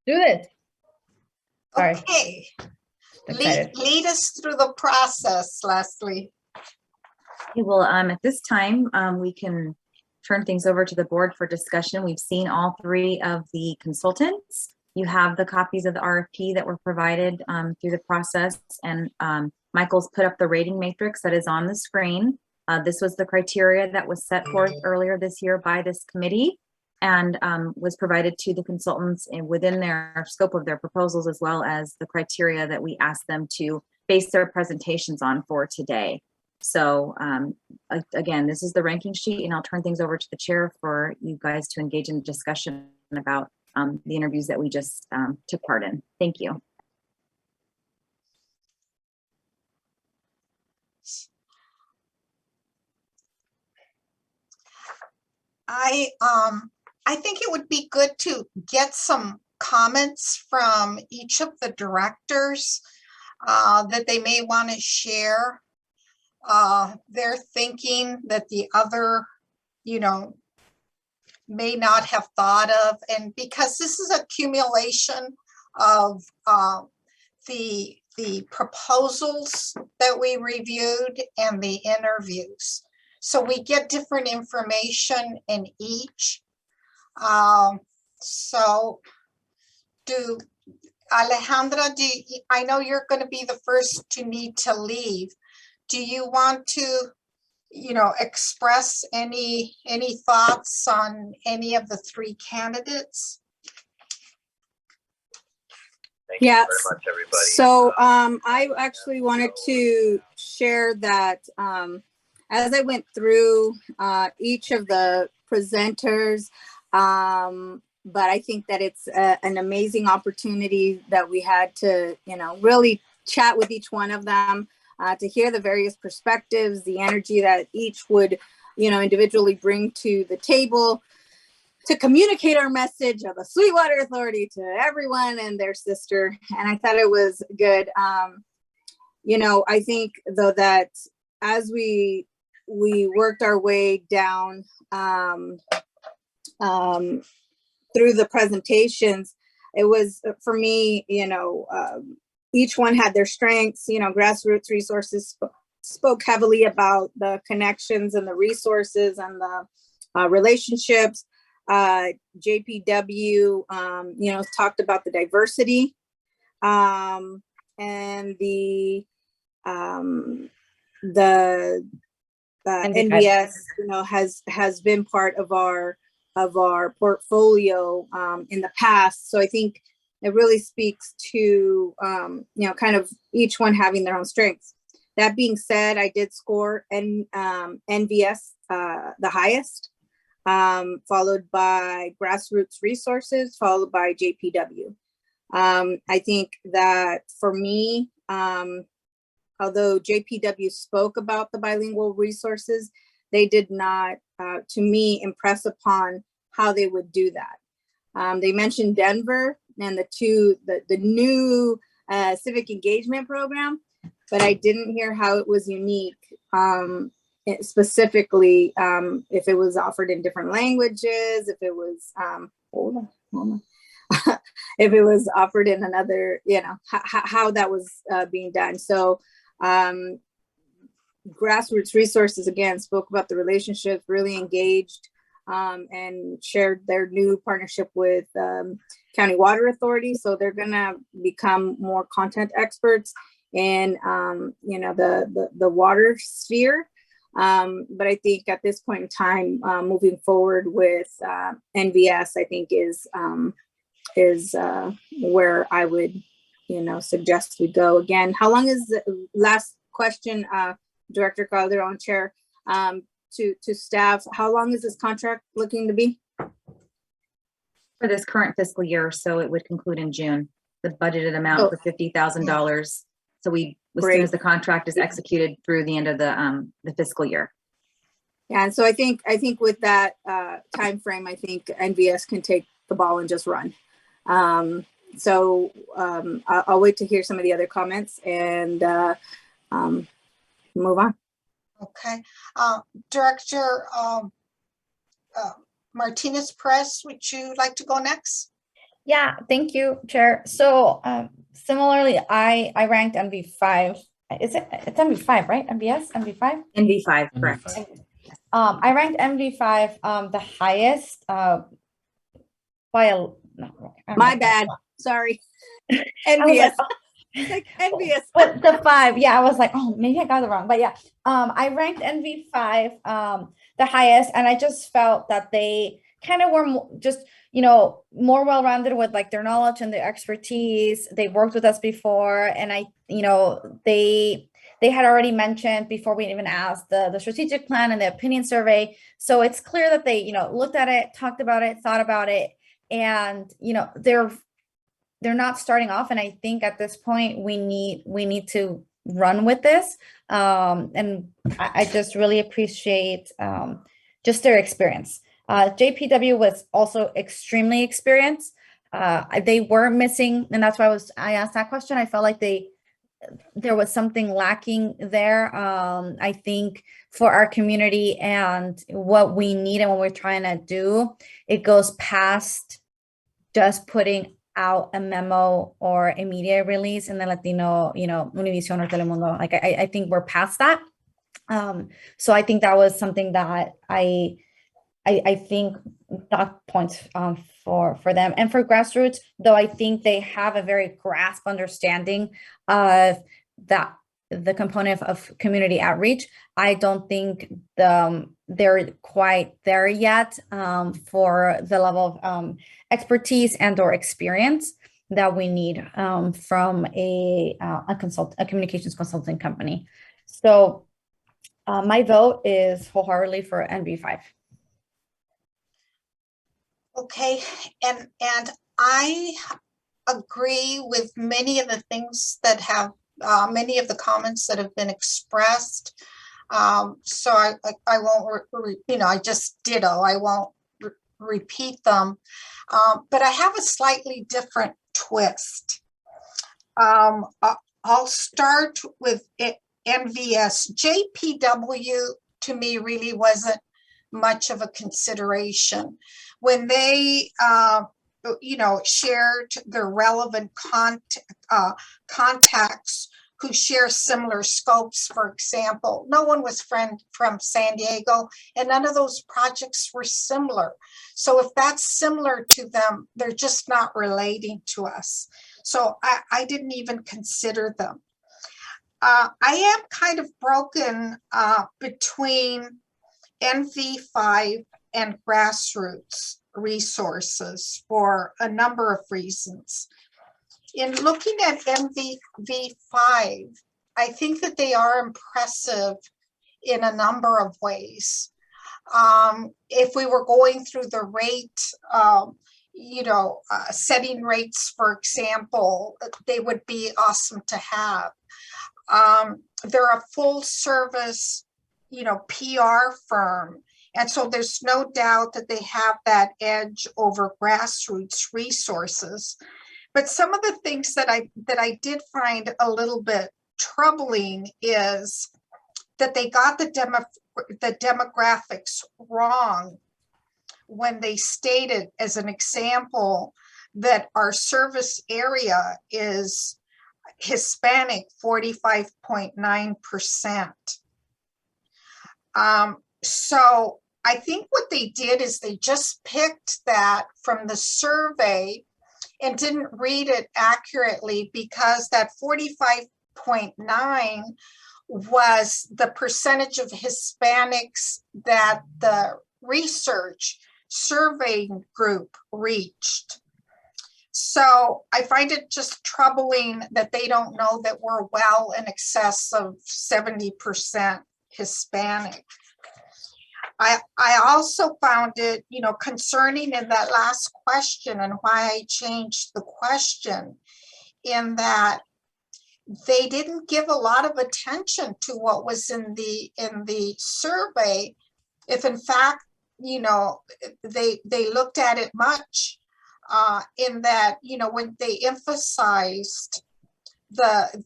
Do this. Sorry. Okay. Lead us through the process, Leslie. Okay, well, at this time, we can turn things over to the board for discussion. We've seen all three of the consultants. You have the copies of the RFP that were provided through the process, and Michael's put up the rating matrix that is on the screen. This was the criteria that was set forth earlier this year by this committee, and was provided to the consultants and within their scope of their proposals, as well as the criteria that we asked them to base their presentations on for today. So again, this is the ranking sheet, and I'll turn things over to the chair for you guys to engage in discussion about the interviews that we just took part in. Thank you. I think it would be good to get some comments from each of the directors that they may want to share their thinking that the other, may not have thought of. And because this is accumulation of the proposals that we reviewed and the interviews. So we get different information in each. So Alejandra, I know you're going to be the first to need to leave. Do you want to, express any thoughts on any of the three candidates? Yes. So I actually wanted to share that as I went through each of the presenters, but I think that it's an amazing opportunity that we had to, really chat with each one of them, to hear the various perspectives, the energy that each would, individually bring to the table, to communicate our message of the Sweetwater Authority to everyone and their sister. And I thought it was good. I think though that as we worked our way down through the presentations, it was for me, each one had their strengths. You know, Grassroots Resources spoke heavily about the connections and the resources and the relationships. JPW, you know, talked about the diversity, and the NVS, you know, has been part of our portfolio in the past. So I think it really speaks to you know, kind of each one having their own strengths. That being said, I did score NVS the highest, followed by Grassroots Resources, followed by JPW. I think that for me, although JPW spoke about the bilingual resources, they did not, to me, impress upon how they would do that. They mentioned Denver and the new civic engagement program, but I didn't hear how it was unique, specifically if it was offered in different languages, if it was, hold on. If it was offered in another, you know, how that was being done. So Grassroots Resources, again, spoke about the relationship, really engaged, and shared their new partnership with County Water Authority. So they're gonna become more content experts in, you know, the water sphere. But I think at this point in time, moving forward with NVS, I think is where I would, you know, suggest we go. Again, how long is the last question, Director Calderon, Chair, to staff, how long is this contract looking to be? For this current fiscal year, so it would conclude in June. The budgeted amount for $50,000. So as soon as the contract is executed through the end of the fiscal year. Yeah, and so I think with that time frame, I think NVS can take the ball and just run. So I'll wait to hear some of the other comments and move on. Okay, Director Martinez Perez, would you like to go next? Yeah, thank you, Chair. So similarly, I ranked NV5. It's NV5, right? NVS, NV5? NV5, correct. I ranked NV5 the highest by a, no, my bad, sorry. NVS. Like envious. But the 5, yeah, I was like, oh, maybe I got it wrong. But yeah, I ranked NV5 the highest, and I just felt that they kind of were just, you know, more well-rounded with like their knowledge and their expertise. They worked with us before, and you know, they had already mentioned before we even asked the strategic plan and the opinion survey. So it's clear that they, you know, looked at it, talked about it, thought about it, and you know, they're not starting off. And I think at this point we need to run with this. And I just really appreciate just their experience. JPW was also extremely experienced. They were missing, and that's why I asked that question. I felt like there was something lacking there. I think for our community and what we need and what we're trying to do, it goes past just putting out a memo or a media release in the Latino, you know, Univision or Telemundo. Like I think we're past that. So I think that was something that I think got points for them. And for Grassroots, though, I think they have a very grasp understanding of that, the component of community outreach. I don't think they're quite there yet for the level of expertise and or experience that we need from a communications consulting company. So my vote is wholeheartedly for NV5. Okay, and I agree with many of the things that have many of the comments that have been expressed. So I won't, you know, I just ditto. I won't repeat them. But I have a slightly different twist. I'll start with NVS. JPW to me really wasn't much of a consideration. When they shared their relevant contacts who share similar scopes. For example, no one was from San Diego, and none of those projects were similar. So if that's similar to them, they're just not relating to us. So I didn't even consider them. I am kind of broken between NV5 and Grassroots Resources for a number of reasons. In looking at NV5, I think that they are impressive in a number of ways. If we were going through the rate, setting rates, for example, they would be awesome to have. They're a full service, PR firm. And so there's no doubt that they have that edge over Grassroots Resources. But some of the things that I did find a little bit troubling is that they got the demographics wrong when they stated, as an example, that our service area is Hispanic 45.9%. So I think what they did is they just picked that from the survey and didn't read it accurately, because that 45.9 was the percentage of Hispanics that the research surveying group reached. So I find it just troubling that they don't know that we're well in excess of 70% Hispanic. I also found it, concerning in that last question, and why I changed the question, in that they didn't give a lot of attention to what was in the survey. If in fact, they looked at it much, in that, when they emphasized that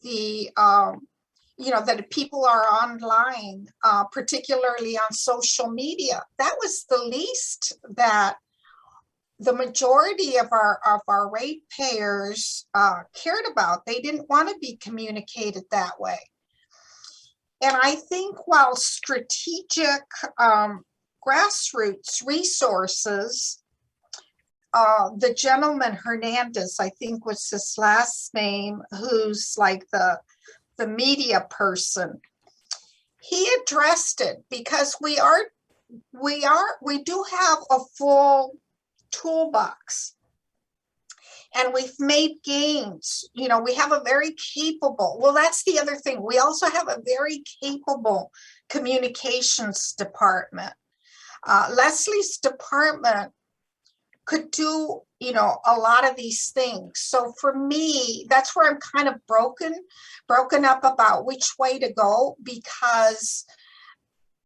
people are online, particularly on social media. That was the least that the majority of our ratepayers cared about. They didn't want to be communicated that way. And I think while strategic Grassroots Resources, the gentleman Hernandez, I think was his last name, who's like the media person, he addressed it, because we do have a full toolbox, and we've made gains. We have a very capable, well, that's the other thing, we also have a very capable communications department. Leslie's department could do, a lot of these things. So for me, that's where I'm kind of broken up about which way to go, because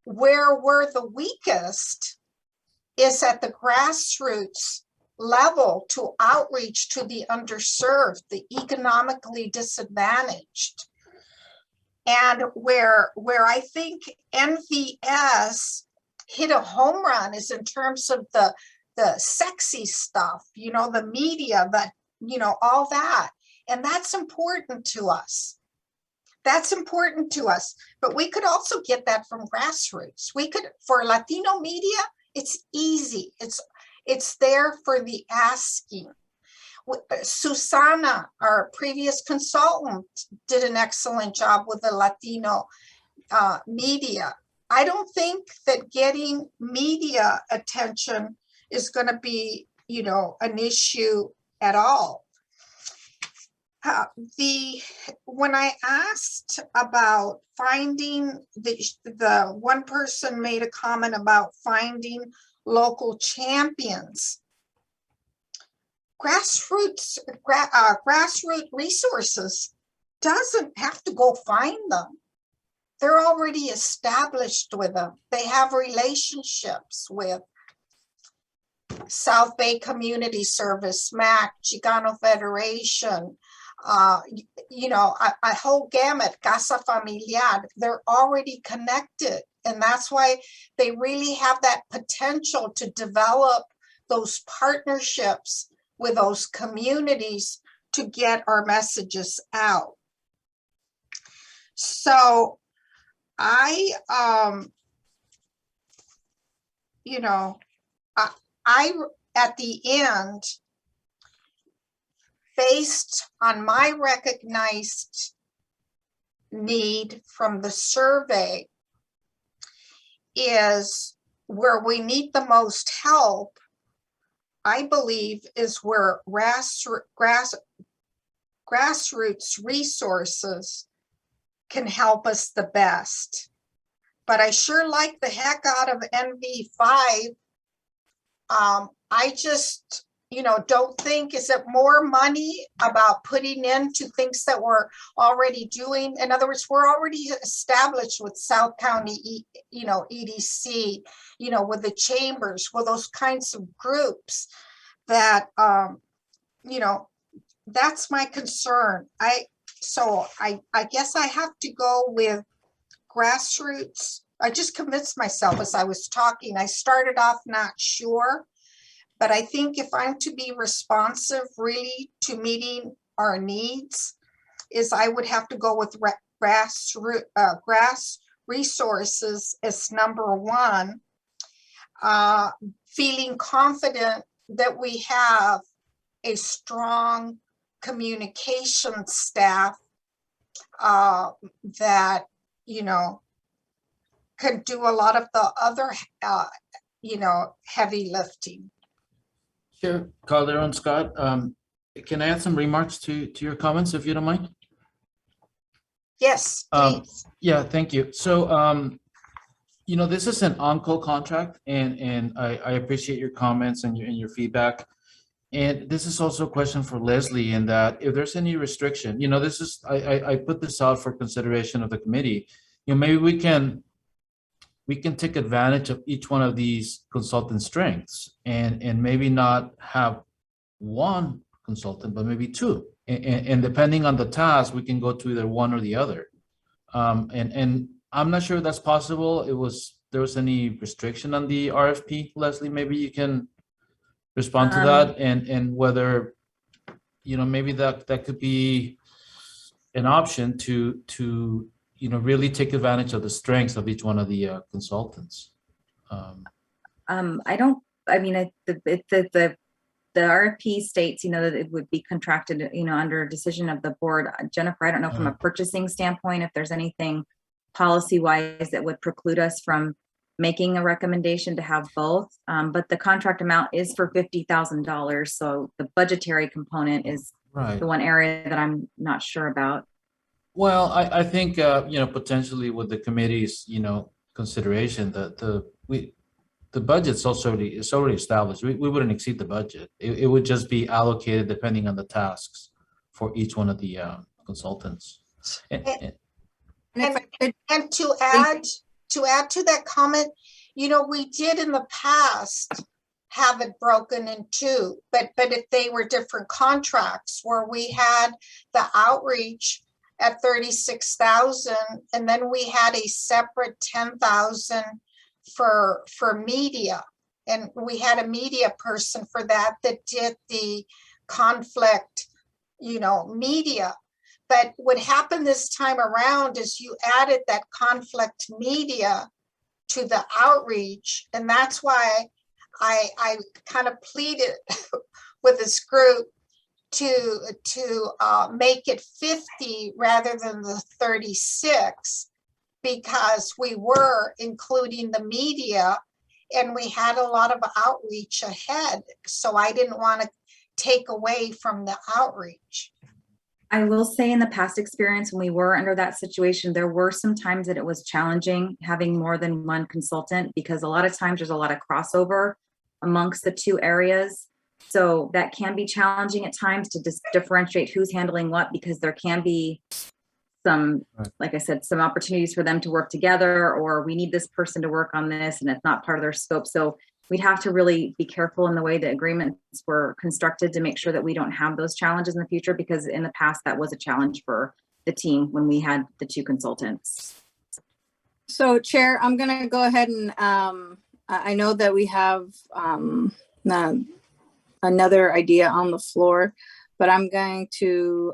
where we're the weakest is at the grassroots level to outreach to the underserved, the economically disadvantaged. And where I think NVS hit a home run is in terms of the sexy stuff, the media, all that. And that's important to us. That's important to us. But we could also get that from Grassroots. We could, for Latino media, it's easy. It's there for the asking. Susana, our previous consultant, did an excellent job with the Latino media. I don't think that getting media attention is going to be, an issue at all. When I asked about finding the one person made a comment about finding local champions. Grassroots Resources doesn't have to go find them. They're already established with them. They have relationships with South Bay Community Service, MAC, Chicano Federation, a whole gamut, Casa Familiar. They're already connected. And that's why they really have that potential to develop those partnerships with those communities to get our messages out. So I at the end, based on my recognized need from the survey, is where we need the most help, I believe, is where grassroots resources can help us the best. But I sure like the heck out of NV5. I just, don't think, is it more money about putting into things that we're already doing? In other words, we're already established with South County, EDC, with the chambers, with those kinds of groups that, that's my concern. So I guess I have to go with grassroots. I just convinced myself as I was talking. I started off not sure, but I think if I'm to be responsive really to meeting our needs, is I would have to go with grass resources as number one, feeling confident that we have a strong communication staff that, can do a lot of the other, heavy lifting. Chair Calderon Scott, can I add some remarks to your comments, if you don't mind? Yes, please. Yeah, thank you. So, this is an on-call contract, and I appreciate your comments and your feedback. And this is also a question for Leslie, in that if there's any restriction, this is, I put this out for consideration of the committee. Maybe we can take advantage of each one of these consultant strengths, and maybe not have one consultant, but maybe two. And depending on the task, we can go to either one or the other. And I'm not sure if that's possible. There was any restriction on the RFP, Leslie? Maybe you can respond to that, and whether, maybe that could be an option to really take advantage of the strengths of each one of the consultants. The RFP states, that it would be contracted, under a decision of the board. Jennifer, I don't know from a purchasing standpoint, if there's anything policy wise that would preclude us from making a recommendation to have both. But the contract amount is for $50,000. So the budgetary component is right. The one area that I'm not sure about. Well, I think, potentially with the committee's, consideration, that the budget's already established. We wouldn't exceed the budget. It would just be allocated depending on the tasks for each one of the consultants. And to add to that comment, we did in the past have it broken in two, but if they were different contracts where we had the outreach at 36,000, and then we had a separate 10,000 for media, and we had a media person for that did the conflict, media. But what happened this time around is you added that conflict media to the outreach, and that's why I kind of pleaded with this group to make it 50 rather than the 36, because we were including the media and we had a lot of outreach ahead. So I didn't want to take away from the outreach. I will say, in the past experience, when we were under that situation, there were some times that it was challenging having more than one consultant, because a lot of times there's a lot of crossover amongst the two areas. So that can be challenging at times to just differentiate who's handling what, because there can be some, like I said, some opportunities for them to work together, or we need this person to work on this and it's not part of their scope. So we'd have to really be careful in the way the agreements were constructed to make sure that we don't have those challenges in the future, because in the past that was a challenge for the team when we had the two consultants. So Chair, I'm going to go ahead and I know that we have another idea on the floor, but I'm going to,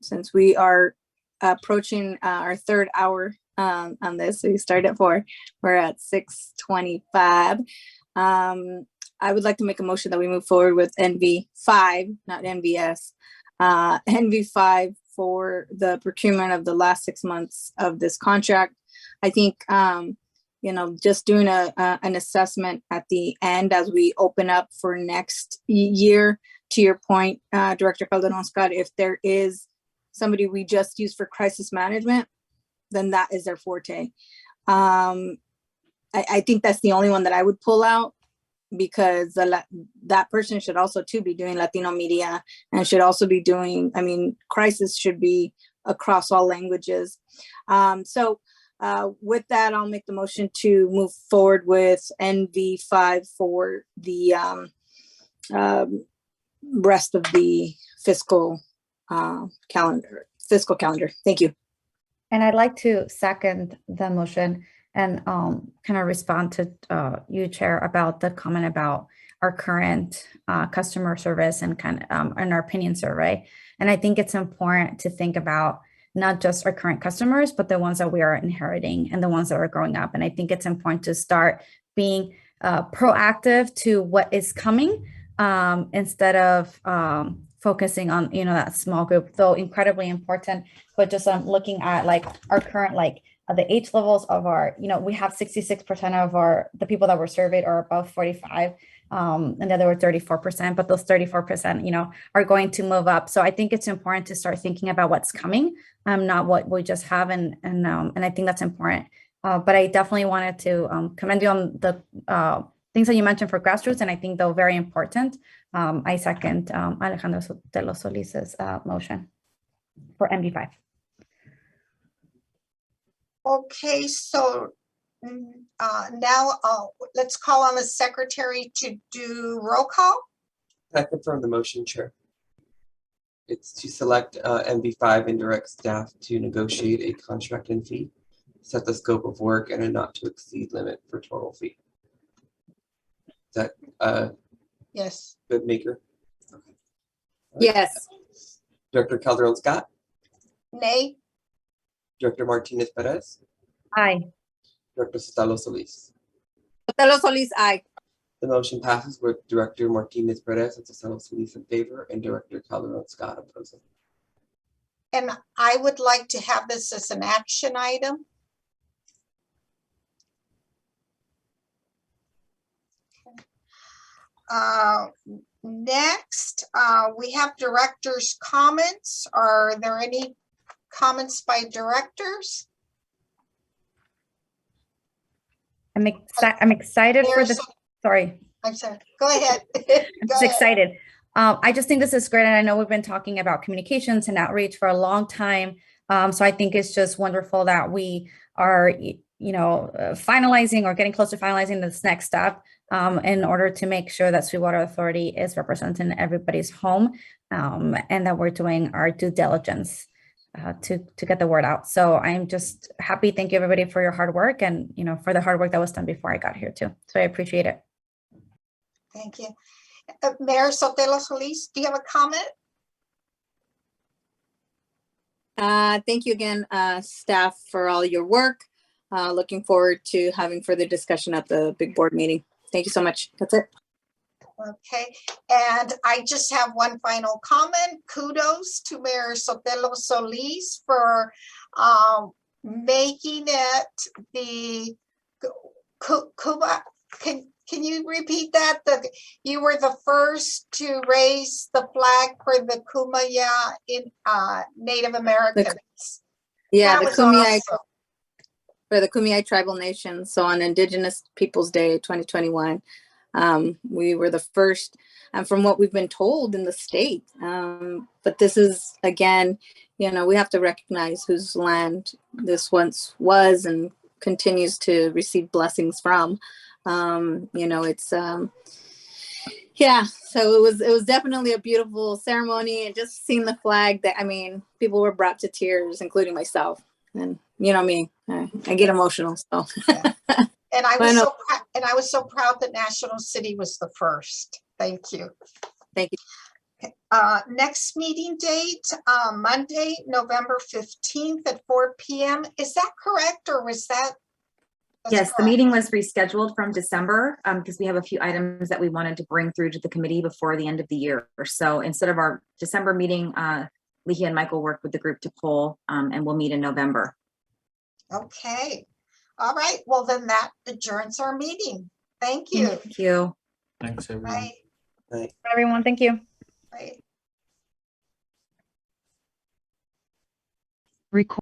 since we are approaching our third hour on this, we started at 4, we're at 6:25. I would like to make a motion that we move forward with NV5, not NVS, NV5 for the procurement of the last 6 months of this contract. I think, just doing an assessment at the end as we open up for next year, to your point, Director Calderon-Scott, if there is somebody we just use for crisis management, then that is their forte. I think that's the only one that I would pull out, because that person should also too be doing Latino media and should also be doing, crisis should be across all languages. With that, I'll make the motion to move forward with NV5 for the rest of the fiscal calendar. Thank you. And I'd like to second the motion and kind of respond to you, Chair, about the comment about our current customer service and and our opinion survey. And I think it's important to think about not just our current customers, but the ones that we are inheriting and the ones that are growing up. And I think it's important to start being proactive to what is coming instead of focusing on, that small group, though incredibly important, but just looking at our current, the age levels of our, we have 66% of the people that were surveyed are above 45, and the other were 34%, but those 34%, are going to move up. So I think it's important to start thinking about what's coming, not what we just have. And I think that's important. But I definitely wanted to commend you on the things that you mentioned for grassroots. And I think they're very important. I second Alejandro Sotelo Solis's motion for MD5. Okay, so now let's call on the secretary to do roll call. I confirm the motion, Chair. It's to select MV5 and direct staff to negotiate a contract and fee, set the scope of work, and a not to exceed limit for total fee. Is that yes. Good, Maker? Okay. Yes. Director Calderon-Scott? Nay. Director Martinez Perez? Aye. Director Sotelo Solis? Sotelo Solis, aye. The motion passes with Director Martinez Perez and Sotelo Solis in favor and Director Calderon-Scott opposing. And I would like to have this as an action item. Next, we have directors' comments. Are there any comments by directors? I'm excited for the, sorry. I'm sorry, go ahead. I'm just excited. I just think this is great. And I know we've been talking about communications and outreach for a long time. So I think it's just wonderful that we are, finalizing or getting close to finalizing this next step in order to make sure that Sweetwater Authority is representing everybody's home and that we're doing our due diligence to get the word out. So I'm just happy. Thank you everybody for your hard work and, for the hard work that was done before I got here too. So I appreciate it. Thank you. Mayor Sotelo Solis, do you have a comment? Thank you again, staff, for all your work. Looking forward to having further discussion at the big board meeting. Thank you so much. That's it. Okay, and I just have one final comment. Kudos to Mayor Sotelo Solis for making it the Cuba. Can you repeat that? You were the first to raise the flag for the Kumeyaay in Native Americans. Yeah, that the was Kumeyaay, awesome. For the Kumeyaay Tribal Nation. So on Indigenous Peoples Day 2021, we were the first, and from what we've been told in the state. But this is, again, we have to recognize whose land this once was and continues to receive blessings from. Yeah, so it was definitely a beautiful ceremony, and just seeing the flag, that, people were brought to tears, including myself. And me, I get emotional. So and I was so proud that National City was the first. Thank you. Thank you. Next meeting date, Monday, November 15th at 4 p.m. Is that correct, or was that? Yes, the meeting was rescheduled from December because we have a few items that we wanted to bring through to the committee before the end of the year. So instead of our December meeting, Leah and Michael worked with the group to pull, and we'll meet in November. Okay. All right. Well, then that adjourns our meeting. Thank you. Thank you. Thanks, everyone. Bye. Bye. Everyone, thank you. Bye. Record.